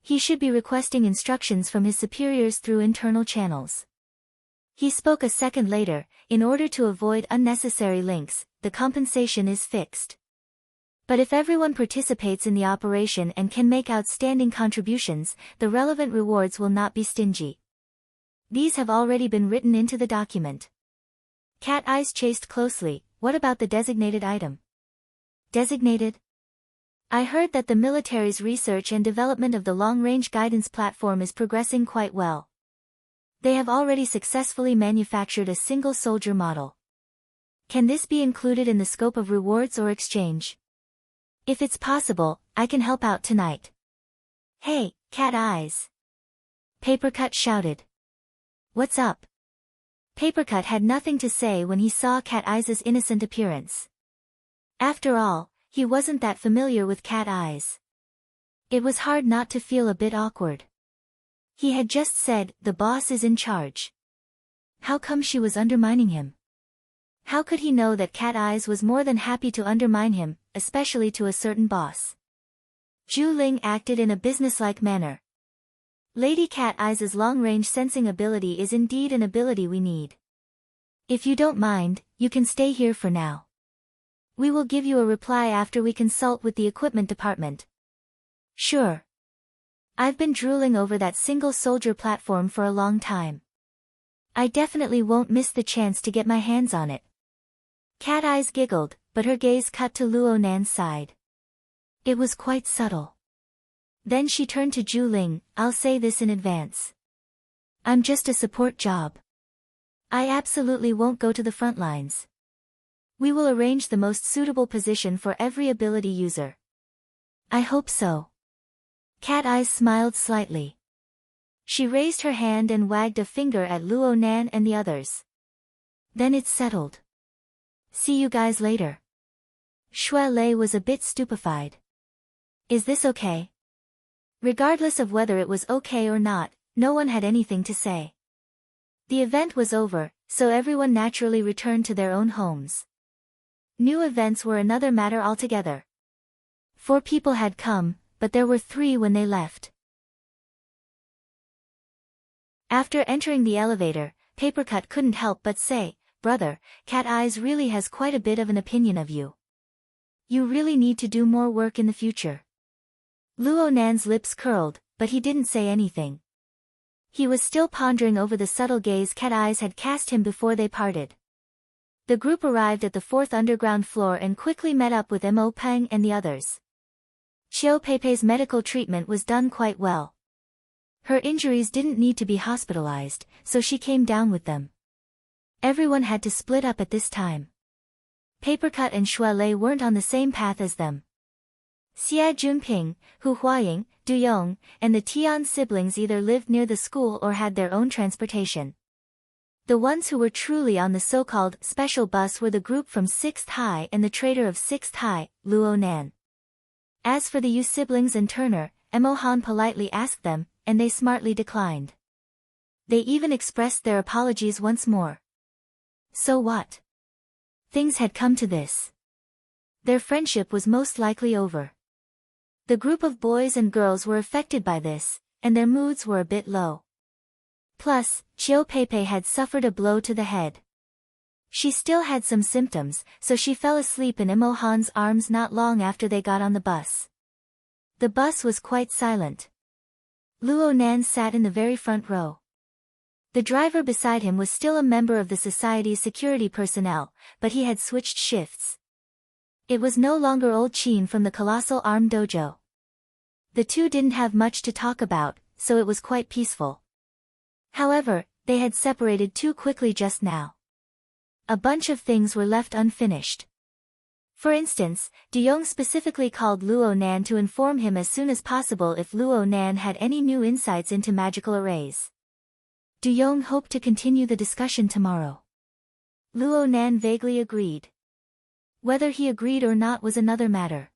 He should be requesting instructions from his superiors through internal channels. He spoke a second later, in order to avoid unnecessary links, the compensation is fixed. But if everyone participates in the operation and can make outstanding contributions, the relevant rewards will not be stingy. These have already been written into the document. Cat Eyes chased closely, what about the designated item? Designated? I heard that the military's research and development of the long-range guidance platform is progressing quite well. They have already successfully manufactured a single soldier model. Can this be included in the scope of rewards or exchange? If it's possible, I can help out tonight. Hey, Cat Eyes! Papercut shouted. What's up? Papercut had nothing to say when he saw Cat Eyes' innocent appearance. After all, he wasn't that familiar with Cat Eyes. It was hard not to feel a bit awkward. He had just said, the boss is in charge. How come she was undermining him? How could he know that Cat Eyes was more than happy to undermine him, especially to a certain boss? Zhu Ling acted in a businesslike manner. Lady Cat Eyes' long-range sensing ability is indeed an ability we need. If you don't mind, you can stay here for now. We will give you a reply after we consult with the equipment department. Sure. I've been drooling over that single soldier platform for a long time. I definitely won't miss the chance to get my hands on it. Cat Eyes giggled, but her gaze cut to Luo Nan's side. It was quite subtle. Then she turned to Zhu Ling. I'll say this in advance. I'm just a support job. I absolutely won't go to the front lines. We will arrange the most suitable position for every ability user. I hope so. Cat Eyes smiled slightly. She raised her hand and wagged a finger at Luo Nan and the others. Then it's settled. See you guys later. Shui Lei was a bit stupefied. Is this okay? Regardless of whether it was okay or not, no one had anything to say. The event was over, so everyone naturally returned to their own homes. New events were another matter altogether. 4 people had come, but there were 3 when they left. After entering the elevator, Papercut couldn't help but say, "Brother, Cat Eyes really has quite a bit of an opinion of you. You really need to do more work in the future." Luo Nan's lips curled, but he didn't say anything. He was still pondering over the subtle gaze Cat Eyes had cast him before they parted. The group arrived at the 4th underground floor and quickly met up with Mo Peng and the others. Xiao Peipei's medical treatment was done quite well. Her injuries didn't need to be hospitalized, so she came down with them. Everyone had to split up at this time. Papercut and Shui Lei weren't on the same path as them. Xia Junping, Hu Huaying, Du Yong, and the Tian siblings either lived near the school or had their own transportation. The ones who were truly on the so-called special bus were the group from 6th High and the trader of 6th High, Luo Nan. As for the Yu siblings and Turner, Mo Han politely asked them, and they smartly declined. They even expressed their apologies once more. So what? Things had come to this. Their friendship was most likely over. The group of boys and girls were affected by this, and their moods were a bit low. Plus, Xiao Peipei had suffered a blow to the head. She still had some symptoms, so she fell asleep in Mo Han's arms not long after they got on the bus. The bus was quite silent. Luo Nan sat in the very front row. The driver beside him was still a member of the society's security personnel, but he had switched shifts. It was no longer old Qin from the Colossal Arm Dojo. The two didn't have much to talk about, so it was quite peaceful. However, they had separated too quickly just now. A bunch of things were left unfinished. For instance, Du Yong specifically called Luo Nan to inform him as soon as possible if Luo Nan had any new insights into magical arrays. Du Yong hoped to continue the discussion tomorrow. Luo Nan vaguely agreed. Whether he agreed or not was another matter.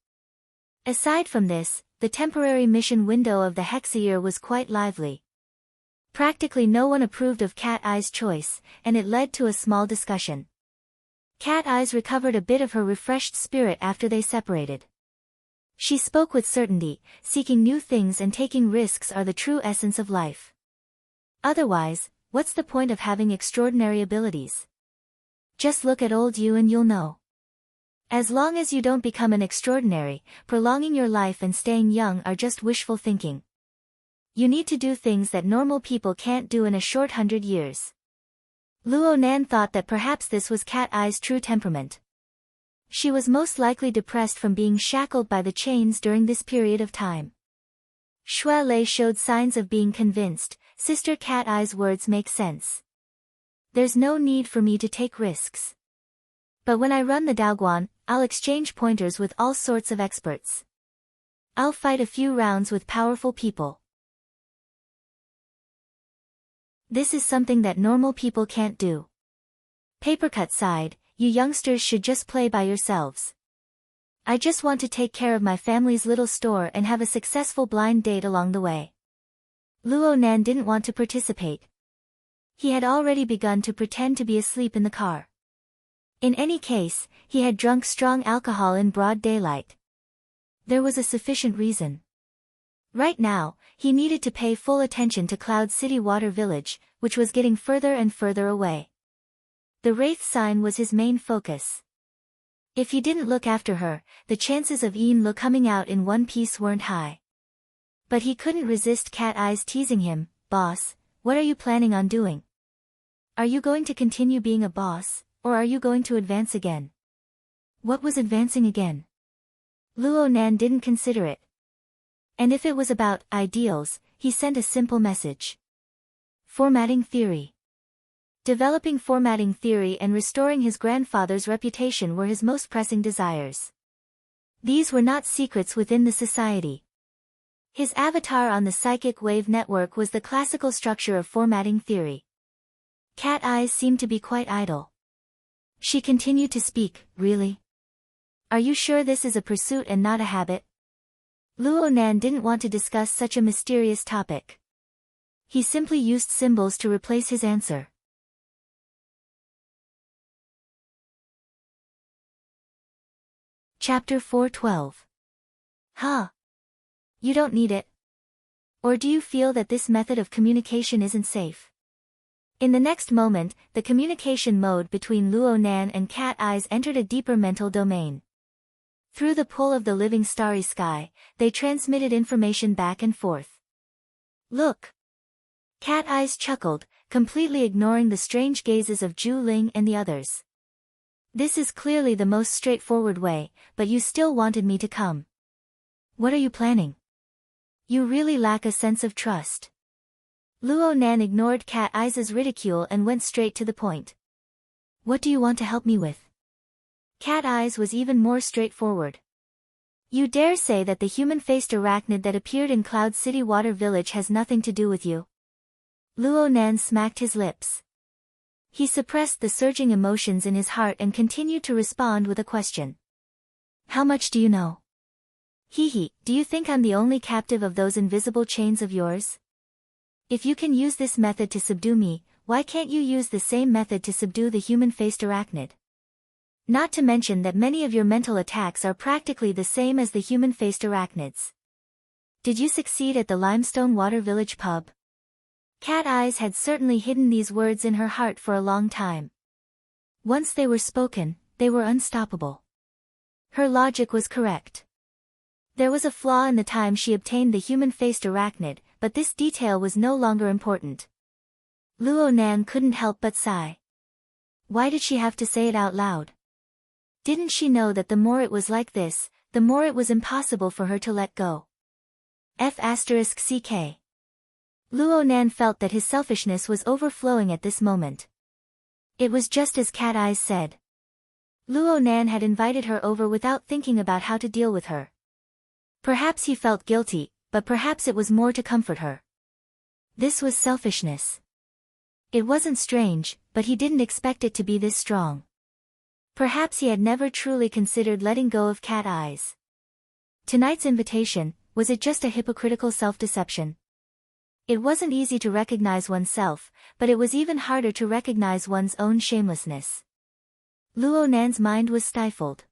Aside from this, the temporary mission window of the Hexayear was quite lively. Practically no one approved of Cat Eye's choice, and it led to a small discussion. Cat Eyes recovered a bit of her refreshed spirit after they separated. She spoke with certainty, seeking new things and taking risks are the true essence of life. Otherwise, what's the point of having extraordinary abilities? Just look at old you and you'll know. As long as you don't become an extraordinary, prolonging your life and staying young are just wishful thinking. You need to do things that normal people can't do in a short 100 years. Luo Nan thought that perhaps this was Cat Eye's true temperament. She was most likely depressed from being shackled by the chains during this period of time. Shui Lei showed signs of being convinced. Sister Cat Eye's words make sense. There's no need for me to take risks. But when I run the Daoguan, I'll exchange pointers with all sorts of experts. I'll fight a few rounds with powerful people. This is something that normal people can't do. Papercut sighed, you youngsters should just play by yourselves. I just want to take care of my family's little store and have a successful blind date along the way. Luo Nan didn't want to participate. He had already begun to pretend to be asleep in the car. In any case, he had drunk strong alcohol in broad daylight. There was a sufficient reason. Right now, he needed to pay full attention to Cloud City Water Village, which was getting further and further away. The wraith sign was his main focus. If he didn't look after her, the chances of Ian Lu coming out in one piece weren't high. But he couldn't resist Cat Eye's teasing him, "Boss, what are you planning on doing? Are you going to continue being a boss, or are you going to advance again?" What was advancing again? Luo Nan didn't consider it. And if it was about ideals, he sent a simple message. Formatting theory. Developing formatting theory and restoring his grandfather's reputation were his most pressing desires. These were not secrets within the society. His avatar on the psychic wave network was the classical structure of formatting theory. Cat Eyes seemed to be quite idle. She continued to speak, "Really? Are you sure this is a pursuit and not a habit?" Luo Nan didn't want to discuss such a mysterious topic. He simply used symbols to replace his answer. Chapter 412. Huh? You don't need it? Or do you feel that this method of communication isn't safe? In the next moment, the communication mode between Luo Nan and Cat Eyes entered a deeper mental domain. Through the pull of the living starry sky, they transmitted information back and forth. "Look!" Cat Eyes chuckled, completely ignoring the strange gazes of Zhu Ling and the others. "This is clearly the most straightforward way, but you still wanted me to come. What are you planning? You really lack a sense of trust." Luo Nan ignored Cat Eyes' ridicule and went straight to the point. "What do you want to help me with?" Cat Eyes was even more straightforward. "You dare say that the human-faced arachnid that appeared in Cloud City Water Village has nothing to do with you?" Luo Nan smacked his lips. He suppressed the surging emotions in his heart and continued to respond with a question. "How much do you know? Hee, do you think I'm the only captive of those invisible chains of yours? If you can use this method to subdue me, why can't you use the same method to subdue the human-faced arachnid? Not to mention that many of your mental attacks are practically the same as the human-faced arachnids. Did you succeed at the Limestone Water Village pub?" Cat Eyes had certainly hidden these words in her heart for a long time. Once they were spoken, they were unstoppable. Her logic was correct. There was a flaw in the time she obtained the human-faced arachnid, but this detail was no longer important. Luo Nan couldn't help but sigh. Why did she have to say it out loud? Didn't she know that the more it was like this, the more it was impossible for her to let go? F***CK. Luo Nan felt that his selfishness was overflowing at this moment. It was just as Cat Eyes said. Luo Nan had invited her over without thinking about how to deal with her. Perhaps he felt guilty, but perhaps it was more to comfort her. This was selfishness. It wasn't strange, but he didn't expect it to be this strong. Perhaps he had never truly considered letting go of Cat Eyes. Tonight's invitation, was it just a hypocritical self-deception? It wasn't easy to recognize oneself, but it was even harder to recognize one's own shamelessness. Luo Nan's mind was stifled.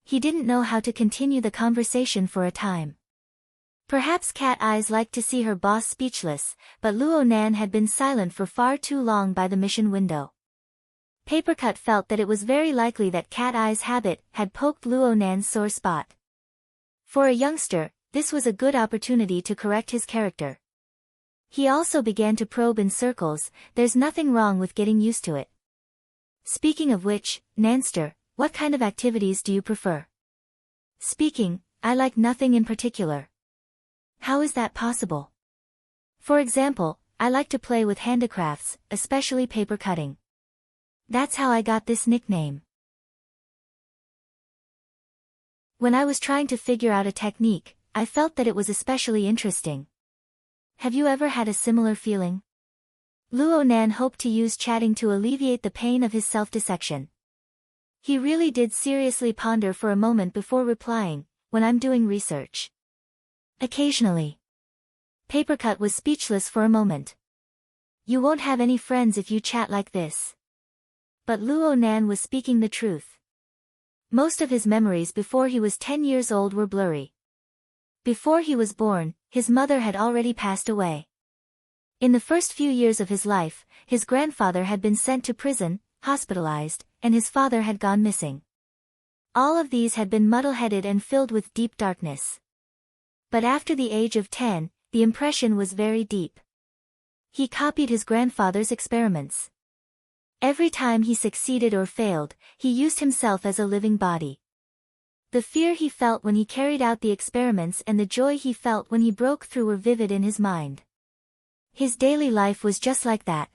He didn't know how to continue the conversation for a time. Perhaps Cat Eyes liked to see her boss speechless, but Luo Nan had been silent for far too long by the mission window. Papercut felt that it was very likely that Cat Eyes' habit had poked Luo Nan's sore spot. For a youngster, this was a good opportunity to correct his character. He also began to probe in circles. There's nothing wrong with getting used to it. Speaking of which, Nanster, what kind of activities do you prefer? Speaking, I like nothing in particular. How is that possible? For example, I like to play with handicrafts, especially paper cutting. That's how I got this nickname. When I was trying to figure out a technique, I felt that it was especially interesting. Have you ever had a similar feeling? Luo Nan hoped to use chatting to alleviate the pain of his self-dissection. He really did seriously ponder for a moment before replying, when I'm doing research. Occasionally. Papercut was speechless for a moment. You won't have any friends if you chat like this. But Luo Nan was speaking the truth. Most of his memories before he was 10 years old were blurry. Before he was born, his mother had already passed away. In the first few years of his life, his grandfather had been sent to prison, hospitalized, and his father had gone missing. All of these had been muddle-headed and filled with deep darkness. But after the age of 10, the impression was very deep. He copied his grandfather's experiments. Every time he succeeded or failed, he used himself as a living body. The fear he felt when he carried out the experiments and the joy he felt when he broke through were vivid in his mind. His daily life was just like that.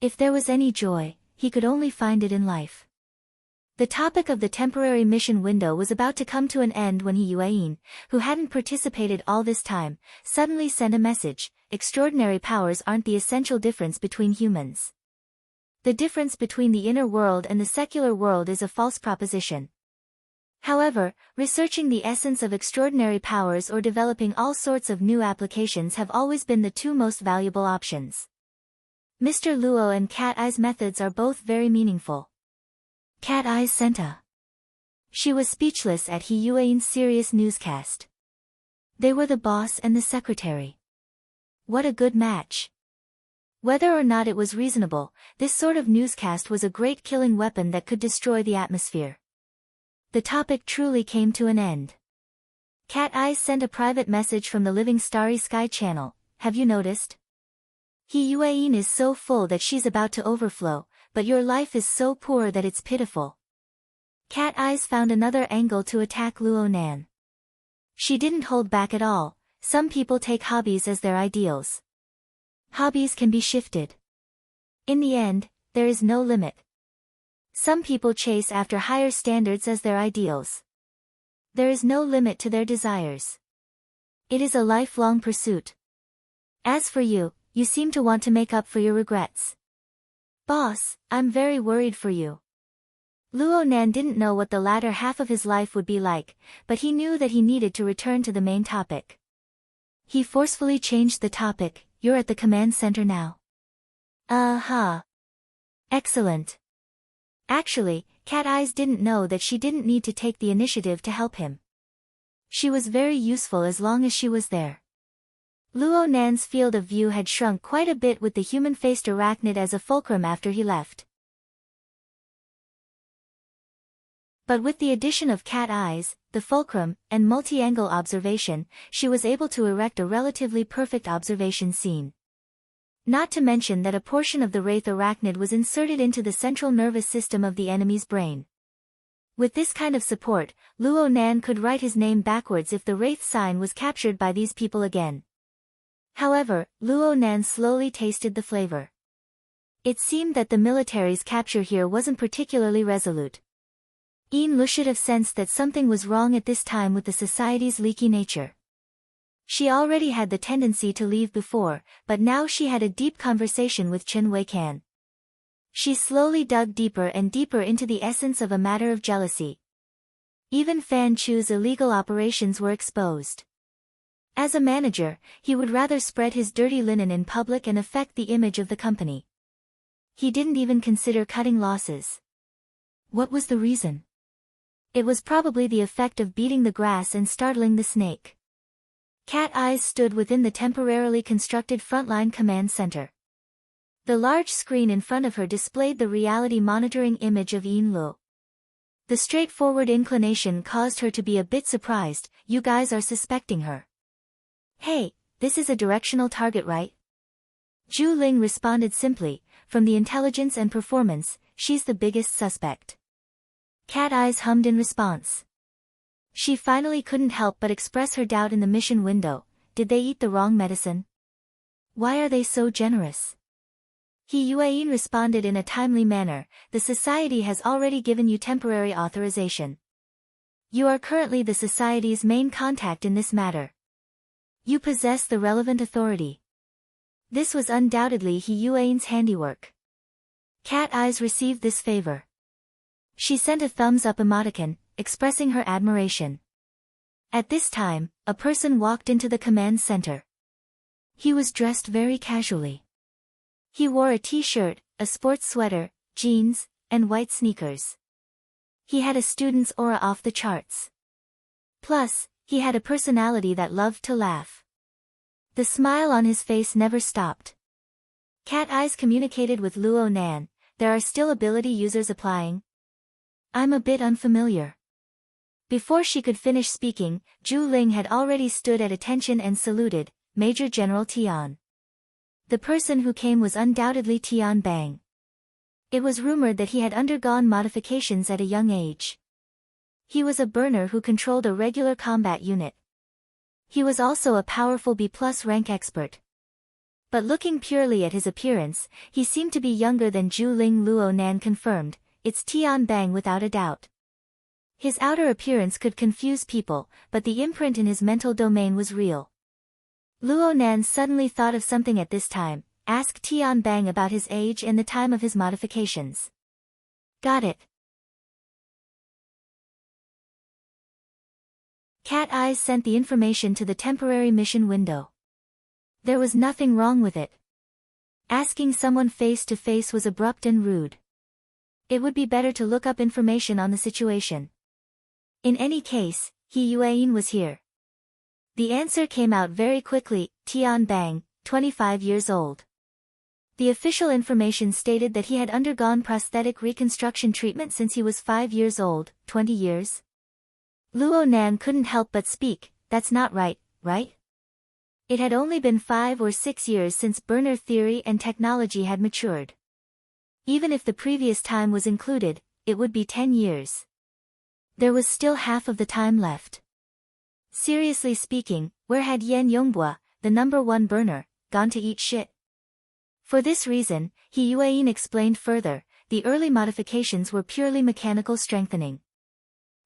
If there was any joy, he could only find it in life. The topic of the temporary mission window was about to come to an end when Yuan, who hadn't participated all this time, suddenly sent a message: extraordinary powers aren't the essential difference between humans. The difference between the inner world and the secular world is a false proposition. However, researching the essence of extraordinary powers or developing all sorts of new applications have always been the two most valuable options. Mr. Luo and Cat Eye's methods are both very meaningful. Cat Eyes sent a. She was speechless at He Yuan's serious newscast. They were the boss and the secretary. What a good match. Whether or not it was reasonable, this sort of newscast was a great killing weapon that could destroy the atmosphere. The topic truly came to an end. Cat Eyes sent a private message from the living Starry Sky channel. Have you noticed? He Yuan is so full that she's about to overflow, but your life is so poor that it's pitiful. Cat Eyes found another angle to attack Luo Nan. She didn't hold back at all. Some people take hobbies as their ideals. Hobbies can be shifted. In the end, there is no limit. Some people chase after higher standards as their ideals. There is no limit to their desires. It is a lifelong pursuit. As for you, you seem to want to make up for your regrets. Boss, I'm very worried for you. Luo Nan didn't know what the latter half of his life would be like, but he knew that he needed to return to the main topic. He forcefully changed the topic. You're at the command center now. Excellent. Actually, Cat Eyes didn't know that she didn't need to take the initiative to help him. She was very useful as long as she was there. Luo Nan's field of view had shrunk quite a bit with the human-faced arachnid as a fulcrum after he left. But with the addition of Cat Eyes, the fulcrum, and multi-angle observation, she was able to erect a relatively perfect observation scene. Not to mention that a portion of the wraith arachnid was inserted into the central nervous system of the enemy's brain. With this kind of support, Luo Nan could write his name backwards if the wraith sign was captured by these people again. However, Luo Nan slowly tasted the flavor. It seemed that the military's capture here wasn't particularly resolute. Yin Lu should have sensed that something was wrong at this time with the society's leaky nature. She already had the tendency to leave before, but now she had a deep conversation with Chen Weikan. She slowly dug deeper and deeper into the essence of a matter of jealousy. Even Fan Chu's illegal operations were exposed. As a manager, he would rather spread his dirty linen in public and affect the image of the company. He didn't even consider cutting losses. What was the reason? It was probably the effect of beating the grass and startling the snake. Cat Eyes stood within the temporarily constructed frontline command center. The large screen in front of her displayed the reality monitoring image of Yin Lu. The straightforward inclination caused her to be a bit surprised. You guys are suspecting her. Hey, this is a directional target, right? Zhu Ling responded simply, from the intelligence and performance, she's the biggest suspect. Cat Eyes hummed in response. She finally couldn't help but express her doubt in the mission window. Did they eat the wrong medicine? Why are they so generous? He Yuan responded in a timely manner. The society has already given you temporary authorization. You are currently the society's main contact in this matter. You possess the relevant authority. This was undoubtedly He Yuan's handiwork. Cat Eyes received this favor. She sent a thumbs-up emoticon, expressing her admiration. At this time, a person walked into the command center. He was dressed very casually. He wore a t-shirt, a sports sweater, jeans, and white sneakers. He had a student's aura off the charts. Plus, he had a personality that loved to laugh. The smile on his face never stopped. Cat Eyes communicated with Luo Nan. there are still ability users applying? I'm a bit unfamiliar. Before she could finish speaking, Zhu Ling had already stood at attention and saluted, Major General Tian. The person who came was undoubtedly Tian Bang. It was rumored that he had undergone modifications at a young age. He was a burner who controlled a regular combat unit. He was also a powerful B+ rank expert. But looking purely at his appearance, he seemed to be younger than Zhu Ling. Luo Nan confirmed, it's Tian Bang without a doubt. His outer appearance could confuse people, but the imprint in his mental domain was real. Luo Nan suddenly thought of something at this time, asked Tian Bang about his age and the time of his modifications. Got it. Cat Eyes sent the information to the temporary mission window. There was nothing wrong with it. Asking someone face to face was abrupt and rude. It would be better to look up information on the situation. In any case, He Yueyin was here. The answer came out very quickly, Tian Bang, 25 years old. The official information stated that he had undergone prosthetic reconstruction treatment since he was 5 years old, 20 years. Luo Nan couldn't help but speak, that's not right, right? It had only been 5 or 6 years since burner theory and technology had matured. Even if the previous time was included, it would be 10 years. There was still half of the time left. Seriously speaking, where had Yan Yongbua, the #1 burner, gone to eat shit? For this reason, He Yueyin explained further, the early modifications were purely mechanical strengthening.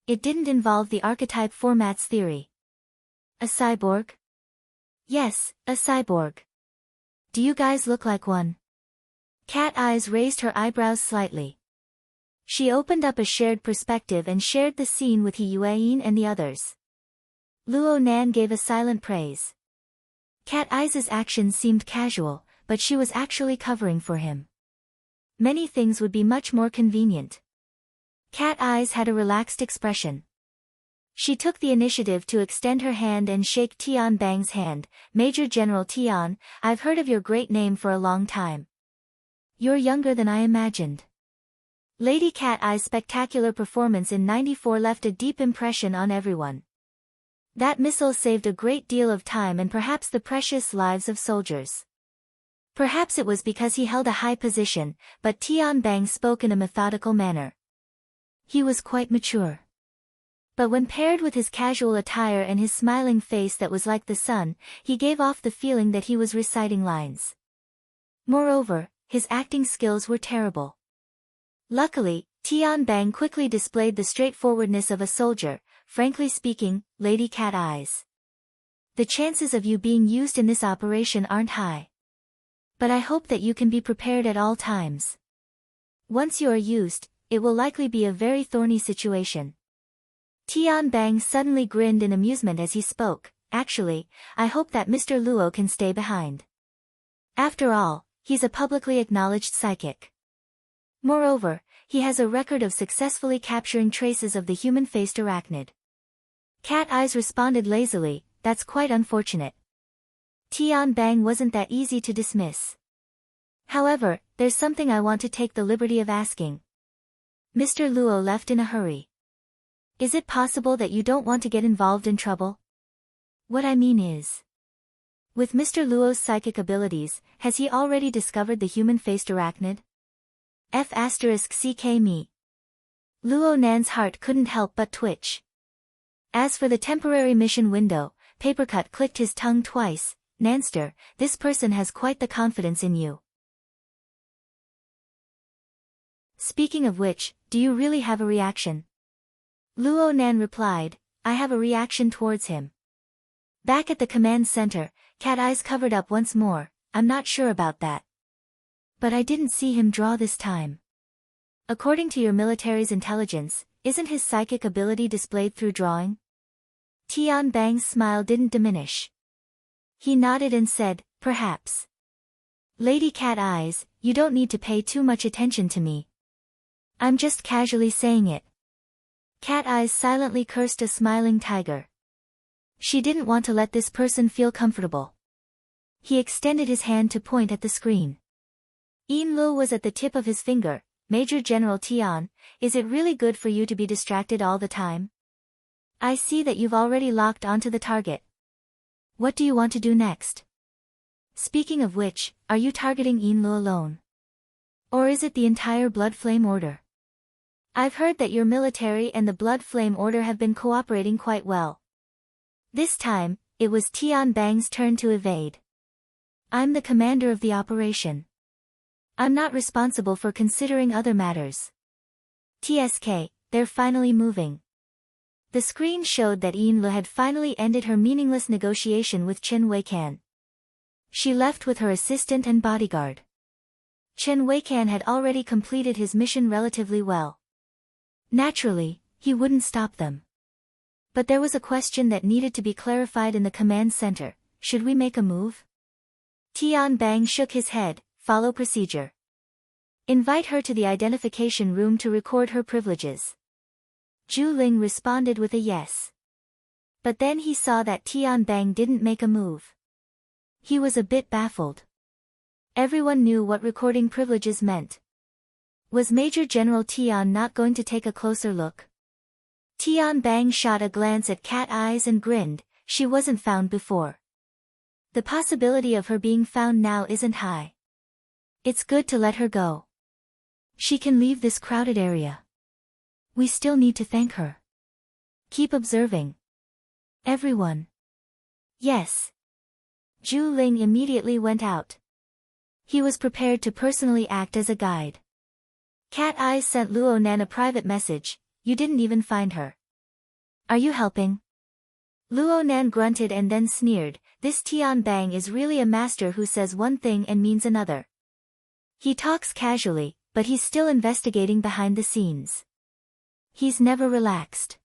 It didn't involve the archetype formats theory. A cyborg? Yes, a cyborg. Do you guys look like one? Cat Eyes raised her eyebrows slightly. She opened up a shared perspective and shared the scene with He Yueyin and the others. Luo Nan gave a silent praise. Cat Eyes' actions seemed casual, but she was actually covering for him. Many things would be much more convenient. Cat Eyes had a relaxed expression. She took the initiative to extend her hand and shake Tian Bang's hand. Major General Tian, I've heard of your great name for a long time. You're younger than I imagined. Lady Cat Eye's spectacular performance in '94 left a deep impression on everyone. That missile saved a great deal of time and perhaps the precious lives of soldiers. Perhaps it was because he held a high position, but Tian Bang spoke in a methodical manner. He was quite mature. But when paired with his casual attire and his smiling face that was like the sun, he gave off the feeling that he was reciting lines. Moreover, his acting skills were terrible. Luckily, Tian Bang quickly displayed the straightforwardness of a soldier. Frankly speaking, Lady Cat Eyes, the chances of you being used in this operation aren't high. But I hope that you can be prepared at all times. Once you are used, it will likely be a very thorny situation. Tian Bang suddenly grinned in amusement as he spoke. Actually, I hope that Mr. Luo can stay behind. After all, he's a publicly acknowledged psychic. Moreover, he has a record of successfully capturing traces of the human-faced arachnid. Cat Eyes responded lazily, that's quite unfortunate. Tian Bang wasn't that easy to dismiss. However, there's something I want to take the liberty of asking. Mr. Luo left in a hurry. Is it possible that you don't want to get involved in trouble? What I mean is, with Mr. Luo's psychic abilities, has he already discovered the human-faced arachnid? F***ck me. Luo Nan's heart couldn't help but twitch. As for the temporary mission window, Papercut clicked his tongue twice. Nanster, this person has quite the confidence in you. Speaking of which, do you really have a reaction? Luo Nan replied, I have a reaction towards him. Back at the command center, Cat Eyes covered up once more, I'm not sure about that. But I didn't see him draw this time. According to your military's intelligence, isn't his psychic ability displayed through drawing? Tian Bang's smile didn't diminish. He nodded and said, perhaps. Lady Cat Eyes, you don't need to pay too much attention to me. I'm just casually saying it. Cat Eyes silently cursed a smiling tiger. She didn't want to let this person feel comfortable. He extended his hand to point at the screen. Lu was at the tip of his finger. Major General Tian, is it really good for you to be distracted all the time? I see that you've already locked onto the target. What do you want to do next? Speaking of which, are you targeting Lu alone? Or is it the entire Blood Flame Order? I've heard that your military and the Blood Flame Order have been cooperating quite well. This time, it was Tian Bang's turn to evade. I'm the commander of the operation. I'm not responsible for considering other matters. TSK, they're finally moving. The screen showed that Lu had finally ended her meaningless negotiation with Chen Weikan. She left with her assistant and bodyguard. Chen Weikan had already completed his mission relatively well. Naturally, he wouldn't stop them. But there was a question that needed to be clarified in the command center. Should we make a move? Tian Bang shook his head. Follow procedure. Invite her to the identification room to record her privileges. Zhu Ling responded with a yes. But then he saw that Tian Bang didn't make a move. He was a bit baffled. Everyone knew what recording privileges meant. Was Major General Tian not going to take a closer look? Tian Bang shot a glance at Cat Eyes and grinned. She wasn't found before. The possibility of her being found now isn't high. It's good to let her go. She can leave this crowded area. We still need to thank her. Keep observing. Everyone. Yes. Zhu Ling immediately went out. He was prepared to personally act as a guide. Cat Eyes sent Luo Nan a private message. You didn't even find her. Are you helping? Luo Nan grunted and then sneered. This Tian Bang is really a master who says one thing and means another. He talks casually, but he's still investigating behind the scenes. He's never relaxed.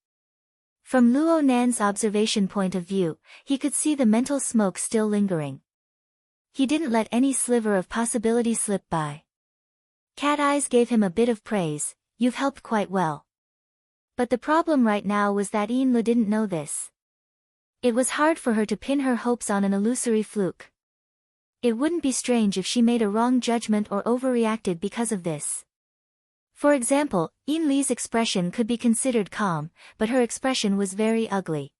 From Luo Nan's observation point of view, he could see the mental smoke still lingering. He didn't let any sliver of possibility slip by. Cat Eyes gave him a bit of praise. You've helped quite well. But the problem right now was that Lu didn't know this. It was hard for her to pin her hopes on an illusory fluke. It wouldn't be strange if she made a wrong judgment or overreacted because of this. For example, Li's expression could be considered calm, but her expression was very ugly.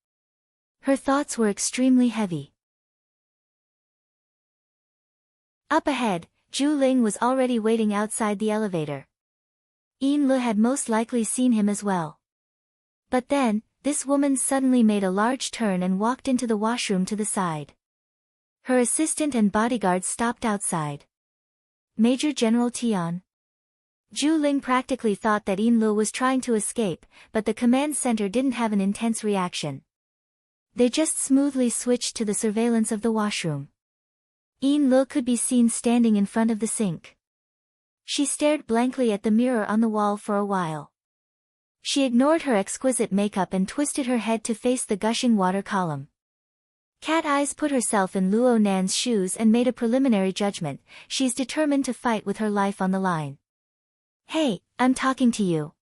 Her thoughts were extremely heavy. Up ahead, Zhu Ling was already waiting outside the elevator. Lu had most likely seen him as well. But then, this woman suddenly made a large turn and walked into the washroom to the side. Her assistant and bodyguards stopped outside. Major General Tian. Zhu Ling practically thought that Lu was trying to escape, but the command center didn't have an intense reaction. They just smoothly switched to the surveillance of the washroom. Lu could be seen standing in front of the sink. She stared blankly at the mirror on the wall for a while. She ignored her exquisite makeup and twisted her head to face the gushing water column. Cat Eyes put herself in Luo Nan's shoes and made a preliminary judgment. She's determined to fight with her life on the line. Hey, I'm talking to you.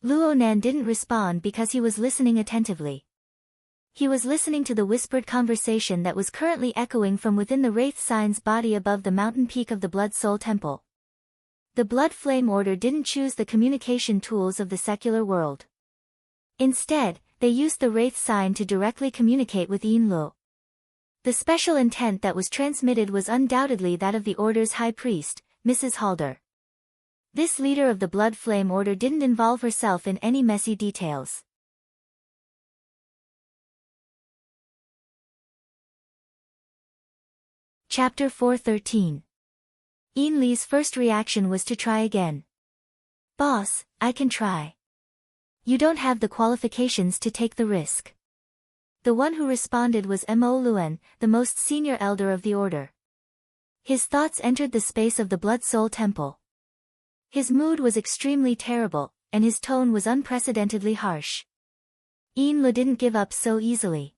Luo Nan didn't respond because he was listening attentively. He was listening to the whispered conversation that was currently echoing from within the Wraith Sign's body above the mountain peak of the Blood Soul Temple. The Blood Flame Order didn't choose the communication tools of the secular world. Instead, they used the Wraith Sign to directly communicate with Lu. The special intent that was transmitted was undoubtedly that of the Order's High Priest, Mrs. Halder. This leader of the Blood Flame Order didn't involve herself in any messy details. Chapter 413. Li's first reaction was to try again. Boss, I can try. You don't have the qualifications to take the risk. The one who responded was Mo Luen, the most senior elder of the order. His thoughts entered the space of the Blood Soul Temple. His mood was extremely terrible, and his tone was unprecedentedly harsh. Lu didn't give up so easily.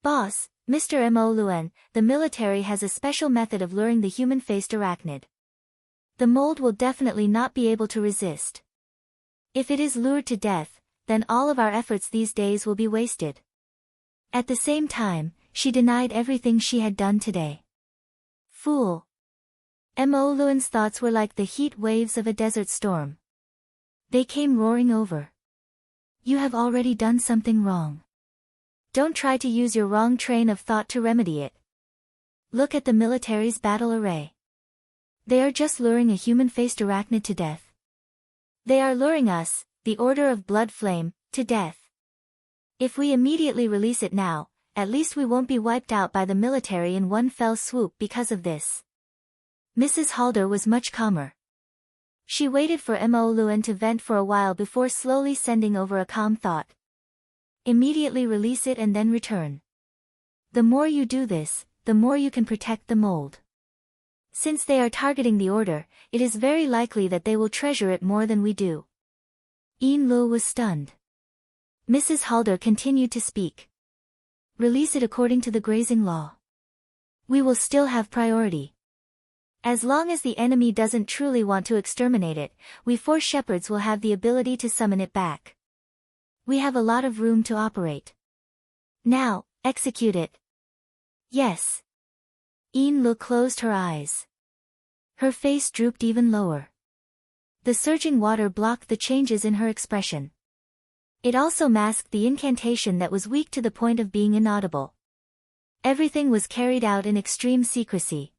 Boss, Mr. Mo Luen, the military has a special method of luring the human-faced arachnid. The mold will definitely not be able to resist. If it is lured to death, then all of our efforts these days will be wasted. At the same time, she denied everything she had done today. Fool. Mo Luan's thoughts were like the heat waves of a desert storm. They came roaring over. You have already done something wrong. Don't try to use your wrong train of thought to remedy it. Look at the military's battle array. They are just luring a human-faced arachnid to death. They are luring us, the Order of Blood Flame, to death. If we immediately release it now, at least we won't be wiped out by the military in one fell swoop because of this. Mrs. Halder was much calmer. She waited for Mo Luan to vent for a while before slowly sending over a calm thought. Immediately release it and then return. The more you do this, the more you can protect the mold. Since they are targeting the order, it is very likely that they will treasure it more than we do. Yin Lu was stunned. Mrs. Halder continued to speak. Release it according to the grazing law. We will still have priority. As long as the enemy doesn't truly want to exterminate it, we 4 shepherds will have the ability to summon it back. We have a lot of room to operate. Now, execute it. Yes. Yin Lu closed her eyes. Her face drooped even lower. The surging water blocked the changes in her expression. It also masked the incantation that was weak to the point of being inaudible. Everything was carried out in extreme secrecy.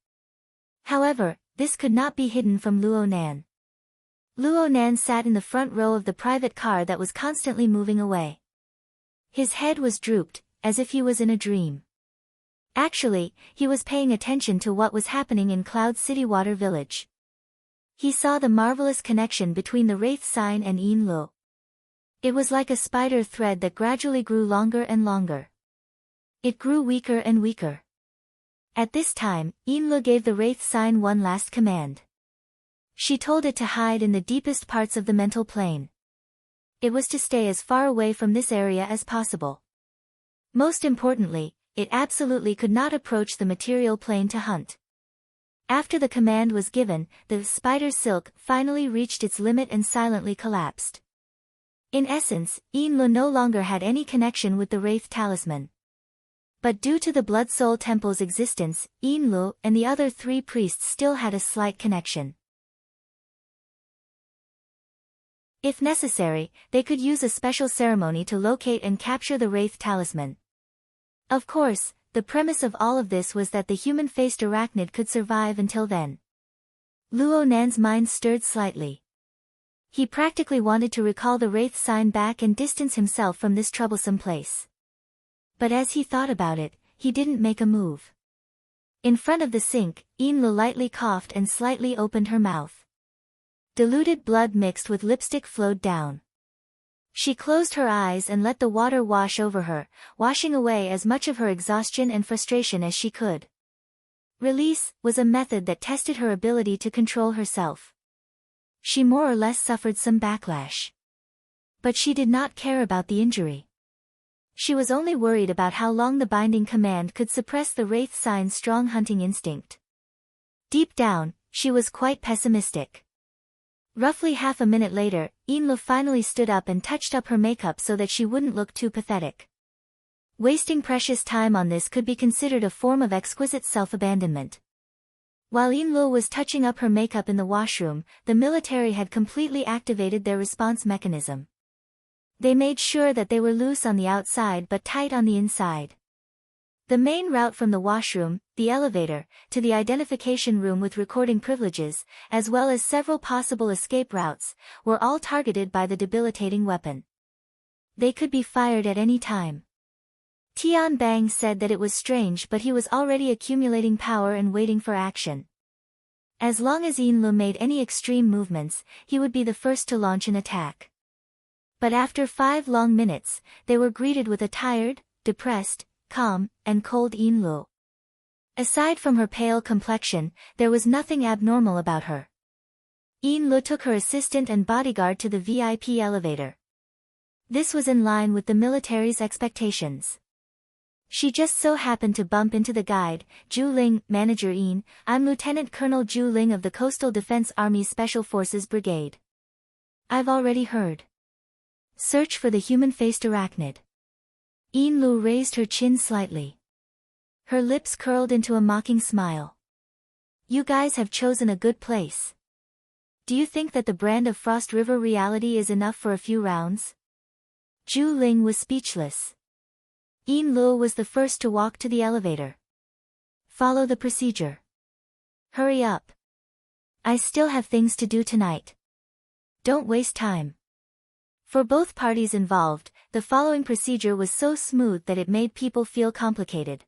However, this could not be hidden from Luo Nan. Luo Nan sat in the front row of the private car that was constantly moving away. His head was drooped, as if he was in a dream. Actually, he was paying attention to what was happening in Cloud City Water Village. He saw the marvelous connection between the Wraith sign and Yin Lu. It was like a spider thread that gradually grew longer and longer. It grew weaker and weaker. At this time, Yin Lu gave the Wraith sign one last command. She told it to hide in the deepest parts of the mental plane. It was to stay as far away from this area as possible. Most importantly, it absolutely could not approach the material plane to hunt. After the command was given, the spider silk finally reached its limit and silently collapsed. In essence, Yin Lu no longer had any connection with the Wraith talisman. But due to the Blood Soul Temple's existence, Yin Lu and the other 3 priests still had a slight connection. If necessary, they could use a special ceremony to locate and capture the Wraith talisman. Of course, the premise of all of this was that the human-faced arachnid could survive until then. Luo Nan's mind stirred slightly. He practically wanted to recall the Wraith sign back and distance himself from this troublesome place. But as he thought about it, he didn't make a move. In front of the sink, Yin Lu lightly coughed and slightly opened her mouth. Diluted blood mixed with lipstick flowed down. She closed her eyes and let the water wash over her, washing away as much of her exhaustion and frustration as she could. Release was a method that tested her ability to control herself. She more or less suffered some backlash. But she did not care about the injury. She was only worried about how long the binding command could suppress the Wraith sign's strong hunting instinct. Deep down, she was quite pessimistic. Roughly half a minute later, Yin Lu finally stood up and touched up her makeup so that she wouldn't look too pathetic. Wasting precious time on this could be considered a form of exquisite self-abandonment. While Yin Lu was touching up her makeup in the washroom, the military had completely activated their response mechanism. They made sure that they were loose on the outside but tight on the inside. The main route from the washroom, the elevator, to the identification room with recording privileges, as well as several possible escape routes, were all targeted by the debilitating weapon. They could be fired at any time. Tian Bang said that it was strange, but he was already accumulating power and waiting for action. As long as Yin Lu made any extreme movements, he would be the first to launch an attack. But after 5 long minutes, they were greeted with a tired, depressed, calm, and cold Yin Lu. Aside from her pale complexion, there was nothing abnormal about her. Yin Lu took her assistant and bodyguard to the VIP elevator. This was in line with the military's expectations. She just so happened to bump into the guide, Zhu Ling. Manager Yin, I'm Lieutenant Colonel Zhu Ling of the Coastal Defense Army Special Forces Brigade. I've already heard. Search for the human-faced arachnid. Yin Lu raised her chin slightly. Her lips curled into a mocking smile. You guys have chosen a good place. Do you think that the brand of Frost River reality is enough for a few rounds? Zhu Ling was speechless. Yin Luo was the first to walk to the elevator. Follow the procedure. Hurry up. I still have things to do tonight. Don't waste time. For both parties involved, the following procedure was so smooth that it made people feel complicated.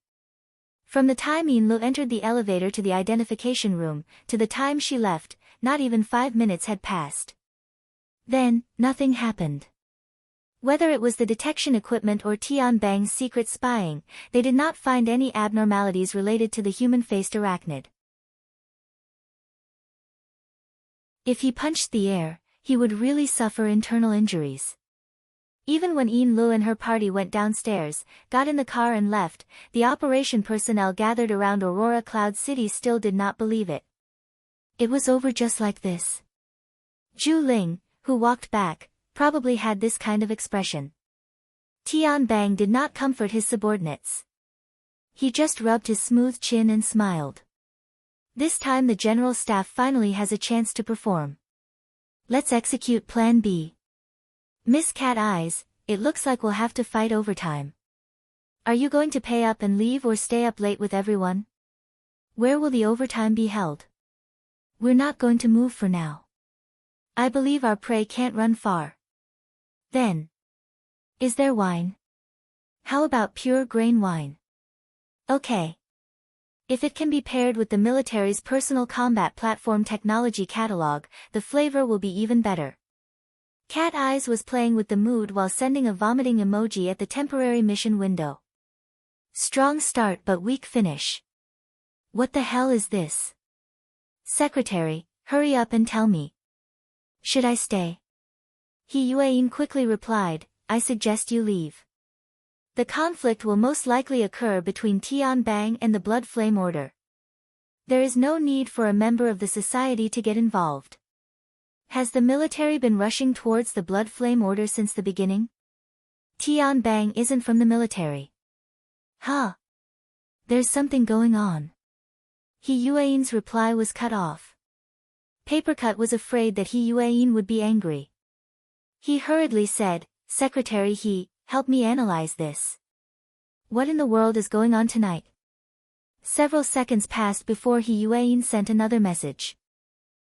From the time Yin Luo entered the elevator to the identification room, to the time she left, not even 5 minutes had passed. Then, nothing happened. Whether it was the detection equipment or Tianbang's secret spying, they did not find any abnormalities related to the human-faced arachnid. If he punched the air, he would really suffer internal injuries. Even when Yin Luo and her party went downstairs, got in the car and left, the operation personnel gathered around Aurora Cloud City still did not believe it. It was over just like this. Zhu Ling, who walked back, probably had this kind of expression. Tianbang did not comfort his subordinates. He just rubbed his smooth chin and smiled. This time the general staff finally has a chance to perform. Let's execute Plan B. Miss Cat Eyes, it looks like we'll have to fight overtime. Are you going to pay up and leave or stay up late with everyone? Where will the overtime be held? We're not going to move for now. I believe our prey can't run far. Then. Is there wine? How about pure grain wine? Okay. If it can be paired with the military's personal combat platform technology catalog, the flavor will be even better. Cat Eyes was playing with the mood while sending a vomiting emoji at the temporary mission window. Strong start but weak finish. What the hell is this? Secretary, hurry up and tell me. Should I stay? He Yueyin quickly replied, I suggest you leave. The conflict will most likely occur between Tianbang and the Blood Flame Order. There is no need for a member of the society to get involved. Has the military been rushing towards the Blood Flame Order since the beginning? Tianbang isn't from the military. Huh. There's something going on. He Yueyin's reply was cut off. Papercut was afraid that He Yueyin would be angry. He hurriedly said, Secretary help me analyze this. What in the world is going on tonight? Several seconds passed before He Yueyin sent another message.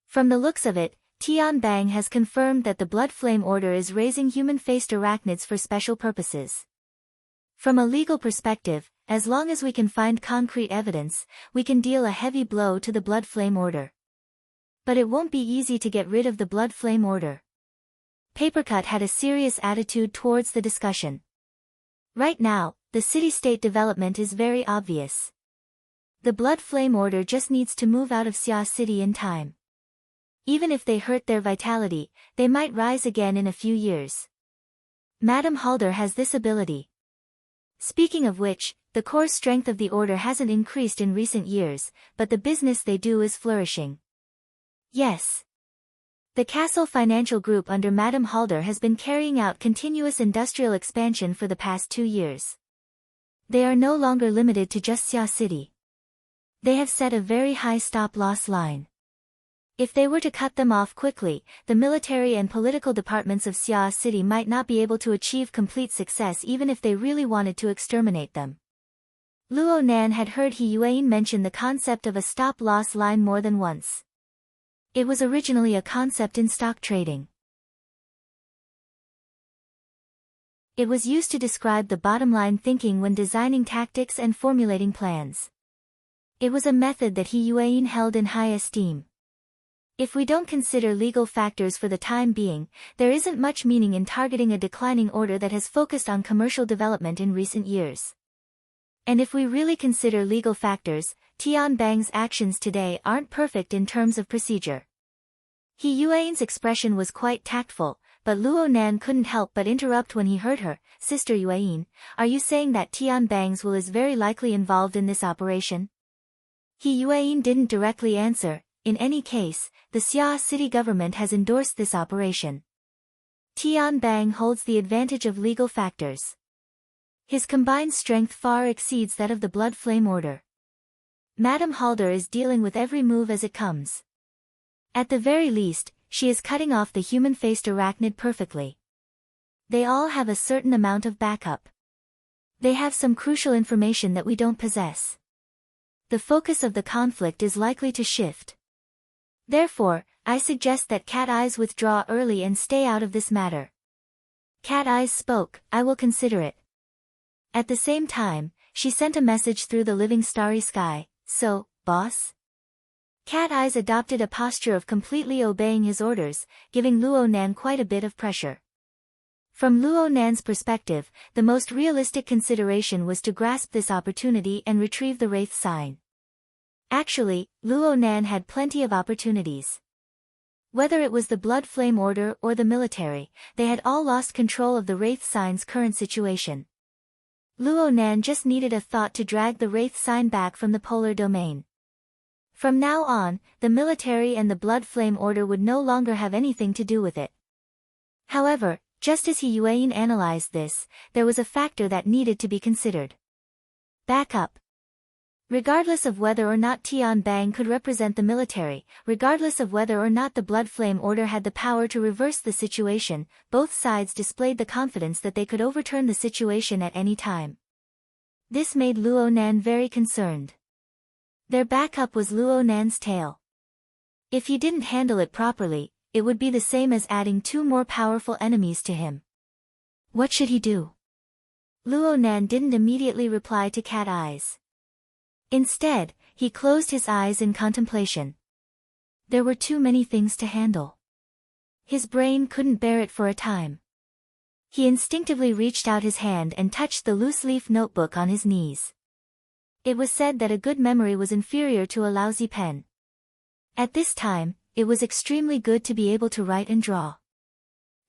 From the looks of it, Tianbang has confirmed that the Blood Flame Order is raising human-faced arachnids for special purposes. From a legal perspective, as long as we can find concrete evidence, we can deal a heavy blow to the Blood Flame Order. But it won't be easy to get rid of the Blood Flame Order. Papercut had a serious attitude towards the discussion. Right now, the city-state development is very obvious. The Blood Flame Order just needs to move out of Xia City in time. Even if they hurt their vitality, they might rise again in a few years. Madame Halder has this ability. Speaking of which, the core strength of the Order hasn't increased in recent years, but the business they do is flourishing. Yes. The Castle Financial Group under Madame Halder has been carrying out continuous industrial expansion for the past 2 years. They are no longer limited to just Xia City. They have set a very high stop-loss line. If they were to cut them off quickly, the military and political departments of Xia City might not be able to achieve complete success even if they really wanted to exterminate them. Luo Nan had heard He Yueyin mention the concept of a stop-loss line more than once. It was originally a concept in stock trading. It was used to describe the bottom-line thinking when designing tactics and formulating plans. It was a method that He Yueyin held in high esteem. If we don't consider legal factors for the time being, there isn't much meaning in targeting a declining order that has focused on commercial development in recent years. And if we really consider legal factors, Tianbang's actions today aren't perfect in terms of procedure. He Yueyin's expression was quite tactful, but Luo Nan couldn't help but interrupt when he heard her. Sister Yueyin, are you saying that Tianbang's will is very likely involved in this operation? He Yueyin didn't directly answer. In any case, the Xia City government has endorsed this operation. Tianbang holds the advantage of legal factors. His combined strength far exceeds that of the Blood Flame Order. Madame Halder is dealing with every move as it comes. At the very least, she is cutting off the human-faced arachnid perfectly. They all have a certain amount of backup. They have some crucial information that we don't possess. The focus of the conflict is likely to shift. Therefore, I suggest that Cat Eyes withdraw early and stay out of this matter. Cat Eyes spoke, I will consider it. At the same time, she sent a message through the living starry sky, so, boss? Cat Eyes adopted a posture of completely obeying his orders, giving Luo Nan quite a bit of pressure. From Luo Nan's perspective, the most realistic consideration was to grasp this opportunity and retrieve the Wraith sign. Actually, Luo Nan had plenty of opportunities. Whether it was the Blood Flame Order or the military, they had all lost control of the Wraith sign's current situation. Luo Nan just needed a thought to drag the Wraith sign back from the polar domain. From now on, the military and the Blood Flame Order would no longer have anything to do with it. However, just as Yuan analyzed this, there was a factor that needed to be considered. Backup. Regardless of whether or not Tian Bang could represent the military, regardless of whether or not the Blood Flame Order had the power to reverse the situation, both sides displayed the confidence that they could overturn the situation at any time. This made Luo Nan very concerned. Their backup was Luo Nan's tail. If he didn't handle it properly, it would be the same as adding 2 more powerful enemies to him. What should he do? Luo Nan didn't immediately reply to Cat Eyes. Instead, he closed his eyes in contemplation. There were too many things to handle. His brain couldn't bear it for a time. He instinctively reached out his hand and touched the loose-leaf notebook on his knees. It was said that a good memory was inferior to a lousy pen. At this time, it was extremely good to be able to write and draw.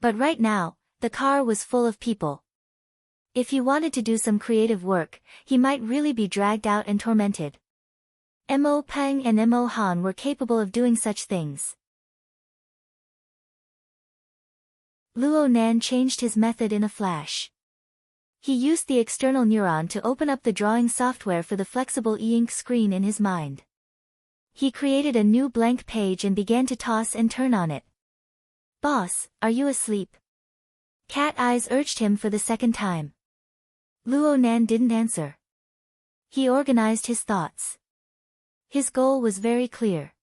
But right now, the car was full of people. If he wanted to do some creative work, he might really be dragged out and tormented. Mo Peng and Mo Han were capable of doing such things. Luo Nan changed his method in a flash. He used the external neuron to open up the drawing software for the flexible e-ink screen in his mind. He created a new blank page and began to toss and turn on it. Boss, are you asleep? Cat Eyes urged him for the second time. Luo Nan didn't answer. He organized his thoughts. His goal was very clear.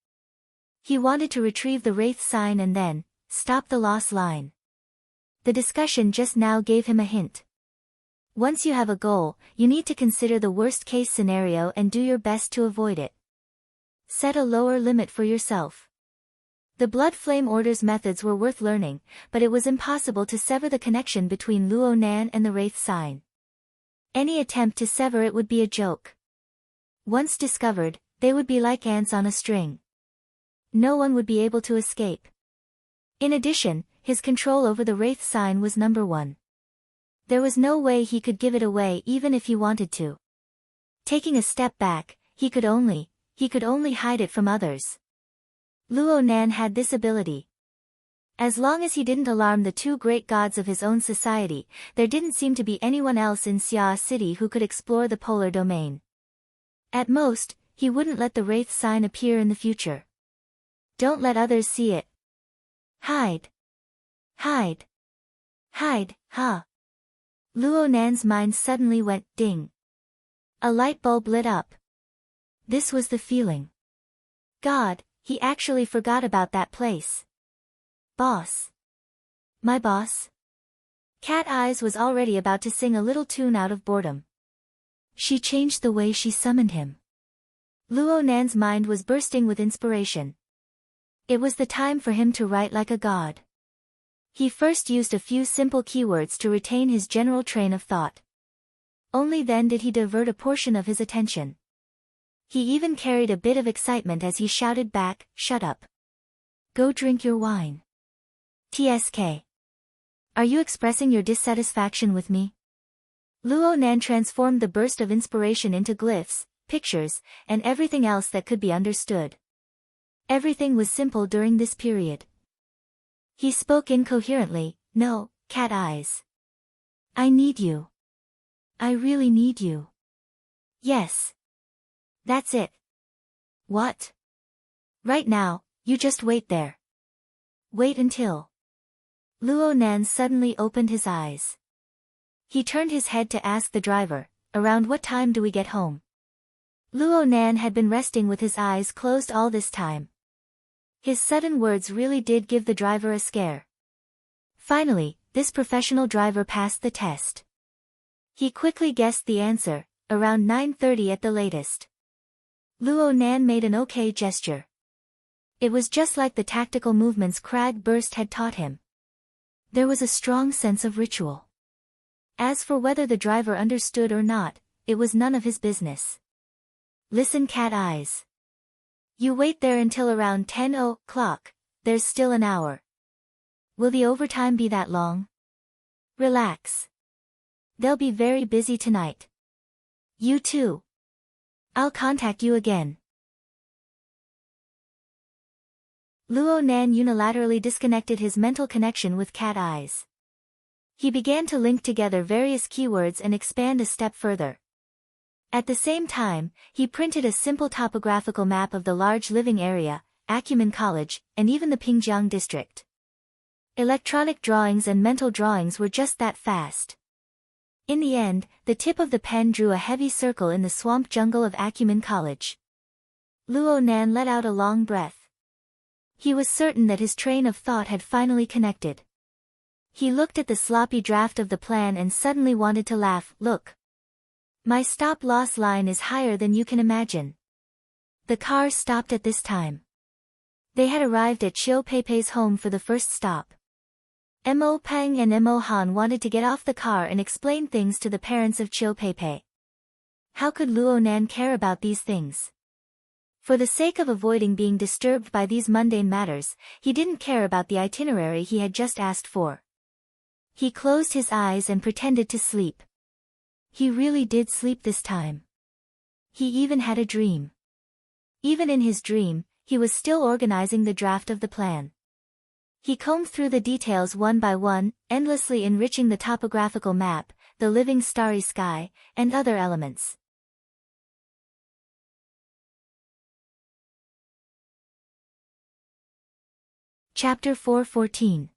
He wanted to retrieve the Wraith sign and then, stop the loss line. The discussion just now gave him a hint. Once you have a goal, you need to consider the worst-case scenario and do your best to avoid it. Set a lower limit for yourself. The Blood Flame Order's methods were worth learning, but it was impossible to sever the connection between Luo Nan and the Wraith sign. Any attempt to sever it would be a joke. Once discovered, they would be like ants on a string. No one would be able to escape. In addition, his control over the Wraith sign was number 1. There was no way he could give it away even if he wanted to. Taking a step back, he could only hide it from others. Luo Nan had this ability. As long as he didn't alarm the 2 great gods of his own society, there didn't seem to be anyone else in Xia City who could explore the polar domain. At most, he wouldn't let the Wraith sign appear in the future. Don't let others see it. Hide. Hide. Hide, huh? Luo Nan's mind suddenly went ding. A light bulb lit up. This was the feeling. God, he actually forgot about that place. Boss. My boss? Cat Eyes was already about to sing a little tune out of boredom. She changed the way she summoned him. Luo Nan's mind was bursting with inspiration. It was the time for him to write like a god. He first used a few simple keywords to retain his general train of thought. Only then did he divert a portion of his attention. He even carried a bit of excitement as he shouted back, "Shut up. Go drink your wine." TSK. Are you expressing your dissatisfaction with me? Luo Nan transformed the burst of inspiration into glyphs, pictures, and everything else that could be understood. Everything was simple during this period. He spoke incoherently, "No, Cat Eyes. I need you. I really need you. Yes. That's it. What? Right now, you just wait there. Wait until. Luo Nan suddenly opened his eyes. He turned his head to ask the driver, around what time do we get home? Luo Nan had been resting with his eyes closed all this time. His sudden words really did give the driver a scare. Finally, this professional driver passed the test. He quickly guessed the answer, around 9:30 at the latest. Luo Nan made an okay gesture. It was just like the tactical movements Crag Burst had taught him. There was a strong sense of ritual. As for whether the driver understood or not, it was none of his business. Listen, Cat Eyes. You wait there until around 10 o'clock, there's still an hour. Will the overtime be that long? Relax. They'll be very busy tonight. You too. I'll contact you again. Luo Nan unilaterally disconnected his mental connection with Cat Eyes. He began to link together various keywords and expand a step further. At the same time, he printed a simple topographical map of the large living area, Acumen College, and even the Pingjiang district. Electronic drawings and mental drawings were just that fast. In the end, the tip of the pen drew a heavy circle in the swamp jungle of Acumen College. Luo Nan let out a long breath. He was certain that his train of thought had finally connected. He looked at the sloppy draft of the plan and suddenly wanted to laugh. Look. My stop-loss line is higher than you can imagine. The car stopped at this time. They had arrived at Chiu Peipei's home for the first stop. Mo Peng and Mo Han wanted to get off the car and explain things to the parents of Chiu Peipei. How could Luo Nan care about these things? For the sake of avoiding being disturbed by these mundane matters, he didn't care about the itinerary he had just asked for. He closed his eyes and pretended to sleep. He really did sleep this time. He even had a dream. Even in his dream, he was still organizing the draft of the plan. He combed through the details one by one, endlessly enriching the topographical map, the living starry sky, and other elements. Chapter 4:14.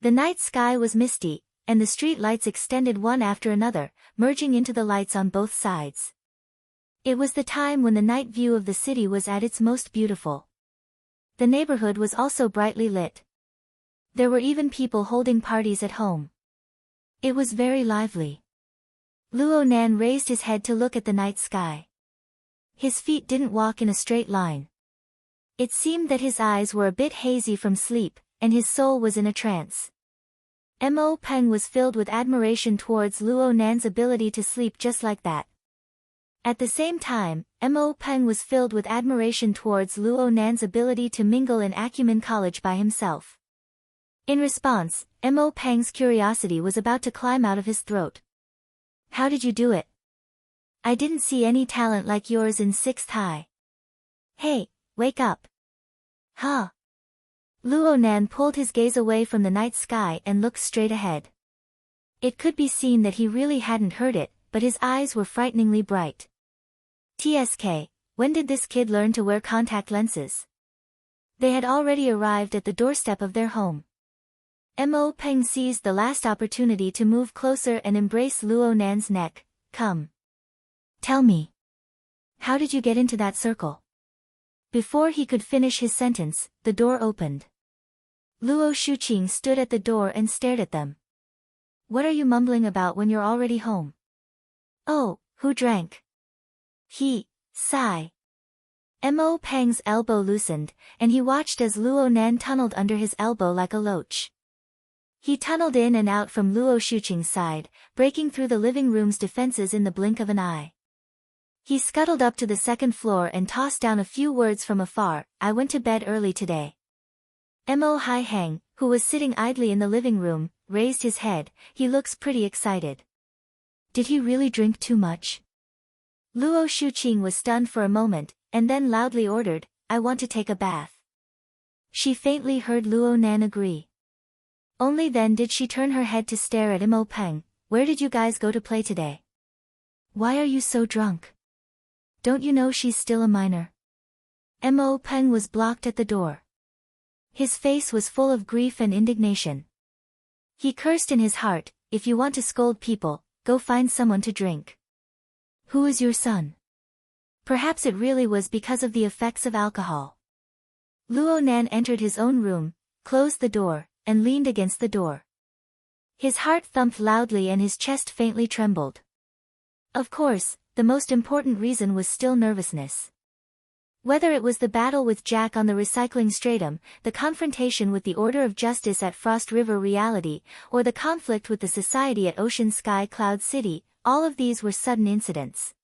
The night sky was misty, and the street lights extended one after another, merging into the lights on both sides. It was the time when the night view of the city was at its most beautiful. The neighborhood was also brightly lit. There were even people holding parties at home. It was very lively. Luo Nan raised his head to look at the night sky. His feet didn't walk in a straight line. It seemed that his eyes were a bit hazy from sleep, and his soul was in a trance. Mo Peng was filled with admiration towards Luo Nan's ability to sleep just like that. At the same time, Mo Peng was filled with admiration towards Luo Nan's ability to mingle in Acumen College by himself. In response, Mo Peng's curiosity was about to climb out of his throat. How did you do it? I didn't see any talent like yours in 6th High. Hey, wake up. Huh? Luo Nan pulled his gaze away from the night sky and looked straight ahead. It could be seen that he really hadn't heard it, but his eyes were frighteningly bright. TSK, when did this kid learn to wear contact lenses? They had already arrived at the doorstep of their home. Mo Peng seized the last opportunity to move closer and embrace Luo Nan's neck. Come. Tell me. How did you get into that circle? Before he could finish his sentence, the door opened. Luo Shuqing stood at the door and stared at them. What are you mumbling about when you're already home? Oh, who drank? He, sigh. Mo Peng's elbow loosened, and he watched as Luo Nan tunneled under his elbow like a loach. He tunneled in and out from Luo Shuqing's side, breaking through the living room's defenses in the blink of an eye. He scuttled up to the second floor and tossed down a few words from afar. I went to bed early today. Mo Hai Heng, who was sitting idly in the living room, raised his head. He looks pretty excited. Did he really drink too much? Luo Shuqing was stunned for a moment, and then loudly ordered, I want to take a bath. She faintly heard Luo Nan agree. Only then did she turn her head to stare at Mo Peng. Where did you guys go to play today? Why are you so drunk? Don't you know she's still a minor? Mo Peng was blocked at the door. His face was full of grief and indignation. He cursed in his heart, "If you want to scold people, go find someone to drink. Who is your son?" Perhaps it really was because of the effects of alcohol. Luo Nan entered his own room, closed the door, and leaned against the door. His heart thumped loudly and his chest faintly trembled. Of course, the most important reason was still nervousness. Whether it was the battle with Jack on the recycling stratum, the confrontation with the Order of Justice at Frost River Reality, or the conflict with the Society at Ocean Sky Cloud City, all of these were sudden incidents.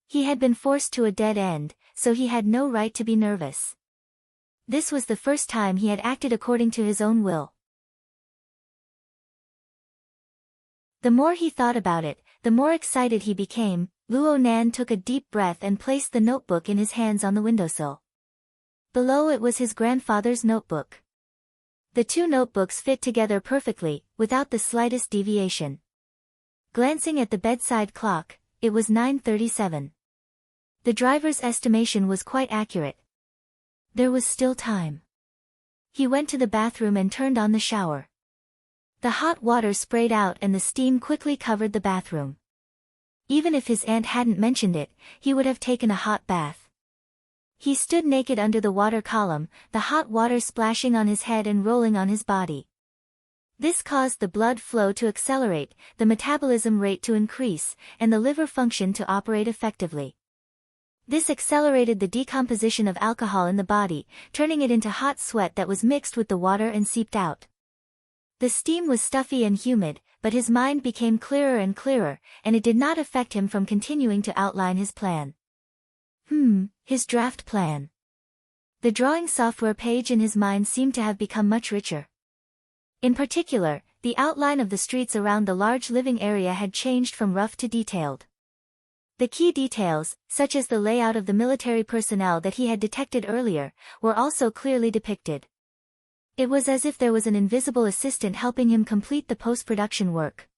He had been forced to a dead end, so he had no right to be nervous. This was the first time he had acted according to his own will. The more he thought about it, the more excited he became. Luo Nan took a deep breath and placed the notebook in his hands on the windowsill. Below it was his grandfather's notebook. The two notebooks fit together perfectly, without the slightest deviation. Glancing at the bedside clock, it was 9:37. The driver's estimation was quite accurate. There was still time. He went to the bathroom and turned on the shower. The hot water sprayed out and the steam quickly covered the bathroom. Even if his aunt hadn't mentioned it, he would have taken a hot bath. He stood naked under the water column, the hot water splashing on his head and rolling on his body. This caused the blood flow to accelerate, the metabolism rate to increase, and the liver function to operate effectively. This accelerated the decomposition of alcohol in the body, turning it into hot sweat that was mixed with the water and seeped out. The steam was stuffy and humid, but his mind became clearer and clearer, and it did not affect him from continuing to outline his plan. His draft plan. The drawing software page in his mind seemed to have become much richer. In particular, the outline of the streets around the large living area had changed from rough to detailed. The key details, such as the layout of the military personnel that he had detected earlier, were also clearly depicted. It was as if there was an invisible assistant helping him complete the post-production work.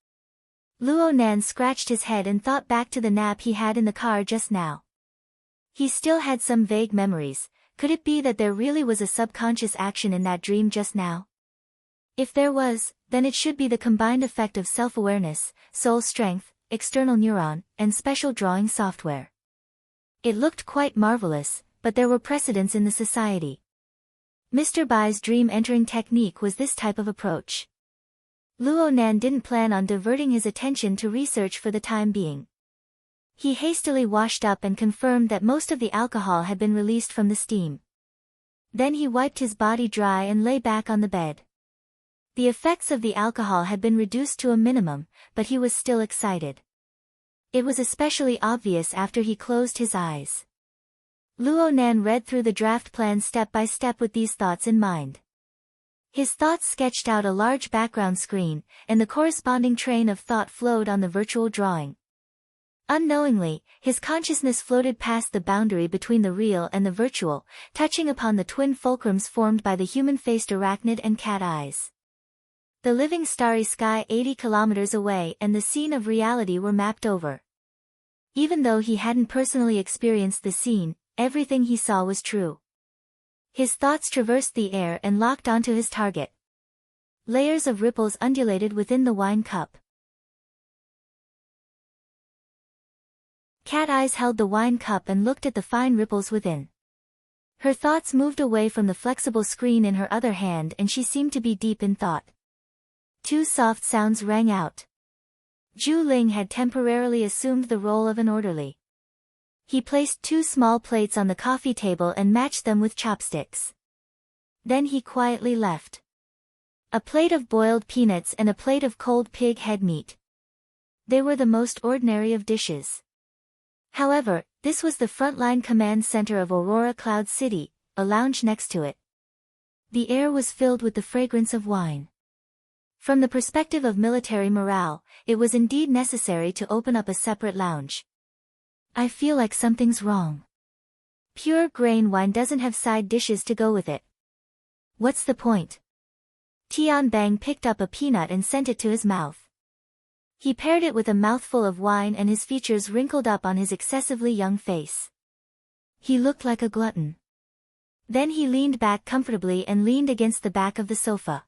Luo Nan scratched his head and thought back to the nap he had in the car just now. He still had some vague memories. Could it be that there really was a subconscious action in that dream just now? If there was, then it should be the combined effect of self-awareness, soul strength, external neuron, and special drawing software. It looked quite marvelous, but there were precedents in the society. Mr. Bai's dream entering technique was this type of approach. Luo Nan didn't plan on diverting his attention to research for the time being. He hastily washed up and confirmed that most of the alcohol had been released from the steam. Then he wiped his body dry and lay back on the bed. The effects of the alcohol had been reduced to a minimum, but he was still excited. It was especially obvious after he closed his eyes. Luo Nan read through the draft plan step by step with these thoughts in mind. His thoughts sketched out a large background screen, and the corresponding train of thought flowed on the virtual drawing. Unknowingly, his consciousness floated past the boundary between the real and the virtual, touching upon the twin fulcrums formed by the human-faced arachnid and cat eyes. The living starry sky 80 kilometers away and the scene of reality were mapped over. Even though he hadn't personally experienced the scene, everything he saw was true. His thoughts traversed the air and locked onto his target. Layers of ripples undulated within the wine cup. Cat Eyes held the wine cup and looked at the fine ripples within. Her thoughts moved away from the flexible screen in her other hand and she seemed to be deep in thought. Two soft sounds rang out. Zhu Ling had temporarily assumed the role of an orderly. He placed 2 small plates on the coffee table and matched them with chopsticks. Then he quietly left. A plate of boiled peanuts and a plate of cold pig head meat. They were the most ordinary of dishes. However, this was the frontline command center of Aurora Cloud City, a lounge next to it. The air was filled with the fragrance of wine. From the perspective of military morale, it was indeed necessary to open up a separate lounge. I feel like something's wrong. Pure grain wine doesn't have side dishes to go with it. What's the point? Tian Bang picked up a peanut and sent it to his mouth. He paired it with a mouthful of wine and his features wrinkled up on his excessively young face. He looked like a glutton. Then he leaned back comfortably and leaned against the back of the sofa.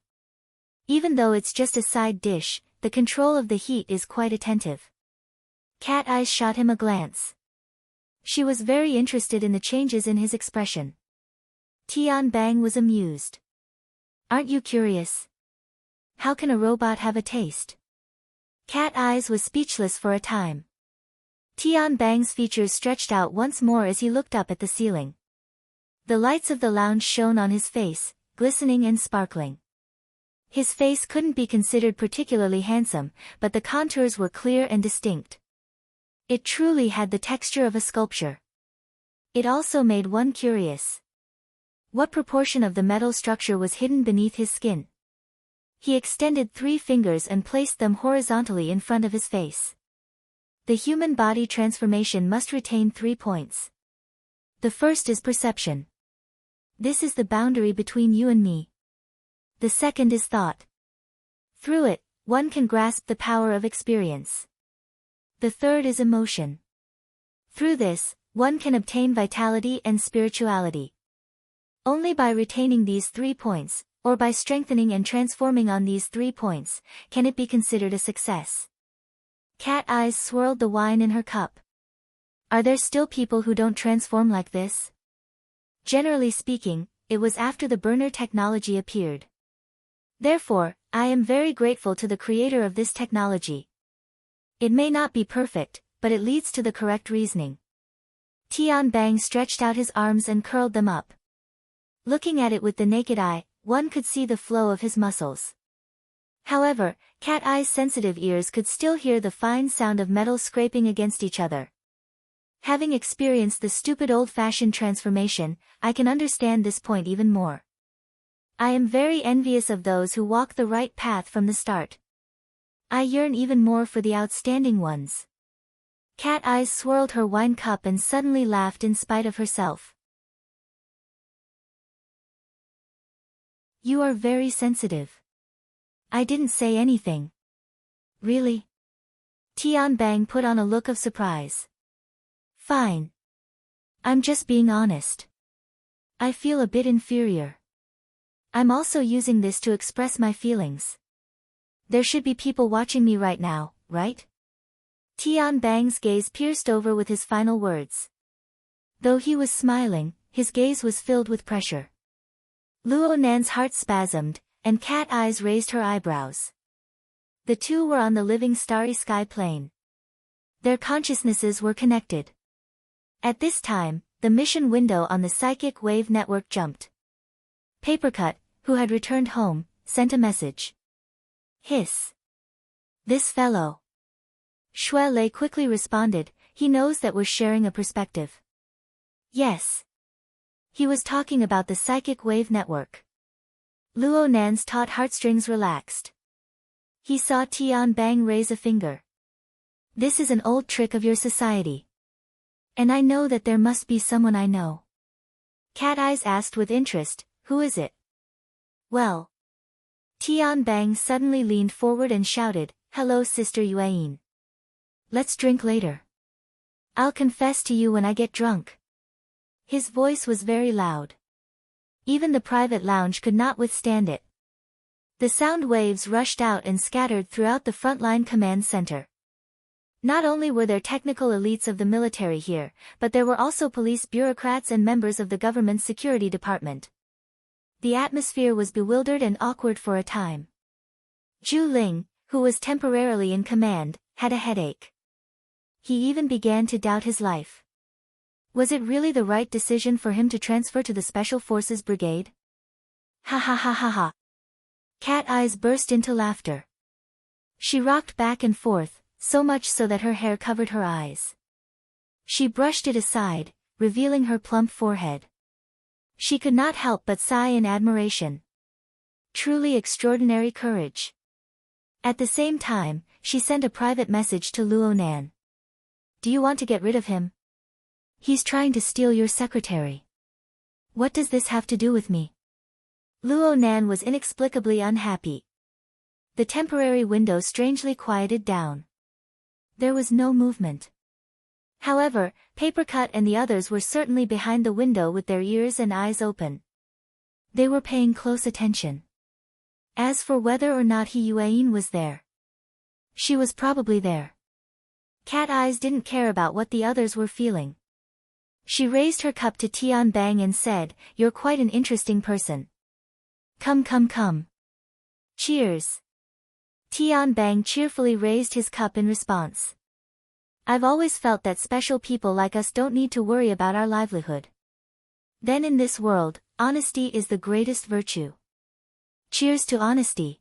Even though it's just a side dish, the control of the heat is quite attentive. Cat Eyes shot him a glance. She was very interested in the changes in his expression. Tian Bang was amused. Aren't you curious? How can a robot have a taste? Cat Eyes was speechless for a time. Tian Bang's features stretched out once more as he looked up at the ceiling. The lights of the lounge shone on his face, glistening and sparkling. His face couldn't be considered particularly handsome, but the contours were clear and distinct. It truly had the texture of a sculpture. It also made one curious. What proportion of the metal structure was hidden beneath his skin? He extended 3 fingers and placed them horizontally in front of his face. The human body transformation must retain 3 points. The first is perception. This is the boundary between you and me. The second is thought. Through it, one can grasp the power of experience. The third is emotion. Through this, one can obtain vitality and spirituality. Only by retaining these 3 points, or by strengthening and transforming on these 3 points, can it be considered a success. Cat Eyes swirled the wine in her cup. Are there still people who don't transform like this? Generally speaking, it was after the burner technology appeared. Therefore, I am very grateful to the creator of this technology. It may not be perfect, but it leads to the correct reasoning. Tian Bang stretched out his arms and curled them up. Looking at it with the naked eye, one could see the flow of his muscles. However, Cat Eye's sensitive ears could still hear the fine sound of metal scraping against each other. Having experienced the stupid old-fashioned transformation, I can understand this point even more. I am very envious of those who walk the right path from the start. I yearn even more for the outstanding ones. Cat Eyes swirled her wine cup and suddenly laughed in spite of herself. You are very sensitive. I didn't say anything. Really? Tian Bang put on a look of surprise. Fine. I'm just being honest. I feel a bit inferior. I'm also using this to express my feelings. There should be people watching me right now, right? Tian Bang's gaze pierced over with his final words. Though he was smiling, his gaze was filled with pressure. Luo Nan's heart spasmed, and Cat Eyes raised her eyebrows. The two were on the living starry sky plane. Their consciousnesses were connected. At this time, the mission window on the psychic wave network jumped. Papercut, who had returned home, sent a message. Hiss. This fellow. Shui Lei quickly responded, he knows that we're sharing a perspective. Yes. He was talking about the psychic wave network. Luo Nan's taut heartstrings relaxed. He saw Tian Bang raise a finger. This is an old trick of your society. And I know that there must be someone I know. Cat Eyes asked with interest, who is it? Well. Tian Bang suddenly leaned forward and shouted, hello Sister Yuan. Let's drink later. I'll confess to you when I get drunk. His voice was very loud. Even the private lounge could not withstand it. The sound waves rushed out and scattered throughout the frontline command center. Not only were there technical elites of the military here, but there were also police bureaucrats and members of the government's security department. The atmosphere was bewildered and awkward for a time. Zhu Ling, who was temporarily in command, had a headache. He even began to doubt his life. Was it really the right decision for him to transfer to the Special Forces Brigade? Ha ha ha ha ha. Cat Eyes burst into laughter. She rocked back and forth, so much so that her hair covered her eyes. She brushed it aside, revealing her plump forehead. She could not help but sigh in admiration. Truly extraordinary courage. At the same time, she sent a private message to Luo Nan. Do you want to get rid of him? He's trying to steal your secretary. What does this have to do with me? Luo Nan was inexplicably unhappy. The temporary window strangely quieted down. There was no movement. However, Papercut and the others were certainly behind the window with their ears and eyes open. They were paying close attention. As for whether or not Hiyuain was there, she was probably there. Cat Eyes didn't care about what the others were feeling. She raised her cup to Tian Bang and said, "You're quite an interesting person. Come come come. Cheers." Tian Bang cheerfully raised his cup in response. "I've always felt that special people like us don't need to worry about our livelihood. Then in this world, honesty is the greatest virtue. Cheers to honesty."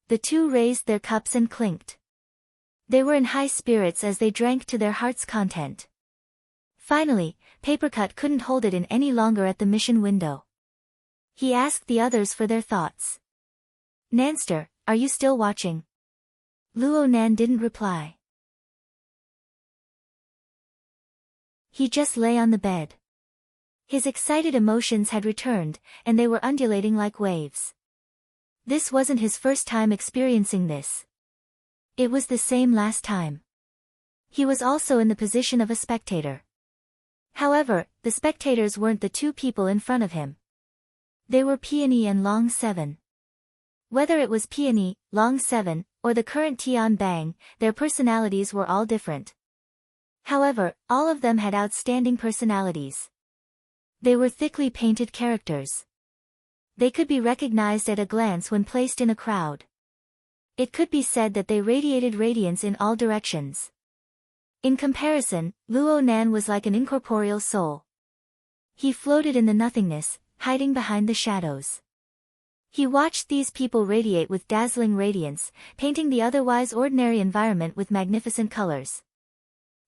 The two raised their cups and clinked. They were in high spirits as they drank to their heart's content. Finally, Papercut couldn't hold it in any longer at the mission window. He asked the others for their thoughts. "Nanster, are you still watching?" Luo Nan didn't reply. He just lay on the bed. His excited emotions had returned, and they were undulating like waves. This wasn't his first time experiencing this. It was the same last time. He was also in the position of a spectator. However, the spectators weren't the two people in front of him. They were Peony and Long 7. Whether it was Peony, Long 7, or the current Tian Bang, their personalities were all different. However, all of them had outstanding personalities. They were thickly painted characters. They could be recognized at a glance when placed in a crowd. It could be said that they radiated radiance in all directions. In comparison, Luo Nan was like an incorporeal soul. He floated in the nothingness, hiding behind the shadows. He watched these people radiate with dazzling radiance, painting the otherwise ordinary environment with magnificent colors.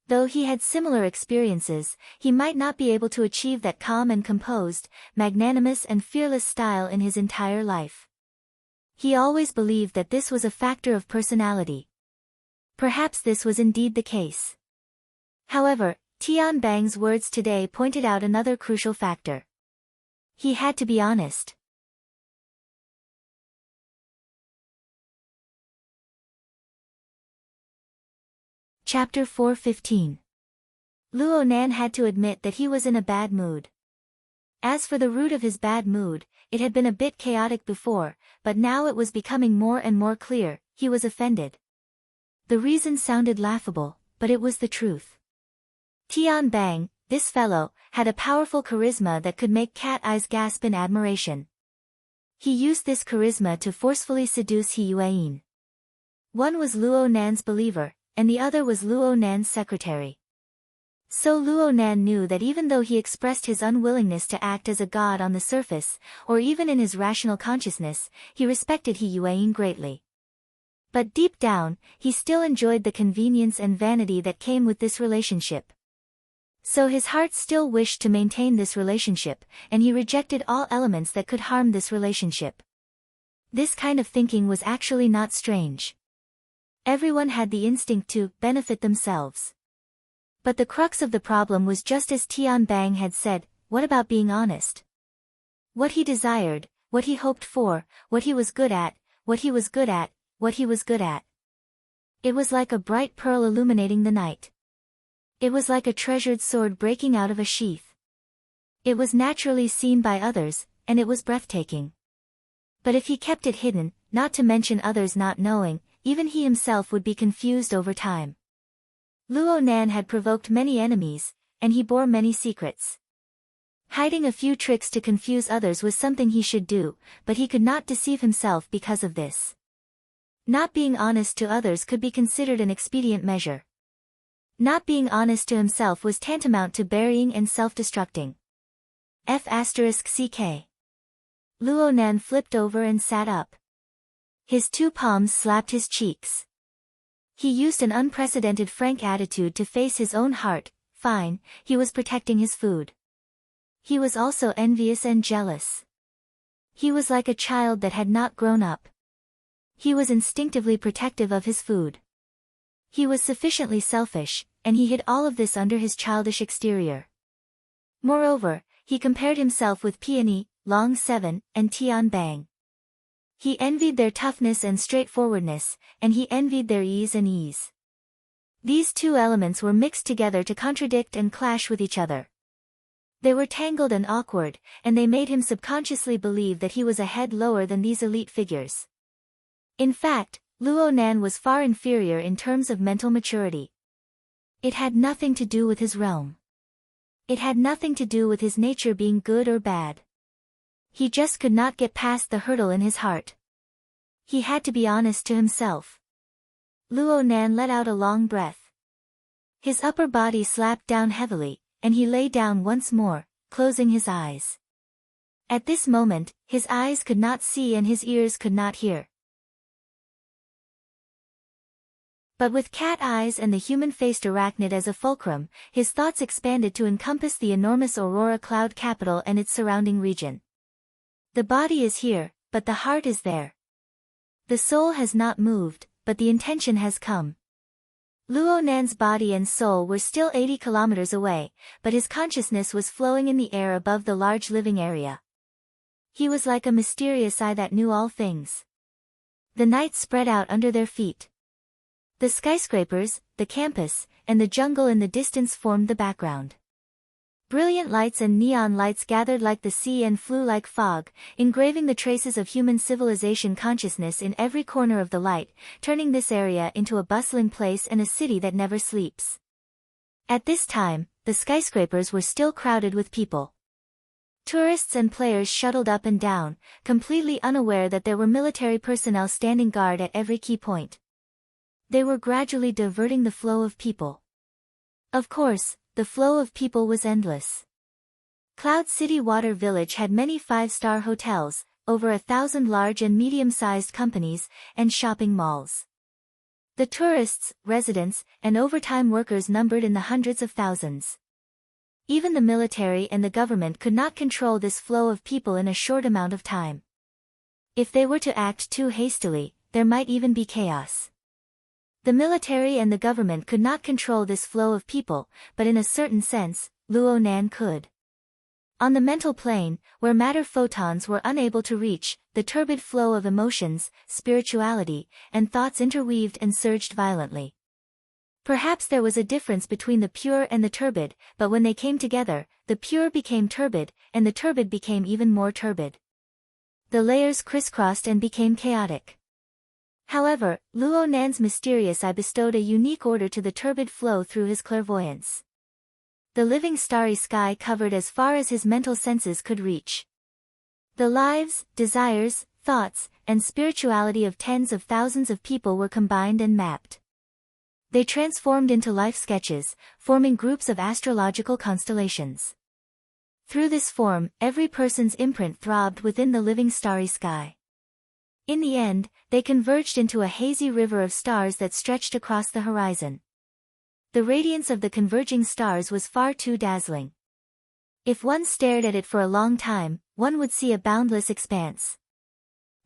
Though he had similar experiences, he might not be able to achieve that calm and composed, magnanimous and fearless style in his entire life. He always believed that this was a factor of personality. Perhaps this was indeed the case. However, Tian Bang's words today pointed out another crucial factor. He had to be honest. Chapter 4:15. Luo Nan had to admit that he was in a bad mood. As for the root of his bad mood, it had been a bit chaotic before, but now it was becoming more and more clear. He was offended. The reason sounded laughable, but it was the truth. Tian Bang, this fellow, had a powerful charisma that could make Cat Eyes gasp in admiration. He used this charisma to forcefully seduce Hiyuain. One was Luo Nan's believer, and the other was Luo Nan's secretary. So Luo Nan knew that even though he expressed his unwillingness to act as a god on the surface, or even in his rational consciousness, he respected Hiyuain greatly. But deep down, he still enjoyed the convenience and vanity that came with this relationship. So his heart still wished to maintain this relationship, and he rejected all elements that could harm this relationship. This kind of thinking was actually not strange. Everyone had the instinct to benefit themselves. But the crux of the problem was just as Tian Bang had said, what about being honest? What he desired, what he hoped for, what he was good at, what he was good at, what he was good at. It was like a bright pearl illuminating the night. It was like a treasured sword breaking out of a sheath. It was naturally seen by others, and it was breathtaking. But if he kept it hidden, not to mention others not knowing, even he himself would be confused over time. Luo Nan had provoked many enemies, and he bore many secrets. Hiding a few tricks to confuse others was something he should do, but he could not deceive himself because of this. Not being honest to others could be considered an expedient measure. Not being honest to himself was tantamount to burying and self-destructing. F***ck. Luo Nan flipped over and sat up. His two palms slapped his cheeks. He used an unprecedented frank attitude to face his own heart. Fine, he was protecting his food. He was also envious and jealous. He was like a child that had not grown up. He was instinctively protective of his food. He was sufficiently selfish, and he hid all of this under his childish exterior. Moreover, he compared himself with Peony, Long 7, and Tian Bang. He envied their toughness and straightforwardness, and he envied their ease and ease. These two elements were mixed together to contradict and clash with each other. They were tangled and awkward, and they made him subconsciously believe that he was a head lower than these elite figures. In fact, Luo Nan was far inferior in terms of mental maturity. It had nothing to do with his realm. It had nothing to do with his nature being good or bad. He just could not get past the hurdle in his heart. He had to be honest to himself. Luo Nan let out a long breath. His upper body slapped down heavily, and he lay down once more, closing his eyes. At this moment, his eyes could not see and his ears could not hear. But with cat eyes and the human-faced arachnid as a fulcrum, his thoughts expanded to encompass the enormous Aurora cloud capital and its surrounding region. The body is here, but the heart is there. The soul has not moved, but the intention has come. Luo Nan's body and soul were still 80 kilometers away, but his consciousness was flowing in the air above the large living area. He was like a mysterious eye that knew all things. The night spread out under their feet. The skyscrapers, the campus, and the jungle in the distance formed the background. Brilliant lights and neon lights gathered like the sea and flew like fog, engraving the traces of human civilization consciousness in every corner of the light, turning this area into a bustling place and a city that never sleeps. At this time, the skyscrapers were still crowded with people. Tourists and players shuttled up and down, completely unaware that there were military personnel standing guard at every key point. They were gradually diverting the flow of people. Of course, the flow of people was endless. Cloud City Water Village had many five-star hotels, over 1,000 large and medium-sized companies, and shopping malls. The tourists, residents, and overtime workers numbered in the hundreds of thousands. Even the military and the government could not control this flow of people in a short amount of time. If they were to act too hastily, there might even be chaos. The military and the government could not control this flow of people, but in a certain sense, Luo Nan could. On the mental plane, where matter photons were unable to reach, the turbid flow of emotions, spirituality, and thoughts interweaved and surged violently. Perhaps there was a difference between the pure and the turbid, but when they came together, the pure became turbid, and the turbid became even more turbid. The layers crisscrossed and became chaotic. However, Luo Nan's mysterious eye bestowed a unique order to the turbid flow through his clairvoyance. The living starry sky covered as far as his mental senses could reach. The lives, desires, thoughts, and spirituality of tens of thousands of people were combined and mapped. They transformed into life sketches, forming groups of astrological constellations. Through this form, every person's imprint throbbed within the living starry sky. In the end, they converged into a hazy river of stars that stretched across the horizon. The radiance of the converging stars was far too dazzling. If one stared at it for a long time, one would see a boundless expanse.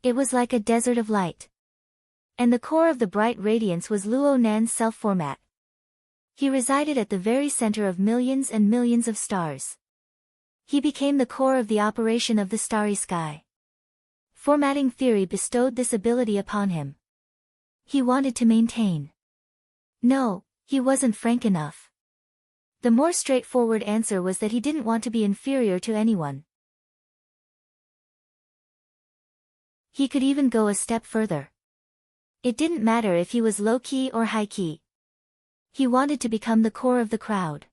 It was like a desert of light. And the core of the bright radiance was Luo Nan's self-format. He resided at the very center of millions and millions of stars. He became the core of the operation of the starry sky. Formatting theory bestowed this ability upon him. He wanted to maintain. No, he wasn't frank enough. The more straightforward answer was that he didn't want to be inferior to anyone. He could even go a step further. It didn't matter if he was low-key or high-key. He wanted to become the core of the crowd.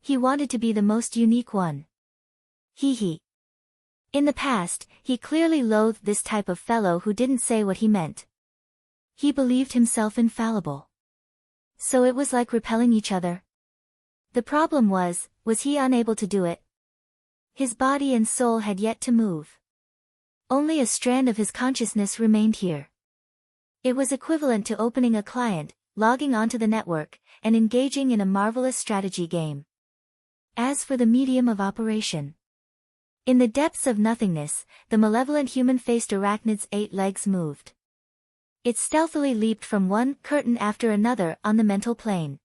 He wanted to be the most unique one. He. In the past, he clearly loathed this type of fellow who didn't say what he meant. He believed himself infallible. So it was like repelling each other. The problem was he unable to do it? His body and soul had yet to move. Only a strand of his consciousness remained here. It was equivalent to opening a client, logging onto the network, and engaging in a marvelous strategy game. As for the medium of operation, in the depths of nothingness, the malevolent human-faced arachnid's 8 legs moved. It stealthily leaped from one curtain after another on the mental plane.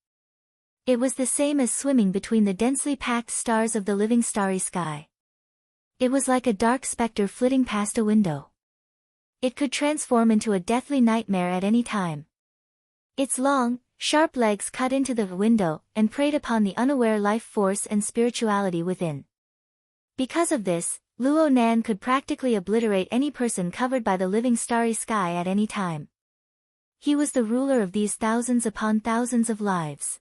It was the same as swimming between the densely packed stars of the living starry sky. It was like a dark specter flitting past a window. It could transform into a deathly nightmare at any time. Its long, Sharp legs cut into the window and preyed upon the unaware life force and spirituality within. Because of this, Luo Nan could practically obliterate any person covered by the living starry sky at any time. He was the ruler of these thousands upon thousands of lives.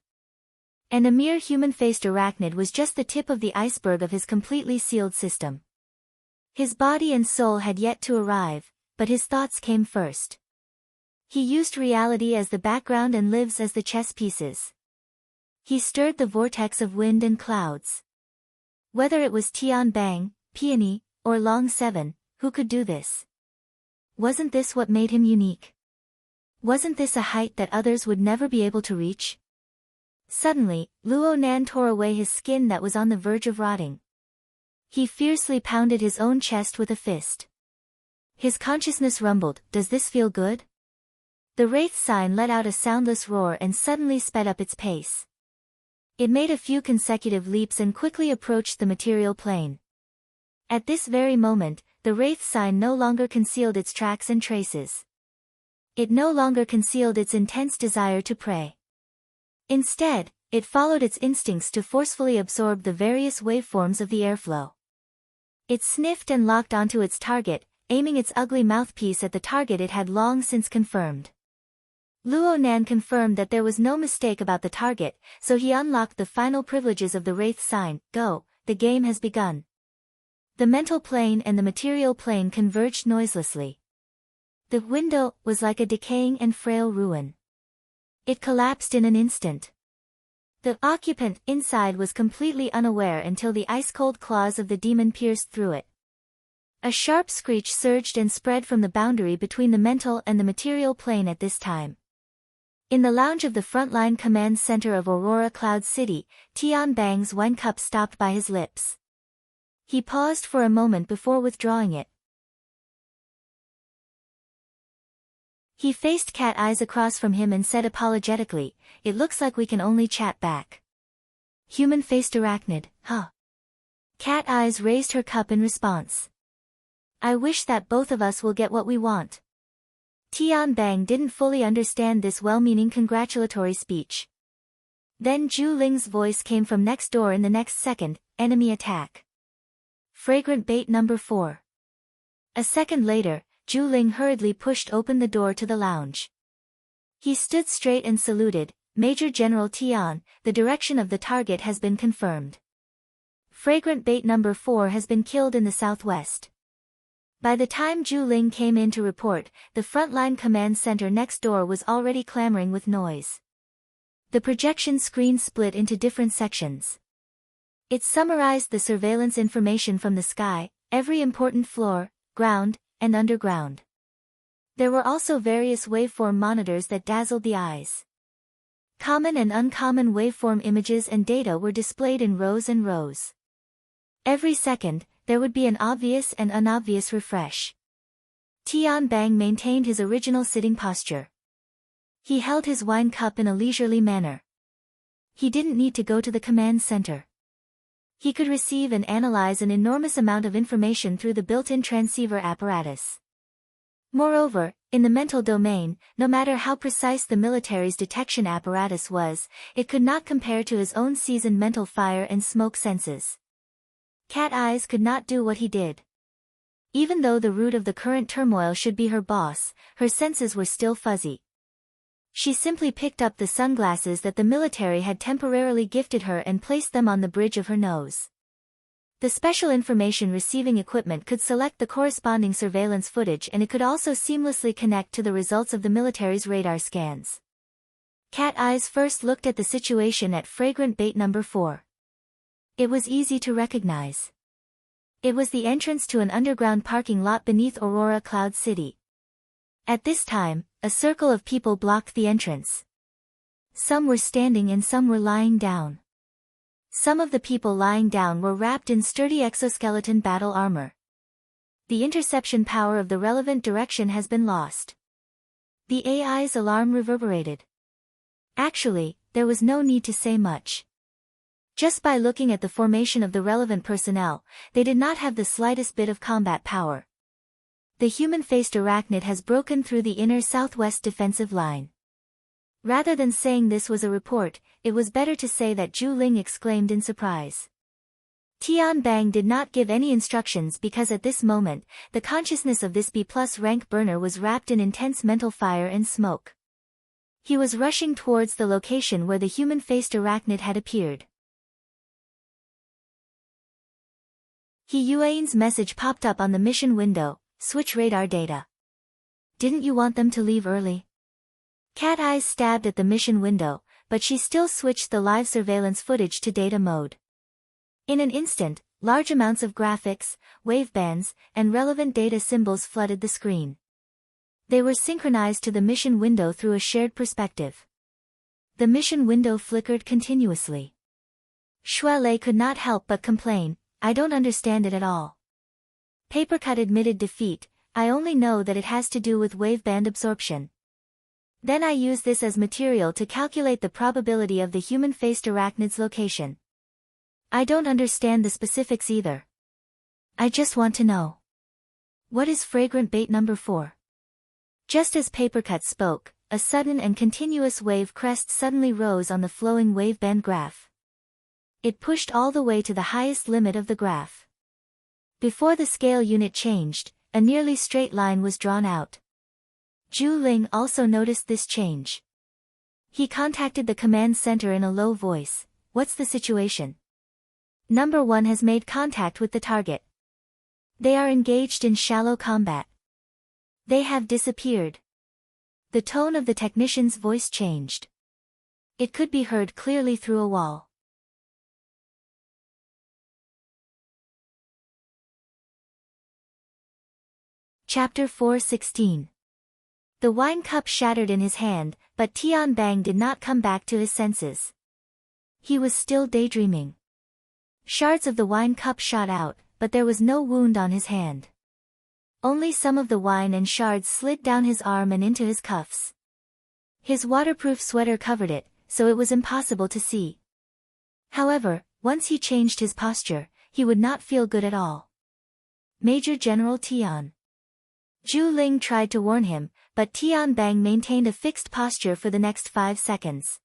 And a mere human-faced arachnid was just the tip of the iceberg of his completely sealed system. His body and soul had yet to arrive, but his thoughts came first. He used reality as the background and lives as the chess pieces. He stirred the vortex of wind and clouds. Whether it was Tian Bang, Peony, or Long Seven, who could do this? Wasn't this what made him unique? Wasn't this a height that others would never be able to reach? Suddenly, Luo Nan tore away his skin that was on the verge of rotting. He fiercely pounded his own chest with a fist. His consciousness rumbled, "Does this feel good?" The wraith sign let out a soundless roar and suddenly sped up its pace. It made a few consecutive leaps and quickly approached the material plane. At this very moment, the wraith sign no longer concealed its tracks and traces. It no longer concealed its intense desire to prey. Instead, it followed its instincts to forcefully absorb the various waveforms of the airflow. It sniffed and locked onto its target, aiming its ugly mouthpiece at the target it had long since confirmed. Luo Nan confirmed that there was no mistake about the target, so he unlocked the final privileges of the wraith sign. Go, the game has begun. The mental plane and the material plane converged noiselessly. The window was like a decaying and frail ruin. It collapsed in an instant. The occupant inside was completely unaware until the ice-cold claws of the demon pierced through it. A sharp screech surged and spread from the boundary between the mental and the material plane at this time. In the lounge of the frontline command center of Aurora Cloud City, Tian Bang's wine cup stopped by his lips. He paused for a moment before withdrawing it. He faced Cat Eyes across from him and said apologetically, "It looks like we can only chat back." Human-faced arachnid, huh? Cat Eyes raised her cup in response. "I wish that both of us will get what we want." Tian Bang didn't fully understand this well-meaning congratulatory speech. Then Zhu Ling's voice came from next door in the next second, "Enemy attack. Fragrant bait number 4. A second later, Zhu Ling hurriedly pushed open the door to the lounge. He stood straight and saluted, "Major General Tian, the direction of the target has been confirmed. Fragrant bait number 4 has been killed in the southwest." By the time Zhu Ling came in to report, the frontline command center next door was already clamoring with noise. The projection screen split into different sections. It summarized the surveillance information from the sky, every important floor, ground, and underground. There were also various waveform monitors that dazzled the eyes. Common and uncommon waveform images and data were displayed in rows and rows. Every second, there would be an obvious and unobvious refresh. Tian Bang maintained his original sitting posture. He held his wine cup in a leisurely manner. He didn't need to go to the command center. He could receive and analyze an enormous amount of information through the built-in transceiver apparatus. Moreover, in the mental domain, no matter how precise the military's detection apparatus was, it could not compare to his own seasoned mental fire and smoke senses. Cat Eyes could not do what he did. Even though the root of the current turmoil should be her boss, her senses were still fuzzy. She simply picked up the sunglasses that the military had temporarily gifted her and placed them on the bridge of her nose. The special information receiving equipment could select the corresponding surveillance footage, and it could also seamlessly connect to the results of the military's radar scans. Cat Eyes first looked at the situation at fragrant bait number 4. It was easy to recognize. It was the entrance to an underground parking lot beneath Aurora Cloud City. At this time, a circle of people blocked the entrance. Some were standing and some were lying down. Some of the people lying down were wrapped in sturdy exoskeleton battle armor. The interception power of the relevant direction has been lost. The AI's alarm reverberated. Actually, there was no need to say much. Just by looking at the formation of the relevant personnel, they did not have the slightest bit of combat power. The human-faced arachnid has broken through the inner southwest defensive line. Rather than saying this was a report, it was better to say that Zhu Ling exclaimed in surprise. Tian Bang did not give any instructions because at this moment, the consciousness of this B+ rank burner was wrapped in intense mental fire and smoke. He was rushing towards the location where the human-faced arachnid had appeared. He Yuan's message popped up on the mission window, switch radar data. Didn't you want them to leave early? Cat Eyes stabbed at the mission window, but she still switched the live surveillance footage to data mode. In an instant, large amounts of graphics, wavebands, and relevant data symbols flooded the screen. They were synchronized to the mission window through a shared perspective. The mission window flickered continuously. Xue Lei could not help but complain, I don't understand it at all. Papercut admitted defeat, I only know that it has to do with waveband absorption. Then I use this as material to calculate the probability of the human-faced arachnid's location. I don't understand the specifics either. I just want to know. What is fragrant bait number 4? Just as Papercut spoke, a sudden and continuous wave crest suddenly rose on the flowing waveband graph. It pushed all the way to the highest limit of the graph. Before the scale unit changed, a nearly straight line was drawn out. Zhu Ling also noticed this change. He contacted the command center in a low voice. What's the situation? Number 1 has made contact with the target. They are engaged in shallow combat. They have disappeared. The tone of the technician's voice changed. It could be heard clearly through a wall. Chapter 4:16. The wine cup shattered in his hand, but Tian Bang did not come back to his senses. He was still daydreaming. Shards of the wine cup shot out, but there was no wound on his hand. Only some of the wine and shards slid down his arm and into his cuffs. His waterproof sweater covered it, so it was impossible to see. However, once he changed his posture, he would not feel good at all. Major General Tian. Zhu Ling tried to warn him, but Tian Bang maintained a fixed posture for the next 5 seconds.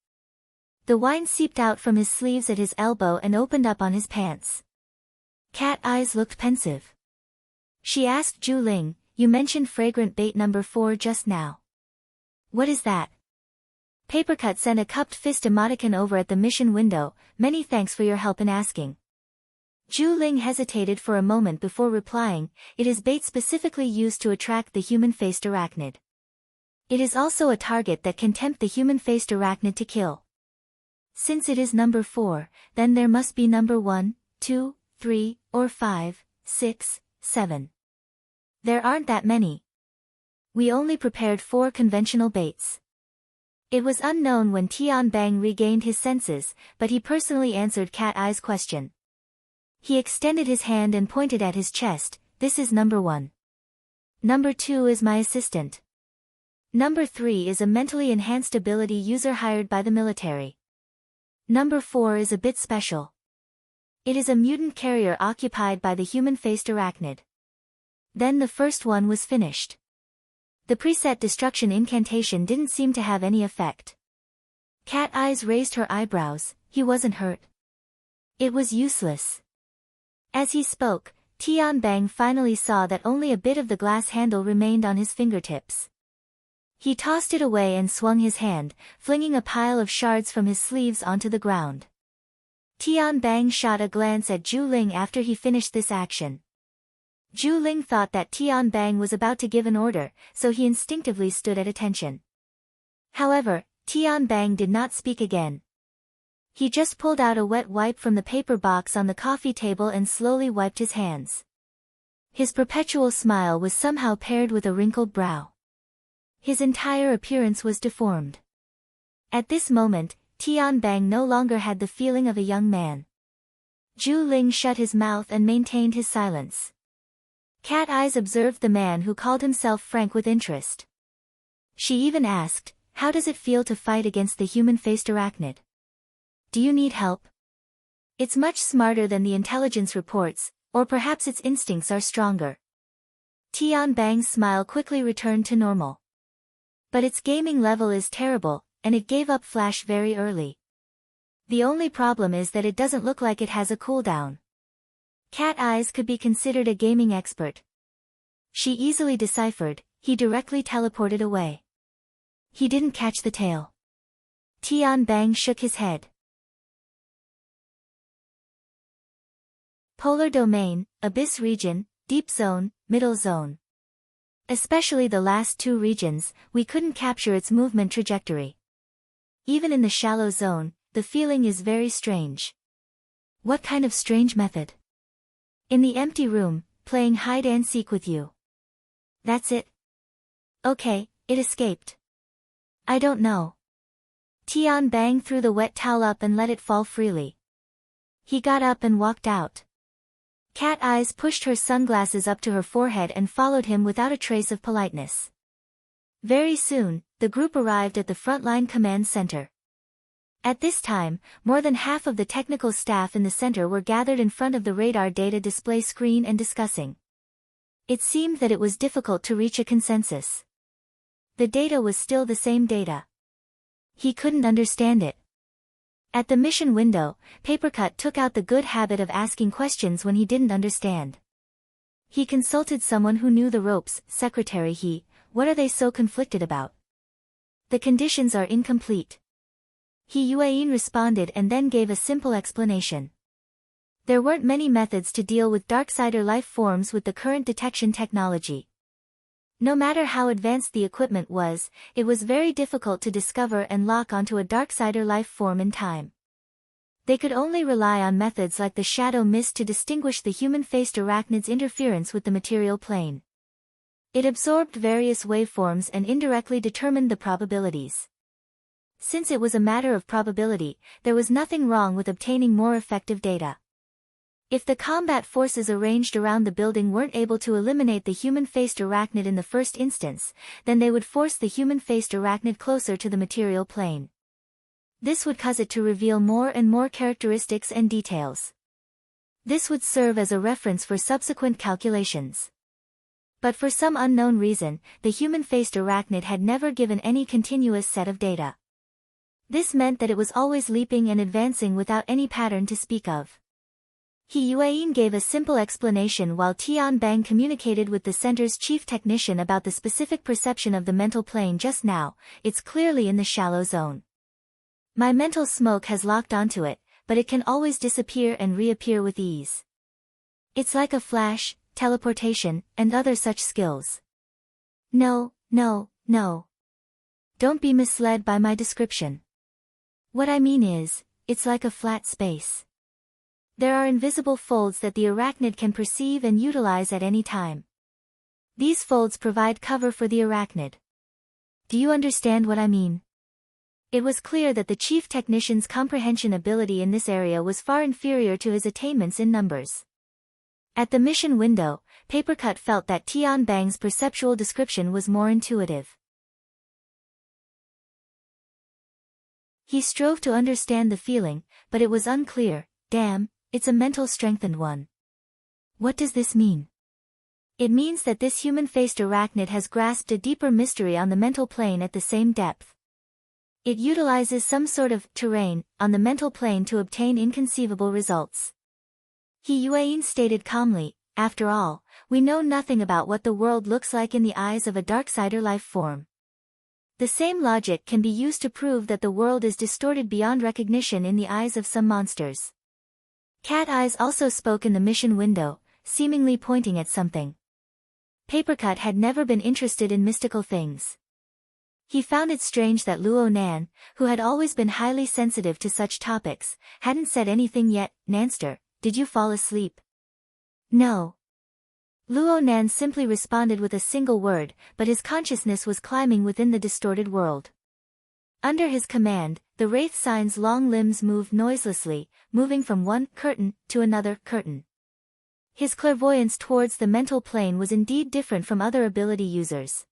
The wine seeped out from his sleeves at his elbow and opened up on his pants. Cat Eyes looked pensive. She asked Zhu Ling, you mentioned fragrant bait number 4 just now. What is that? Papercut sent a cupped fist emoticon over at the mission window, many thanks for your help in asking. Zhu Ling hesitated for a moment before replying, it is bait specifically used to attract the human-faced arachnid. It is also a target that can tempt the human-faced arachnid to kill. Since it is number 4, then there must be number 1, 2, 3, or 5, 6, 7. There aren't that many. We only prepared 4 conventional baits. It was unknown when Tian Bang regained his senses, but he personally answered Cat Eye's question. He extended his hand and pointed at his chest, this is number 1. Number 2 is my assistant. Number 3 is a mentally enhanced ability user hired by the military. Number 4 is a bit special. It is a mutant carrier occupied by the human-faced arachnid. Then the first one was finished. The preset destruction incantation didn't seem to have any effect. Cat Eyes raised her eyebrows, he wasn't hurt. It was useless. As he spoke, Tian Bang finally saw that only a bit of the glass handle remained on his fingertips. He tossed it away and swung his hand, flinging a pile of shards from his sleeves onto the ground. Tian Bang shot a glance at Zhu Ling after he finished this action. Zhu Ling thought that Tian Bang was about to give an order, so he instinctively stood at attention. However, Tian Bang did not speak again. He just pulled out a wet wipe from the paper box on the coffee table and slowly wiped his hands. His perpetual smile was somehow paired with a wrinkled brow. His entire appearance was deformed. At this moment, Tian Bang no longer had the feeling of a young man. Zhu Ling shut his mouth and maintained his silence. Cat Eyes observed the man who called himself Frank with interest. She even asked, how does it feel to fight against the human-faced arachnid? Do you need help? It's much smarter than the intelligence reports, or perhaps its instincts are stronger. Tian Bang's smile quickly returned to normal. But its gaming level is terrible, and it gave up flash very early. The only problem is that it doesn't look like it has a cooldown. Cat Eyes could be considered a gaming expert. She easily deciphered, he directly teleported away. He didn't catch the tail. Tian Bang shook his head. Polar domain, abyss region, deep zone, middle zone. Especially the last two regions, we couldn't capture its movement trajectory. Even in the shallow zone, the feeling is very strange. What kind of strange method? In the empty room, playing hide and seek with you. That's it? Okay, it escaped. I don't know. Tian Bang threw the wet towel up and let it fall freely. He got up and walked out. Cat Eyes pushed her sunglasses up to her forehead and followed him without a trace of politeness. Very soon, the group arrived at the frontline command center. At this time, more than half of the technical staff in the center were gathered in front of the radar data display screen and discussing. It seemed that it was difficult to reach a consensus. The data was still the same data. He couldn't understand it. At the mission window, Papercut took out the good habit of asking questions when he didn't understand. He consulted someone who knew the ropes. Secretary, what are they so conflicted about? The conditions are incomplete. Yuan responded and then gave a simple explanation. There weren't many methods to deal with Darksider life forms with the current detection technology. No matter how advanced the equipment was, it was very difficult to discover and lock onto a Darksider life form in time. They could only rely on methods like the shadow mist to distinguish the human-faced arachnid's interference with the material plane. It absorbed various waveforms and indirectly determined the probabilities. Since it was a matter of probability, there was nothing wrong with obtaining more effective data. If the combat forces arranged around the building weren't able to eliminate the human-faced arachnid in the first instance, then they would force the human-faced arachnid closer to the material plane. This would cause it to reveal more and more characteristics and details. This would serve as a reference for subsequent calculations. But for some unknown reason, the human-faced arachnid had never given any continuous set of data. This meant that it was always leaping and advancing without any pattern to speak of. Yuan gave a simple explanation while Tian Bang communicated with the center's chief technician about the specific perception of the mental plane just now. It's clearly in the shallow zone. My mental smoke has locked onto it, but it can always disappear and reappear with ease. It's like a flash, teleportation, and other such skills. No. Don't be misled by my description. What I mean is, it's like a flat space. There are invisible folds that the arachnid can perceive and utilize at any time. These folds provide cover for the arachnid. Do you understand what I mean? It was clear that the chief technician's comprehension ability in this area was far inferior to his attainments in numbers. At the mission window, Papercut felt that Tian Bang's perceptual description was more intuitive. He strove to understand the feeling, but it was unclear. Damn. It's a mental strengthened one. What does this mean? It means that this human-faced arachnid has grasped a deeper mystery on the mental plane at the same depth. It utilizes some sort of terrain on the mental plane to obtain inconceivable results. Yuan stated calmly, after all, we know nothing about what the world looks like in the eyes of a Darksider life form. The same logic can be used to prove that the world is distorted beyond recognition in the eyes of some monsters. Cat Eyes also spoke in the mission window, seemingly pointing at something. Papercut had never been interested in mystical things. He found it strange that Luo Nan, who had always been highly sensitive to such topics, hadn't said anything yet. Nanster, did you fall asleep? No. Luo Nan simply responded with a single word, but his consciousness was climbing within the distorted world. Under his command, the Wraith Sign's long limbs moved noiselessly, moving from one curtain to another curtain. His clairvoyance towards the mental plane was indeed different from other ability users.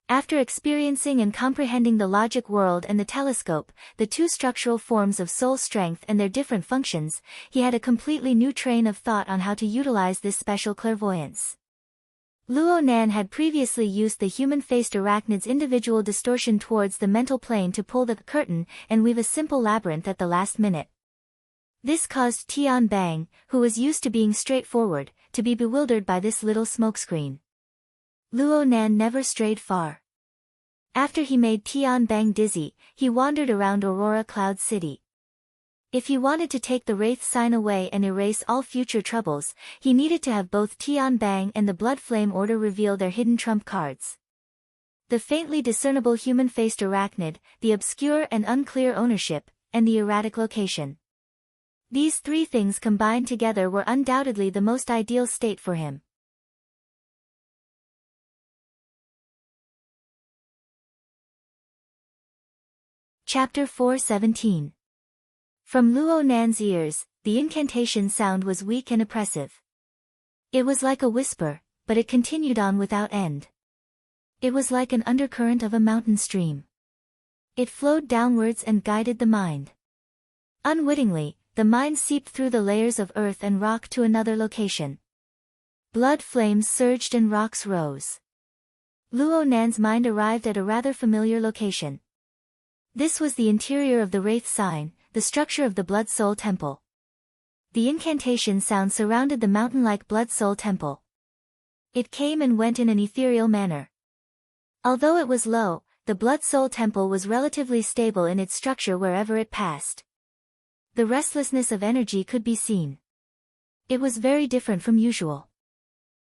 After experiencing and comprehending the logic world and the telescope, the two structural forms of soul strength and their different functions, he had a completely new train of thought on how to utilize this special clairvoyance. Luo Nan had previously used the human-faced arachnid's individual distortion towards the mental plane to pull the curtain and weave a simple labyrinth at the last minute. This caused Tian Bang, who was used to being straightforward, to be bewildered by this little smokescreen. Luo Nan never strayed far. After he made Tian Bang dizzy, he wandered around Aurora Cloud City. If he wanted to take the Wraith sign away and erase all future troubles, he needed to have both Tian Bang and the Blood Flame Order reveal their hidden trump cards. The faintly discernible human-faced arachnid, the obscure and unclear ownership, and the erratic location. These three things combined together were undoubtedly the most ideal state for him. Chapter 4:17. From Luo Nan's ears, the incantation sound was weak and oppressive. It was like a whisper, but it continued on without end. It was like an undercurrent of a mountain stream. It flowed downwards and guided the mind. Unwittingly, the mind seeped through the layers of earth and rock to another location. Blood flames surged and rocks rose. Luo Nan's mind arrived at a rather familiar location. This was the interior of the Wraith Sign, the structure of the Blood Soul Temple. The incantation sound surrounded the mountain-like Blood Soul Temple. It came and went in an ethereal manner. Although it was low, the Blood Soul Temple was relatively stable in its structure wherever it passed. The restlessness of energy could be seen. It was very different from usual.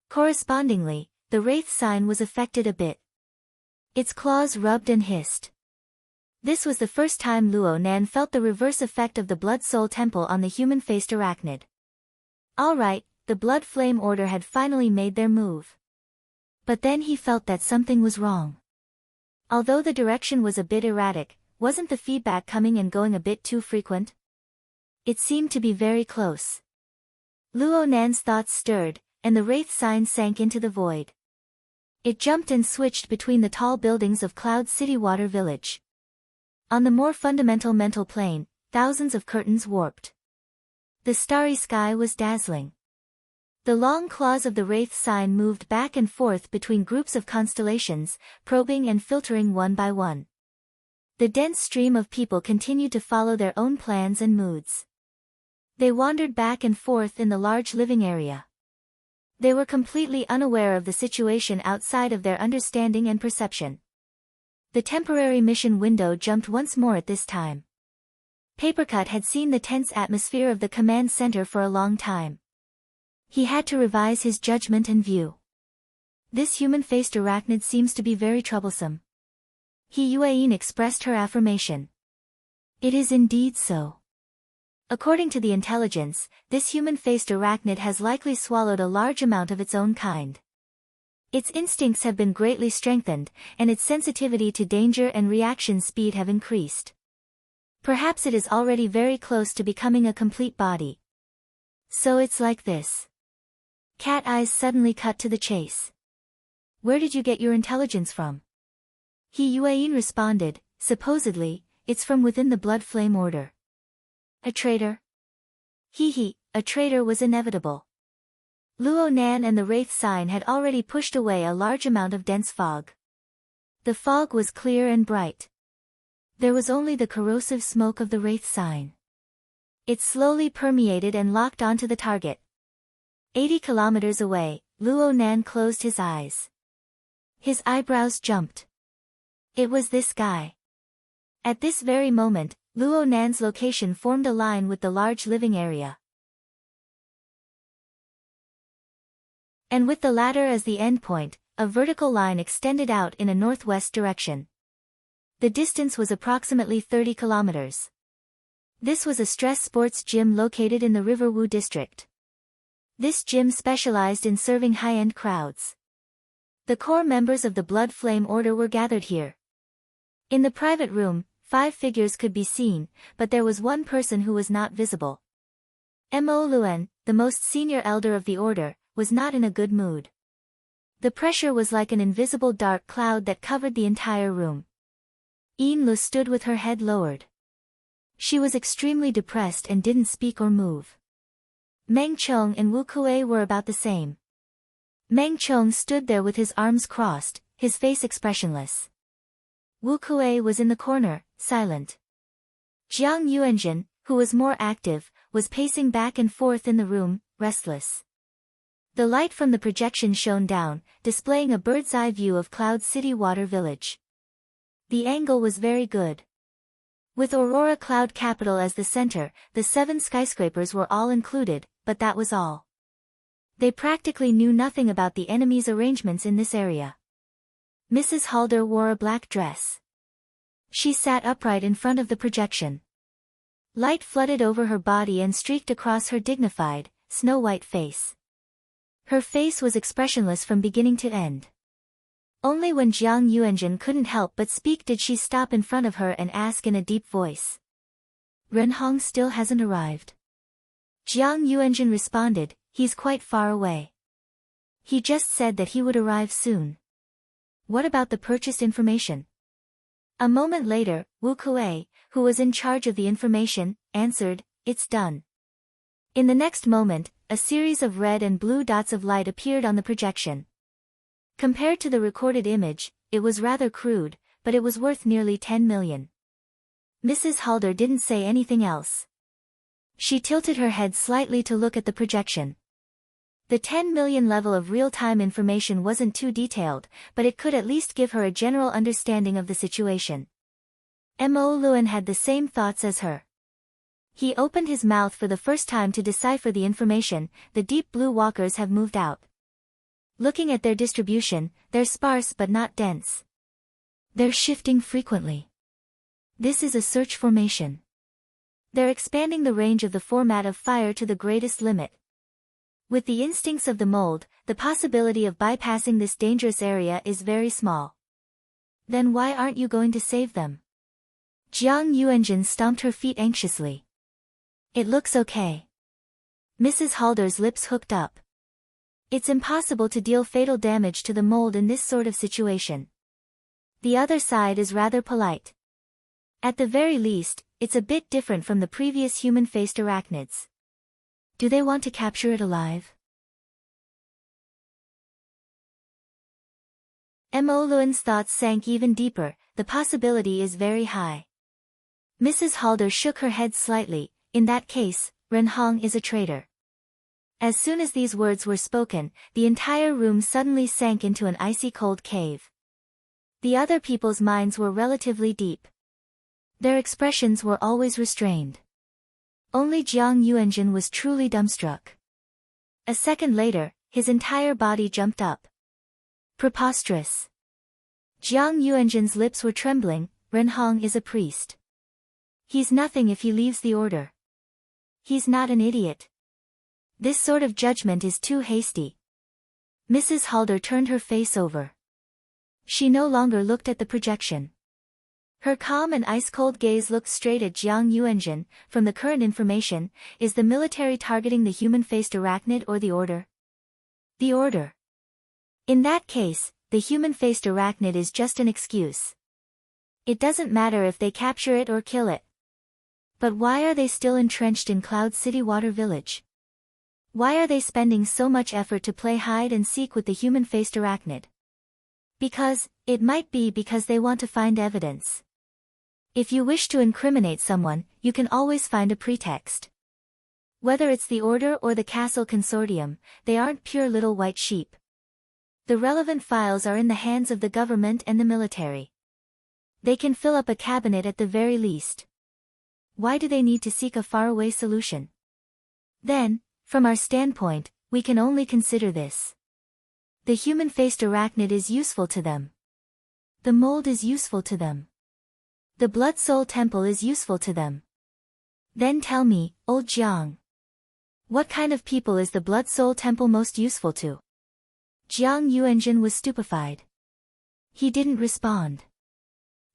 Correspondingly, the Wraith Sign was affected a bit. Its claws rubbed and hissed. This was the first time Luo Nan felt the reverse effect of the Blood Soul Temple on the human-faced arachnid. Alright, the Blood Flame Order had finally made their move. But then he felt that something was wrong. Although the direction was a bit erratic, wasn't the feedback coming and going a bit too frequent? It seemed to be very close. Luo Nan's thoughts stirred, and the Wraith Sign sank into the void. It jumped and switched between the tall buildings of Cloud City Water Village. On the more fundamental mental plane, thousands of curtains warped. The starry sky was dazzling. The long claws of the Wraith Sign moved back and forth between groups of constellations, probing and filtering one by one. The dense stream of people continued to follow their own plans and moods. They wandered back and forth in the large living area. They were completely unaware of the situation outside of their understanding and perception. The temporary mission window jumped once more at this time. Papercut had seen the tense atmosphere of the command center for a long time. He had to revise his judgment and view. This human-faced arachnid seems to be very troublesome. He Yueyin expressed her affirmation. It is indeed so. According to the intelligence, this human-faced arachnid has likely swallowed a large amount of its own kind. Its instincts have been greatly strengthened, and its sensitivity to danger and reaction speed have increased. Perhaps it is already very close to becoming a complete body. So it's like this. Cat Eyes suddenly cut to the chase. Where did you get your intelligence from? He Yueyin responded, supposedly, it's from within the Blood Flame Order. A traitor? A traitor was inevitable. Luo Nan and the Wraith Sign had already pushed away a large amount of dense fog. The fog was clear and bright. There was only the corrosive smoke of the Wraith Sign. It slowly permeated and locked onto the target. 80 kilometers away, Luo Nan closed his eyes. His eyebrows jumped. It was this guy. At this very moment, Luo Nan's location formed a line with the large living area. And with the latter as the endpoint, a vertical line extended out in a northwest direction. The distance was approximately 30 kilometers. This was a stress sports gym located in the Riverwu district. This gym specialized in serving high-end crowds. The core members of the Blood Flame Order were gathered here. In the private room, 5 figures could be seen, but there was one person who was not visible. Mo Luen, the most senior elder of the order, was not in a good mood. The pressure was like an invisible dark cloud that covered the entire room. Yin Lu stood with her head lowered. She was extremely depressed and didn't speak or move. Meng Chong and Wu Kuei were about the same. Meng Chong stood there with his arms crossed, his face expressionless. Wu Kuei was in the corner, silent. Jiang Yuanjun, who was more active, was pacing back and forth in the room, restless. The light from the projection shone down, displaying a bird's-eye view of Cloud City Water Village. The angle was very good. With Aurora Cloud Capital as the center, the 7 skyscrapers were all included, but that was all. They practically knew nothing about the enemy's arrangements in this area. Mrs. Halder wore a black dress. She sat upright in front of the projection. Light flooded over her body and streaked across her dignified, snow-white face. Her face was expressionless from beginning to end. Only when Jiang Yuanjun couldn't help but speak did she stop in front of her and ask in a deep voice. Ren Hong still hasn't arrived. Jiang Yuanjun responded, he's quite far away. He just said that he would arrive soon. What about the purchased information? A moment later, Wu Kuei, who was in charge of the information, answered, it's done. In the next moment, a series of red and blue dots of light appeared on the projection. Compared to the recorded image, it was rather crude, but it was worth nearly 10 million. Mrs. Halder didn't say anything else. She tilted her head slightly to look at the projection. The 10 million level of real-time information wasn't too detailed, but it could at least give her a general understanding of the situation. Mo Luan had the same thoughts as her. He opened his mouth for the first time to decipher the information. The deep blue walkers have moved out. Looking at their distribution, they're sparse but not dense. They're shifting frequently. This is a search formation. They're expanding the range of the format of fire to the greatest limit. With the instincts of the mold, the possibility of bypassing this dangerous area is very small. Then why aren't you going to save them? Jiang Yuanjun stomped her feet anxiously. It looks okay. Mrs. Halder's lips hooked up. It's impossible to deal fatal damage to the mold in this sort of situation. The other side is rather polite. At the very least, it's a bit different from the previous human-faced arachnids. Do they want to capture it alive? Mo Luan's thoughts sank even deeper. The possibility is very high. Mrs. Halder shook her head slightly. In that case, Ren Hong is a traitor. As soon as these words were spoken, the entire room suddenly sank into an icy cold cave. The other people's minds were relatively deep. Their expressions were always restrained. Only Jiang Yuanjun was truly dumbstruck. A second later, his entire body jumped up. Preposterous. Jiang Yuanjun's lips were trembling. Ren Hong is a priest. He's nothing if he leaves the order. He's not an idiot. This sort of judgment is too hasty. Mrs. Halder turned her face over. She no longer looked at the projection. Her calm and ice-cold gaze looked straight at Jiang Yuanjun. From the current information, is the military targeting the human-faced arachnid or the order? The order. In that case, the human-faced arachnid is just an excuse. It doesn't matter if they capture it or kill it. But why are they still entrenched in Cloud City Water Village? Why are they spending so much effort to play hide and seek with the human-faced arachnid? It might be because they want to find evidence. If you wish to incriminate someone, you can always find a pretext. Whether it's the Order or the Castle Consortium, they aren't pure little white sheep. The relevant files are in the hands of the government and the military. They can fill up a cabinet at the very least. Why do they need to seek a faraway solution? Then, from our standpoint, we can only consider this. The human-faced arachnid is useful to them. The mold is useful to them. The Blood Soul Temple is useful to them. Then tell me, old Jiang. What kind of people is the Blood Soul Temple most useful to? Jiang Yuanjun was stupefied. He didn't respond.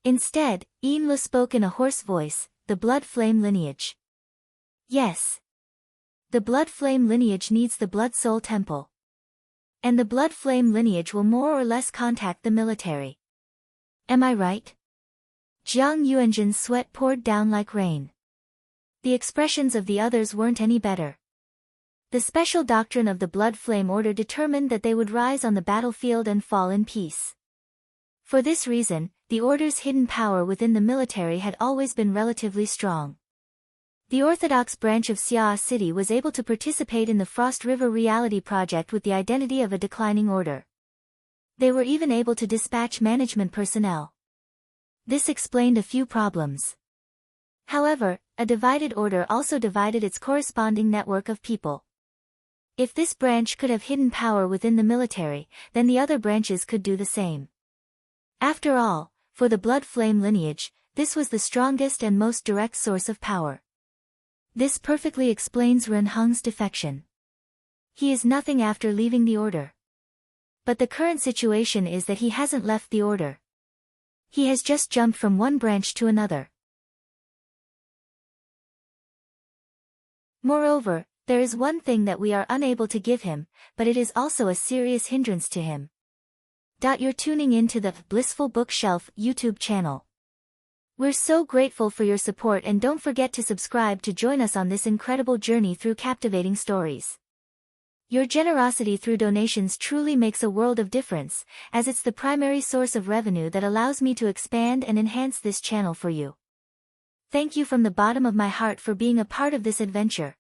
Instead, Yinlu spoke in a hoarse voice, the Blood Flame lineage. Yes. The Blood Flame lineage needs the Blood Soul Temple. And the Blood Flame lineage will more or less contact the military. Am I right? Jiang Yuanjun's sweat poured down like rain. The expressions of the others weren't any better. The special doctrine of the Blood Flame Order determined that they would rise on the battlefield and fall in peace. For this reason, the Order's hidden power within the military had always been relatively strong. The Orthodox branch of Xia City was able to participate in the Frost River Reality Project with the identity of a declining order. They were even able to dispatch management personnel. This explained a few problems. However, a divided order also divided its corresponding network of people. If this branch could have hidden power within the military, then the other branches could do the same. After all, for the Blood Flame lineage, this was the strongest and most direct source of power. This perfectly explains Ren Heng's defection. He is nothing after leaving the order. But the current situation is that he hasn't left the order. He has just jumped from one branch to another. Moreover, there is one thing that we are unable to give him, but it is also a serious hindrance to him. You're tuning in to the Blissful Bookshelf YouTube channel. We're so grateful for your support, and don't forget to subscribe to join us on this incredible journey through captivating stories. Your generosity through donations truly makes a world of difference, as it's the primary source of revenue that allows me to expand and enhance this channel for you. Thank you from the bottom of my heart for being a part of this adventure.